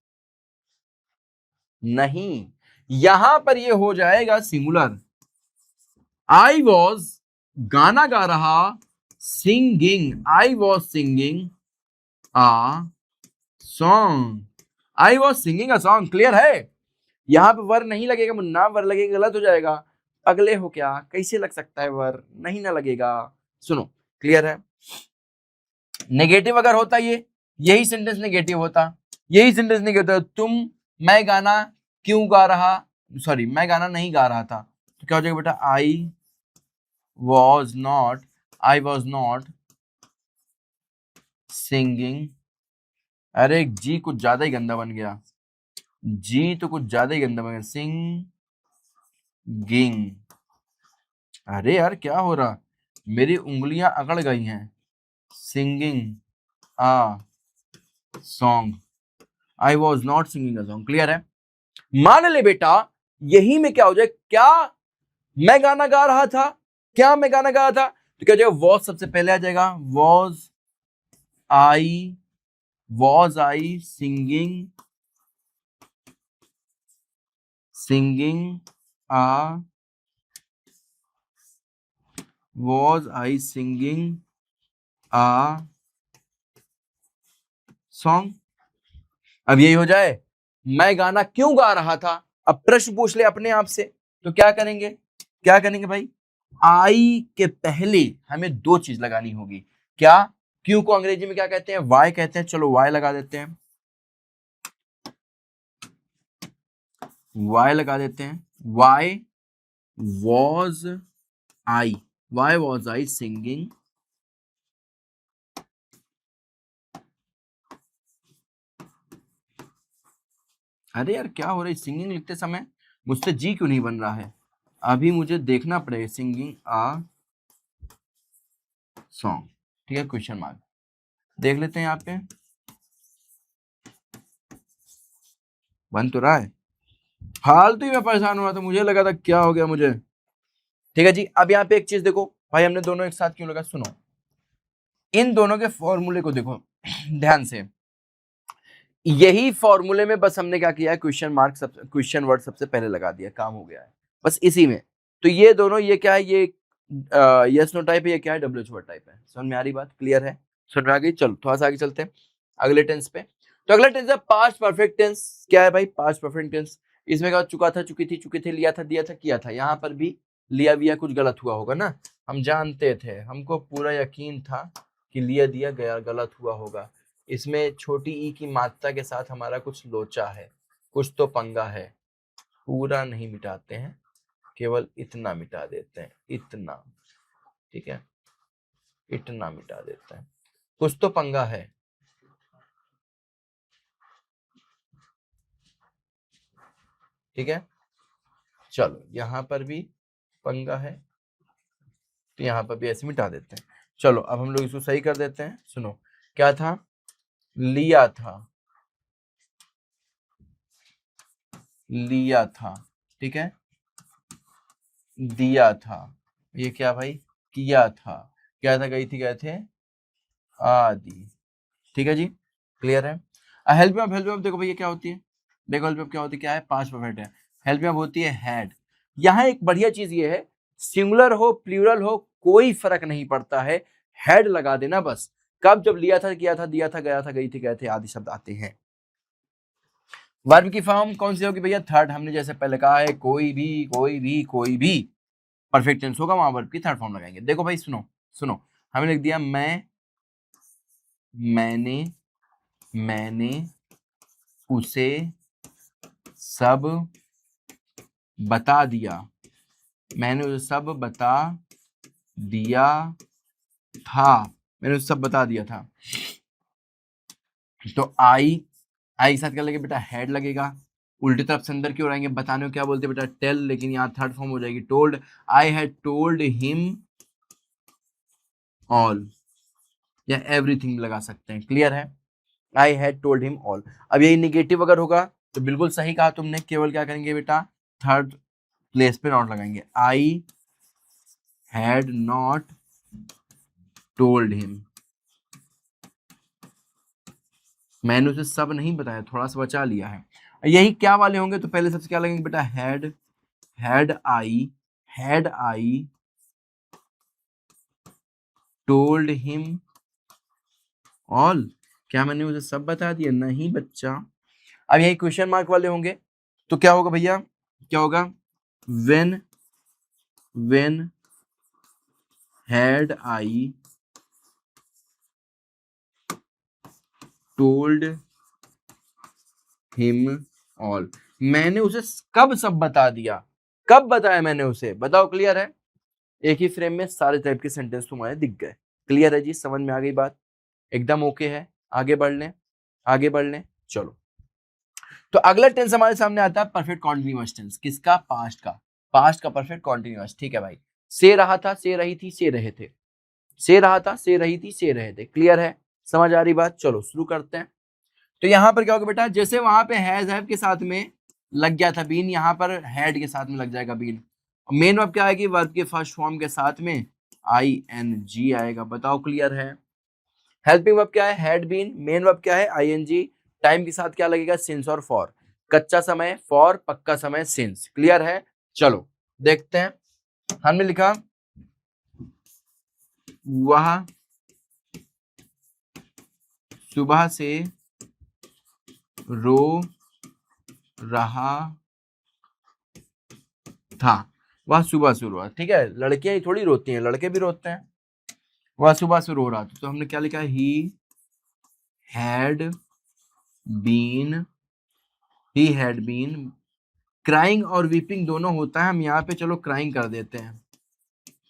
नहीं यहां पर ये हो जाएगा सिंगुलर। आई वॉज गाना गा रहा, singing, I was singing a song, I was singing a song. Clear है? यहां पे वर नहीं लगेगा मुन्ना, वर लगेगा गलत हो जाएगा। अगले हो क्या, कैसे लग सकता है वर? नहीं ना लगेगा। सुनो क्लियर है? नेगेटिव अगर होता ये, यही सेंटेंस नेगेटिव होता, यही सेंटेंस नेगेटिव होता। मैं गाना क्यों गा रहा, सॉरी मैं गाना नहीं गा रहा था, तो क्या हो जाएगा बेटा? I was not singing. अरे जी कुछ ज्यादा ही गंदा बन गया, जी तो कुछ ज्यादा ही गंदा बन गया, सिंगिंग। अरे यार क्या हो रहा, मेरी उंगलियां अकड़ गई हैं। Singing a song, I was not singing a song. Clear है? मान ले बेटा यही में क्या हो जाए, क्या मैं गाना गा रहा था, क्या मैं गाना गा रहा था, तो क्या हो जाएगा? वॉज सबसे पहले आ जाएगा, was I singing a was I singing a song. अब यही हो जाए, मैं गाना क्यों गा रहा था। अब प्रश्न पूछ ले अपने आप से, तो क्या करेंगे भाई? आई के पहले हमें दो चीज लगानी होगी, क्या? क्यों को अंग्रेजी में क्या कहते हैं? वाई कहते हैं। चलो वाई लगा देते हैं, वाई लगा देते हैं। वाई वॉज आई सिंगिंग, अरे यार क्या हो रहा है, सिंगिंग लिखते समय मुझसे जी क्यों नहीं बन रहा है? अभी मुझे देखना पड़ेगा, सिंगिंग आ सॉन्ग, ठीक है, क्वेश्चन मार्क देख लेते हैं यहाँ पे, बन तो रहा है। फालतू ही मैं परेशान हुआ था, मुझे लगा था क्या हो गया मुझे। ठीक है जी, अब यहाँ पे एक चीज देखो भाई, हमने दोनों एक साथ क्यों लगा, सुनो इन दोनों के फॉर्मूले को देखो ध्यान से। यही फॉर्मूले में बस हमने क्या किया है, क्वेश्चन वर्ड सबसे पहले लगा दिया, काम हो गया है बस इसी में। तो ये दोनों, ये क्या है, ये यस नो टाइप है, ये क्या है, WH वर्ड टाइप है। समझ में आ रही बात? क्लियर है? समझ में आ गई? चलो थोड़ा सा आगे चलते हैं अगले टेंस पे। तो अगला टेंस है पास्ट परफेक्ट टेंस। क्या है भाई पास्ट परफेक्ट टेंस? इसमें क्या, चुका था, चुकी थी, लिया था, दिया था, किया था। यहाँ पर भी लिया विया कुछ गलत हुआ होगा ना, हम जानते थे, हमको पूरा यकीन था कि लिया दिया गया गलत हुआ होगा। इसमें छोटी ई की मात्रा के साथ हमारा कुछ लोचा है, कुछ तो पंगा है। पूरा नहीं मिटाते हैं, केवल इतना मिटा देते हैं, इतना, ठीक है, इतना मिटा देते हैं, कुछ तो पंगा है। ठीक है, चलो यहाँ पर भी पंगा है, तो यहाँ पर भी ऐसे मिटा देते हैं। चलो अब हम लोग इसको सही कर देते हैं। सुनो, क्या था, लिया था, लिया था, ठीक है, दिया था, ये क्या भाई, किया था, क्या था, गई थी, गए थे, आदि। ठीक है जी, क्लियर है। हेल्प में, हेल्प में देखो भैया क्या होती है, देखो हेल्प में क्या होती है, क्या है, पास्ट परफेक्ट है, हेल्प में होती है हैड। यहाँ एक बढ़िया चीज ये है, सिंगुलर हो प्लूरल हो कोई फर्क नहीं पड़ता है, हैड लगा देना बस। कब, जब लिया था, किया था, दिया था, गया था, गई थी, गए थे आदि शब्द आते हैं। वर्ब की फॉर्म कौन सी होगी भैया, थर्ड। हमने जैसे पहले कहा है, कोई भी कोई भी कोई भी परफेक्ट टेंस होगा वहां वर्ब की थर्ड फॉर्म लगाएंगे। देखो भाई सुनो, सुनो, हमने लिख दिया मैं, मैंने, मैंने उसे सब बता दिया, मैंने उसे सब बता दिया था, मैंने उसे सब बता दिया था। तो आई के साथ क्या लगेगा बेटा, हेड लगेगा। उल्टी तरफ से अंदर क्यों आएंगे, बताने को क्या बोलते हैं बेटा, टेल, लेकिन यहाँ थर्ड फॉर्म हो जाएगी told. I had told him all, या एवरीथिंग लगा सकते हैं, क्लियर है, I had told him all. अब यही निगेटिव अगर होगा तो बिल्कुल सही कहा तुमने, केवल क्या करेंगे बेटा, थर्ड प्लेस पे नॉट लगाएंगे, I had not told him, मैंने उसे सब नहीं बताया, थोड़ा सा बचा लिया है। यही क्या वाले होंगे तो पहले सबसे क्या लगेंगे बेटा, had, had I told him all, क्या मैंने उसे सब बता दिया, नहीं बच्चा। अब यही क्वेश्चन मार्क वाले होंगे तो क्या होगा भैया, क्या होगा, when, when had I told him all, मैंने उसे कब सब बता दिया, कब बताया मैंने उसे, बताओ, क्लियर है। एक ही फ्रेम में सारे टाइप के सेंटेंस तुम्हारे दिख गए, क्लियर है जी, समझ में आ गई बात, एकदम ओके है। आगे बढ़ लें, आगे बढ़ लें, चलो। तो अगला टेंस हमारे सामने आता है परफेक्ट कॉन्टिन्यूअस टेंस, किसका, पास्ट का, पास्ट का परफेक्ट कॉन्टिन्यूअस। ठीक है भाई, से रहा था, से रही थी, से रहे थे, से रहा था, से रही थी, से रहे थे, क्लियर है, समझ आ रही बात, चलो शुरू करते हैं। तो यहां पर क्या होगा बेटा, जैसे वहां पे हैज हैव के साथ में लग गया था बीन, यहां पर हैड के साथ में लग जाएगा बीन। मेन वर्ब क्या आएगी, वर्ब के फर्स्ट फॉर्म के साथ में आई एन जी आएगा, बताओ क्लियर है। हेल्पिंग वर्ब क्या है, हैड बीन, मेन वर्ब क्या है, आई एन जी, टाइम के साथ क्या लगेगा, सिंस और फॉर, कच्चा समय फॉर, पक्का समय सिंस, क्लियर है। चलो देखते हैं, हमने लिखा वह सुबह से रो रहा था, वह सुबह से रो रहा, ठीक है, लड़कियां ही थोड़ी रोती हैं, लड़के भी रोते हैं। वह सुबह से रो रहा था, तो हमने क्या लिखा, had been, he had been crying, और वीपिंग दोनों होता है, हम यहाँ पे चलो क्राइंग कर देते हैं,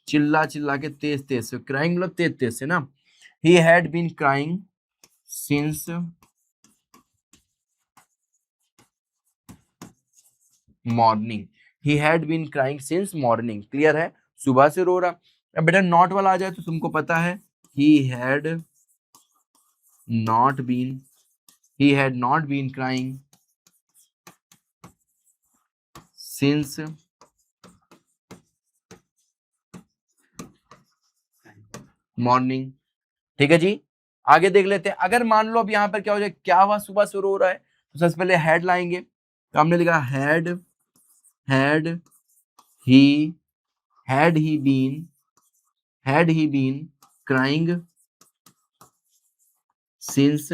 चिल्ला चिल्ला के, तेज तेज से, क्राइंग मतलब तेज तेज से ना। He had been crying since morning, he had been crying since morning, clear है, सुबह से रो रहा। अब बेटा नॉट वाला आ जाए तो तुमको पता है, he had not been, he had not been crying since morning, ठीक है जी। आगे देख लेते हैं, अगर मान लो अब यहाँ पर क्या हो जाए, क्या हुआ, सुबह से रो रहा है, तो सबसे पहले हैड लाएंगे, तो हमने लिखा had, had he, had he been, had he been crying since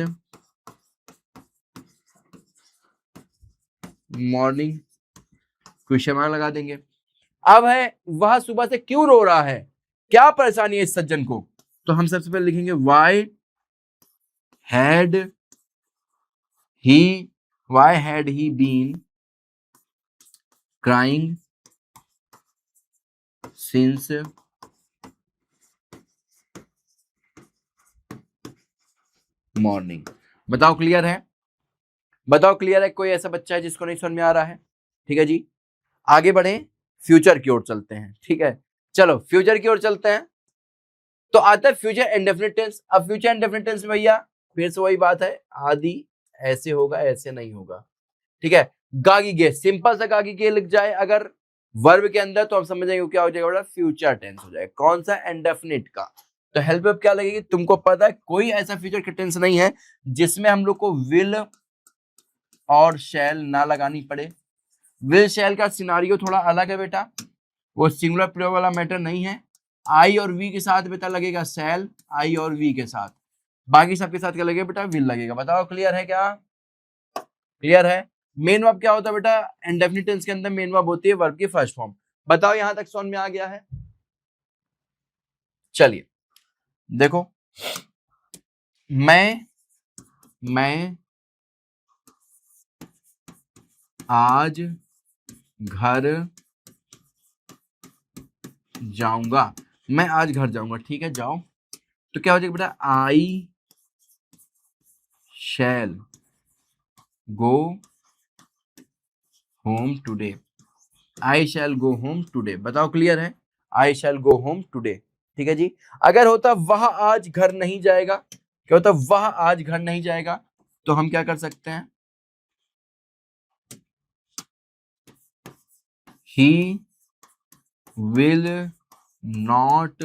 morning, question mark लगा देंगे। अब है वह सुबह से क्यों रो रहा है, क्या परेशानी है इस सज्जन को, तो हम सबसे पहले लिखेंगे why had he why had he been crying since morning. बताओ क्लियर है, बताओ क्लियर है, कोई ऐसा बच्चा है जिसको नहीं समझ में आ रहा है? ठीक है जी, आगे बढ़े, फ्यूचर की ओर चलते हैं। ठीक है, चलो फ्यूचर की ओर चलते हैं। तो आता है फ्यूचर इंडेफिनिट टेंस। अब फ्यूचर इंडेफिनिट टेंस में भैया फिर से वही बात है, आदि ऐसे होगा ऐसे नहीं होगा। ठीक है, गागी गे, सिंपल सा गागी गे लिख जाए अगर वर्ब के अंदर तो हम समझ जाएंगे क्या हो जाएगा बेटा, फ्यूचर टेंस हो जाएगा। कौन सा, इंडेफिनिट का। तो हेल्प वेब क्या लगेगी, तुमको पता है कोई ऐसा फ्यूचर का टेंस नहीं है जिसमें हम लोग को विल और शैल ना लगानी पड़े। विल शैल का सिनारियो थोड़ा अलग है बेटा, वो सिंगुलर प्लूरल वाला मैटर नहीं है। आई और वी के साथ बेटा लगेगा शैल, आई और वी के साथ, बाकी सबके साथ क्या लगेगा बेटा, विल लगेगा। बताओ क्लियर है क्या, क्लियर है। मेन वर्ब क्या होता है बेटा, इंडेफिनिट टेंस के अंदर मेन वर्ब होती है वर्ब की फर्स्ट फॉर्म। बताओ यहां तक समझ में आ गया है? चलिए देखो, मैं आज घर जाऊंगा, मैं आज घर जाऊंगा। ठीक है, जाओ, तो क्या हो जाएगा बेटा, आई शैल गो होम टुडे, आई शैल गो होम टुडे। बताओ क्लियर है, आई शैल गो होम टुडे। ठीक है जी। अगर होता वह आज घर नहीं जाएगा, क्या होता, वह आज घर नहीं जाएगा, तो हम क्या कर सकते हैं, he will not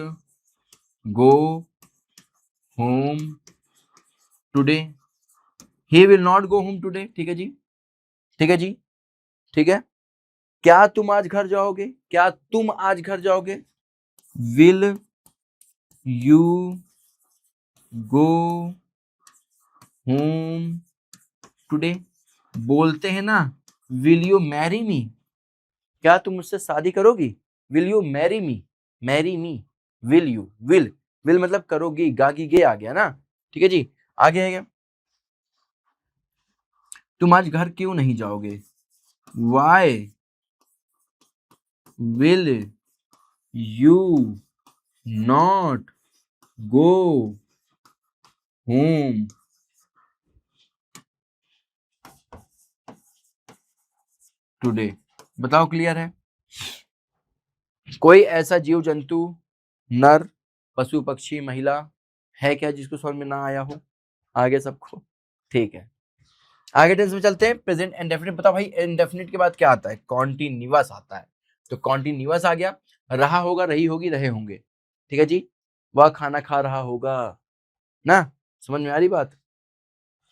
go home today, he will not go home today. ठीक है जी, ठीक है जी, ठीक है। क्या तुम आज घर जाओगे, क्या तुम आज घर जाओगे, will you go home today. बोलते हैं ना, विल यू मैरी मी, क्या तुम मुझसे शादी करोगी, will you marry me, will you, will मतलब करोगी, गागी गे आ गया ना। ठीक है जी, आगे है क्या, तुम आज घर क्यों नहीं जाओगे, why will you not go home today. बताओ क्लियर है, कोई ऐसा जीव जंतु, नर, पशु, पक्षी, महिला है क्या जिसको समझ में ना आया हो, आगे सबको? ठीक है, आगे टेंस में चलते हैं, प्रेजेंट इंडेफिनिट। बताओ भाई इंडेफिनिट के बाद क्या आता है, कॉन्टिन्यूअस आता है। तो कॉन्टिन्यूअस आ गया, रहा होगा, रही होगी, रहे होंगे। ठीक है जी, वह खाना खा रहा होगा ना, समझ में आ रही बात।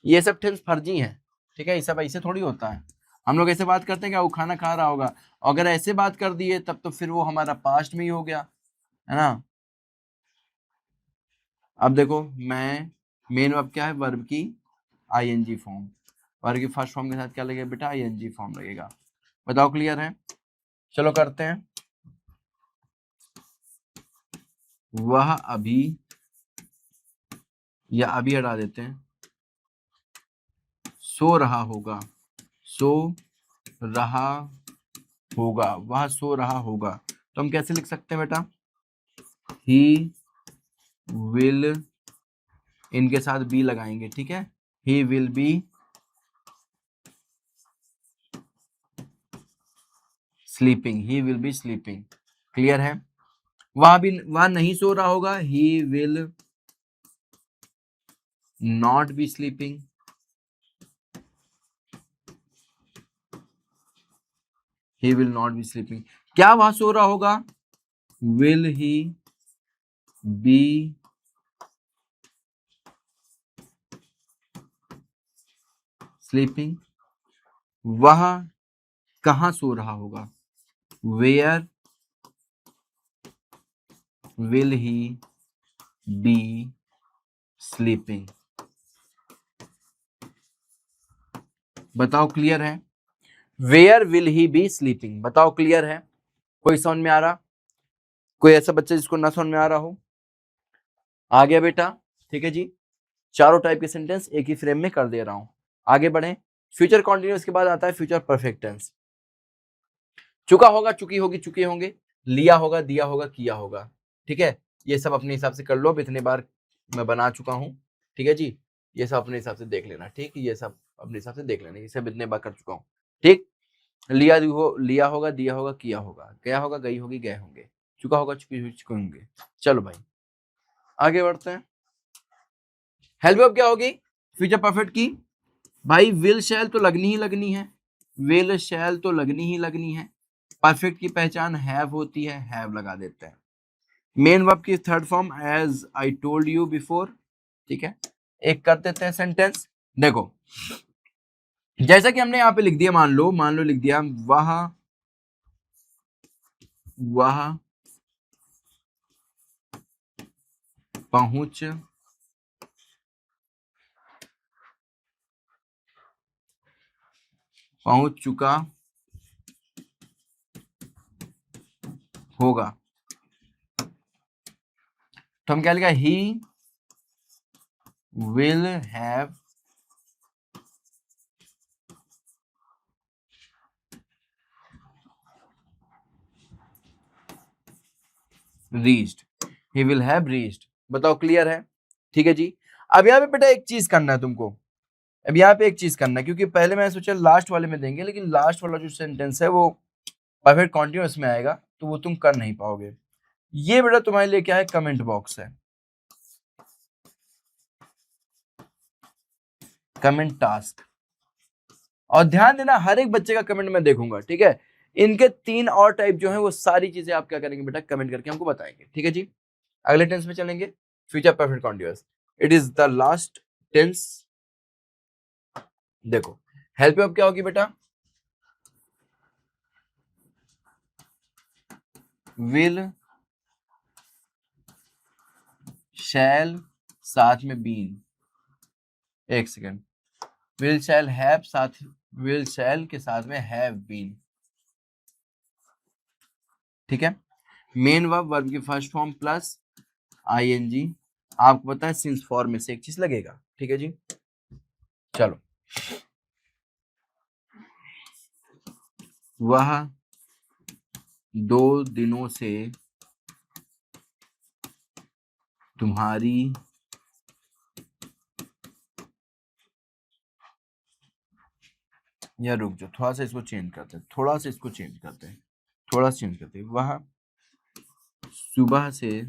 ये सब टेंस फर्जी है, ठीक है, ये सब ऐसे थोड़ी होता है। हम लोग ऐसे बात करते हैं क्या, वो खाना खा रहा होगा, अगर ऐसे बात कर दिए तब तो फिर वो हमारा पास्ट में ही हो गया, है ना। अब देखो, मैं मेन वर्ब क्या है, वर्ब की आईएनजी फॉर्म, वर्ब की फर्स्ट फॉर्म के साथ क्या लगेगा बेटा, आईएनजी फॉर्म लगेगा। बताओ क्लियर है, चलो करते हैं। वह अभी, या अभी हटा देते हैं, सो रहा होगा, सो रहा होगा, वह सो रहा होगा, तो हम कैसे लिख सकते हैं बेटा, ही विल, इनके साथ बी लगाएंगे। ठीक है, he will be sleeping, he will be sleeping. Clear है, वह नहीं सो रहा होगा, he will not be sleeping, he will not be sleeping. क्या वह सो रहा होगा, विल ही बी स्लीपिंग। वह कहाँ सो रहा होगा, where will he be sleeping. बताओ क्लियर है, where will he be sleeping. बताओ क्लियर है, कोई समझ में आ रहा? कोई ऐसा बच्चा जिसको ना समझ में आ रहा हो? आ गया बेटा? ठीक है जी, चारों टाइप के सेंटेंस एक ही फ्रेम में कर दे रहा हूं। आगे बढ़े। फ्यूचर कॉन्टिन्यूअस के बाद आता है फ्यूचर परफेक्ट टेंस। चुका होगा, चुकी होगी, चुके होंगे, लिया होगा, दिया होगा, किया होगा। ठीक है, ये सब अपने हिसाब से कर लो, अब इतने बार मैं बना चुका हूं। ठीक है जी, ये सब अपने हिसाब से देख लेना। ठीक, ये सब अपने हिसाब से देख लेना, ये सब इतने बार कर चुका हूँ। ठीक, लिया होगा, दिया होगा, किया होगा, गया होगा, गई होगी, गए होंगे, चुका होगा, चुकी हुई, चुके होंगे। चलो भाई आगे बढ़ते हैं। हेल्प वर्ब क्या होगी फ्यूचर परफेक्ट की? भाई विल शैल तो लगनी ही लगनी है, विल शैल तो लगनी ही लगनी है। परफेक्ट की पहचान हैव होती है, हैव लगा देते हैं। मेन वर्ब की third form as I told you before. ठीक है, एक कर देते हैं सेंटेंस। देखो जैसा कि हमने यहाँ पे लिख दिया, मान लो लिख दिया वह पहुंच चुका होगा, तो हम क्या लिखा? He will have reached, he will have reached. बताओ क्लियर है? ठीक है जी। अब यहाँ पे बेटा एक चीज करना है तुमको, अब यहाँ पे एक चीज करना है, क्योंकि पहले मैंने सोचा लास्ट वाले में देंगे, लेकिन लास्ट वाला जो सेंटेंस है वो परफेक्ट कॉन्टिन्यूअस में आएगा, तो वो तुम कर नहीं पाओगे। ये बेटा तुम्हारे लिए क्या है? कमेंट बॉक्स है, कमेंट टास्क। और ध्यान देना, हर एक बच्चे का कमेंट मैं देखूंगा। ठीक है, इनके 3 और टाइप जो है वो सारी चीजें आप क्या करेंगे बेटा? कमेंट करके हमको बताएंगे। ठीक है जी, अगले टेंस में चलेंगे, future perfect continuous. It is the last tense. देखो हेल्प अब क्या होगी बेटा? विल शैल साथ में बीन, एक सेकेंड, विल शैल हैव साथ, विल शैल के साथ में हैव बीन। ठीक है, मेन वर्ब की फर्स्ट फॉर्म प्लस आईएनजी। आपको पता है सिंस फॉर्म में से एक चीज लगेगा। ठीक है जी, चलो। वह 2 दिनों से तुम्हारी या रुक जाओ, थोड़ा सा इसको चेंज करते हैं, थोड़ा सा इसको चेंज करते हैं, थोड़ा सा चेंज करते हैं। वह सुबह से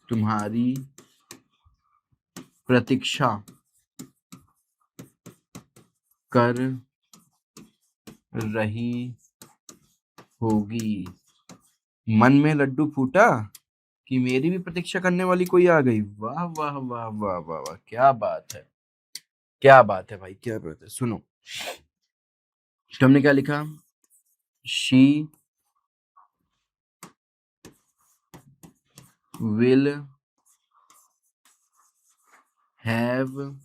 तुम्हारी प्रतीक्षा कर रही होगी। मन में लड्डू फूटा कि मेरी भी प्रतीक्षा करने वाली कोई आ गई। वाह वाह वाह वाह वाह वाह, क्या बात है, क्या बात है भाई, क्या बात है। सुनो, तो हमने क्या लिखा? She will have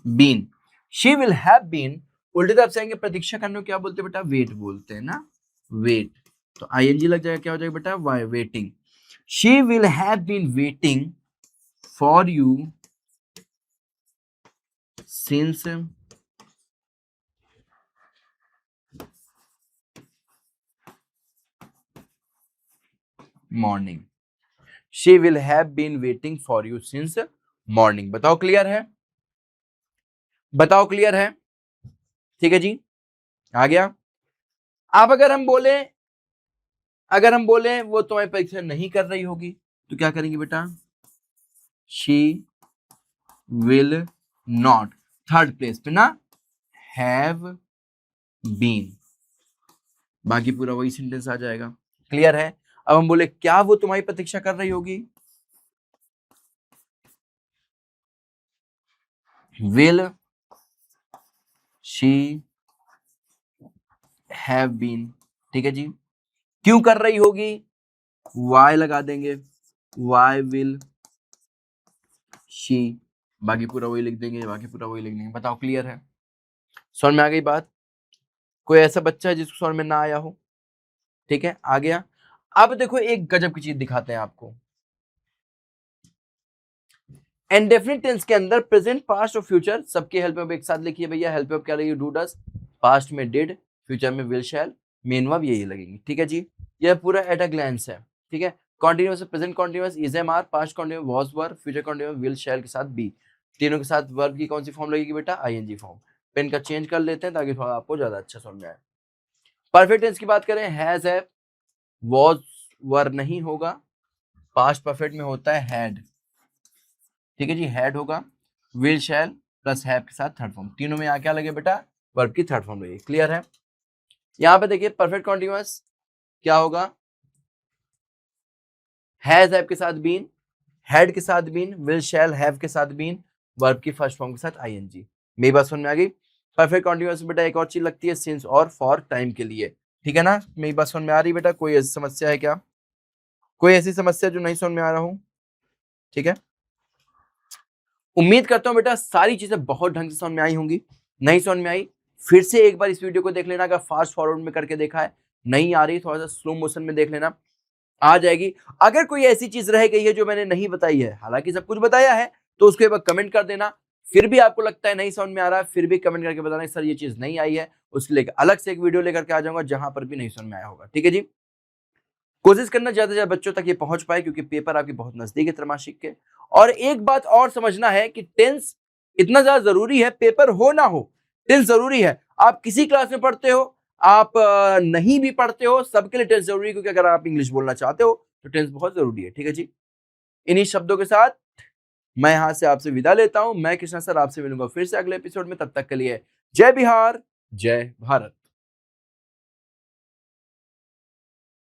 been, she will have been. उल्टे तरफ से आएंगे, प्रतीक्षा करने को क्या बोलते हैं बेटा? वेट बोलते हैं ना, वेट। तो आईएनजी लग जाएगा, क्या हो जाएगा बेटा? Y, waiting. She will have been waiting for you since morning, she will have been waiting for you since morning. बताओ क्लियर है? बताओ क्लियर है? ठीक है जी, आ गया। अब अगर हम बोले वो तुम्हारी परीक्षा नहीं कर रही होगी, तो क्या करेंगे बेटा? She will not, third place पे ना, हैव बीन, बाकी पूरा वही सेंटेंस आ जाएगा। क्लियर है? अब हम बोले क्या वो तुम्हारी प्रतीक्षा कर रही होगी? Will she have been. ठीक है जी, क्यों कर रही होगी? वाई लगा देंगे, वाई विल शी, बाकी पूरा वही लिख देंगे, बाकी पूरा वही लिख देंगे। बताओ क्लियर है? समझ में आ गई बात? कोई ऐसा बच्चा है जिसको समझ में ना आया हो? ठीक है, आ गया। अब देखो एक गजब की चीज दिखाते हैं आपको। इंडेफिनिट टेंस के अंदर प्रेजेंट, पास्ट और फ्यूचर सबके हेल्प में एक साथ लिखिए भैया। हेल्प में क्या लगेगी? डू डस, पास्ट में डिड, फ्यूचर में विल शैल, मेन वर्ब यही लगेंगे। ठीक है जी, यह पूरा एट अ ग्लैंस है। ठीक है, continuous present continuous is am are, past continuous was were, future continuous will shall के साथ बी। तीनों के साथ वर्ब की कौन सी फॉर्म लगेगी बेटा? ING form. पेन का चेंज कर लेते हैं ताकि थोड़ा आपको ज्यादा अच्छा समझ में आए। परफेक्ट टेंस की बात करें, हैज है, वाज वर नहीं होगा, पास्ट परफेक्ट में होता है हैड। ठीक है जी, हैड होगा, विल शैल प्लस हैव के साथ थर्ड फॉर्म, तीनों में यहाँ क्या लगे बेटा? वर्ब की थर्ड फॉर्म लगे। क्लियर है? यहाँ पे देखिए परफेक्ट कॉन्टिन्यूअस क्या होगा? हैज हैव के साथ बीन, हैड के साथ बीन, विल शैल हैव के साथ बीन, वर्ब की फर्स्ट फॉर्म के साथ आईएनजी। मेरी बात समझ में आ गई? परफेक्ट कॉन्टिन्यूअस बेटा एक और चीज लगती है, सिंस और फॉर टाइम के लिए। ठीक है ना? मेरी बात समझ में आ रही बेटा? कोई ऐसी समस्या है क्या? कोई ऐसी समस्या जो नहीं समझ में आ रहा हूं? ठीक है, उम्मीद करता हूं बेटा सारी चीजें बहुत ढंग से समझ में आई होंगी। नहीं समझ में आई, फिर से एक बार इस वीडियो को देख लेना। अगर फास्ट फॉरवर्ड में करके देखा है, नहीं आ रही, थोड़ा सा स्लो मोशन में देख लेना, आ जाएगी। अगर कोई ऐसी चीज रह गई है जो मैंने नहीं बताई है, हालांकि सब कुछ बताया है, तो उसके बाद कमेंट कर देना। फिर भी आपको लगता है नहीं समझ में आ रहा है, फिर भी कमेंट करके बताना सर ये चीज नहीं आई है, उसके लिए अलग से एक वीडियो लेकर के आ जाऊंगा जहां पर भी नहीं समझ में आया होगा। ठीक है जी, कोशिश करना ज्यादा से ज्यादा बच्चों तक ये पहुंच पाए, क्योंकि पेपर आपके बहुत नजदीक है त्रैमासिक के। और एक बात और समझना है कि टेंस इतना ज्यादा जरूरी है, पेपर हो ना हो टेंस जरूरी है। आप किसी क्लास में पढ़ते हो, आप नहीं भी पढ़ते हो, सबके लिए टेंस जरूरी है, क्योंकि अगर आप इंग्लिश बोलना चाहते हो तो टेंस बहुत जरूरी है। ठीक है जी, इन्हीं शब्दों के साथ मैं यहां से आपसे विदा लेता हूं। मैं कृष्णा सर आपसे मिलूंगा फिर से अगले एपिसोड में। तब तक के लिए जय बिहार, जय भारत।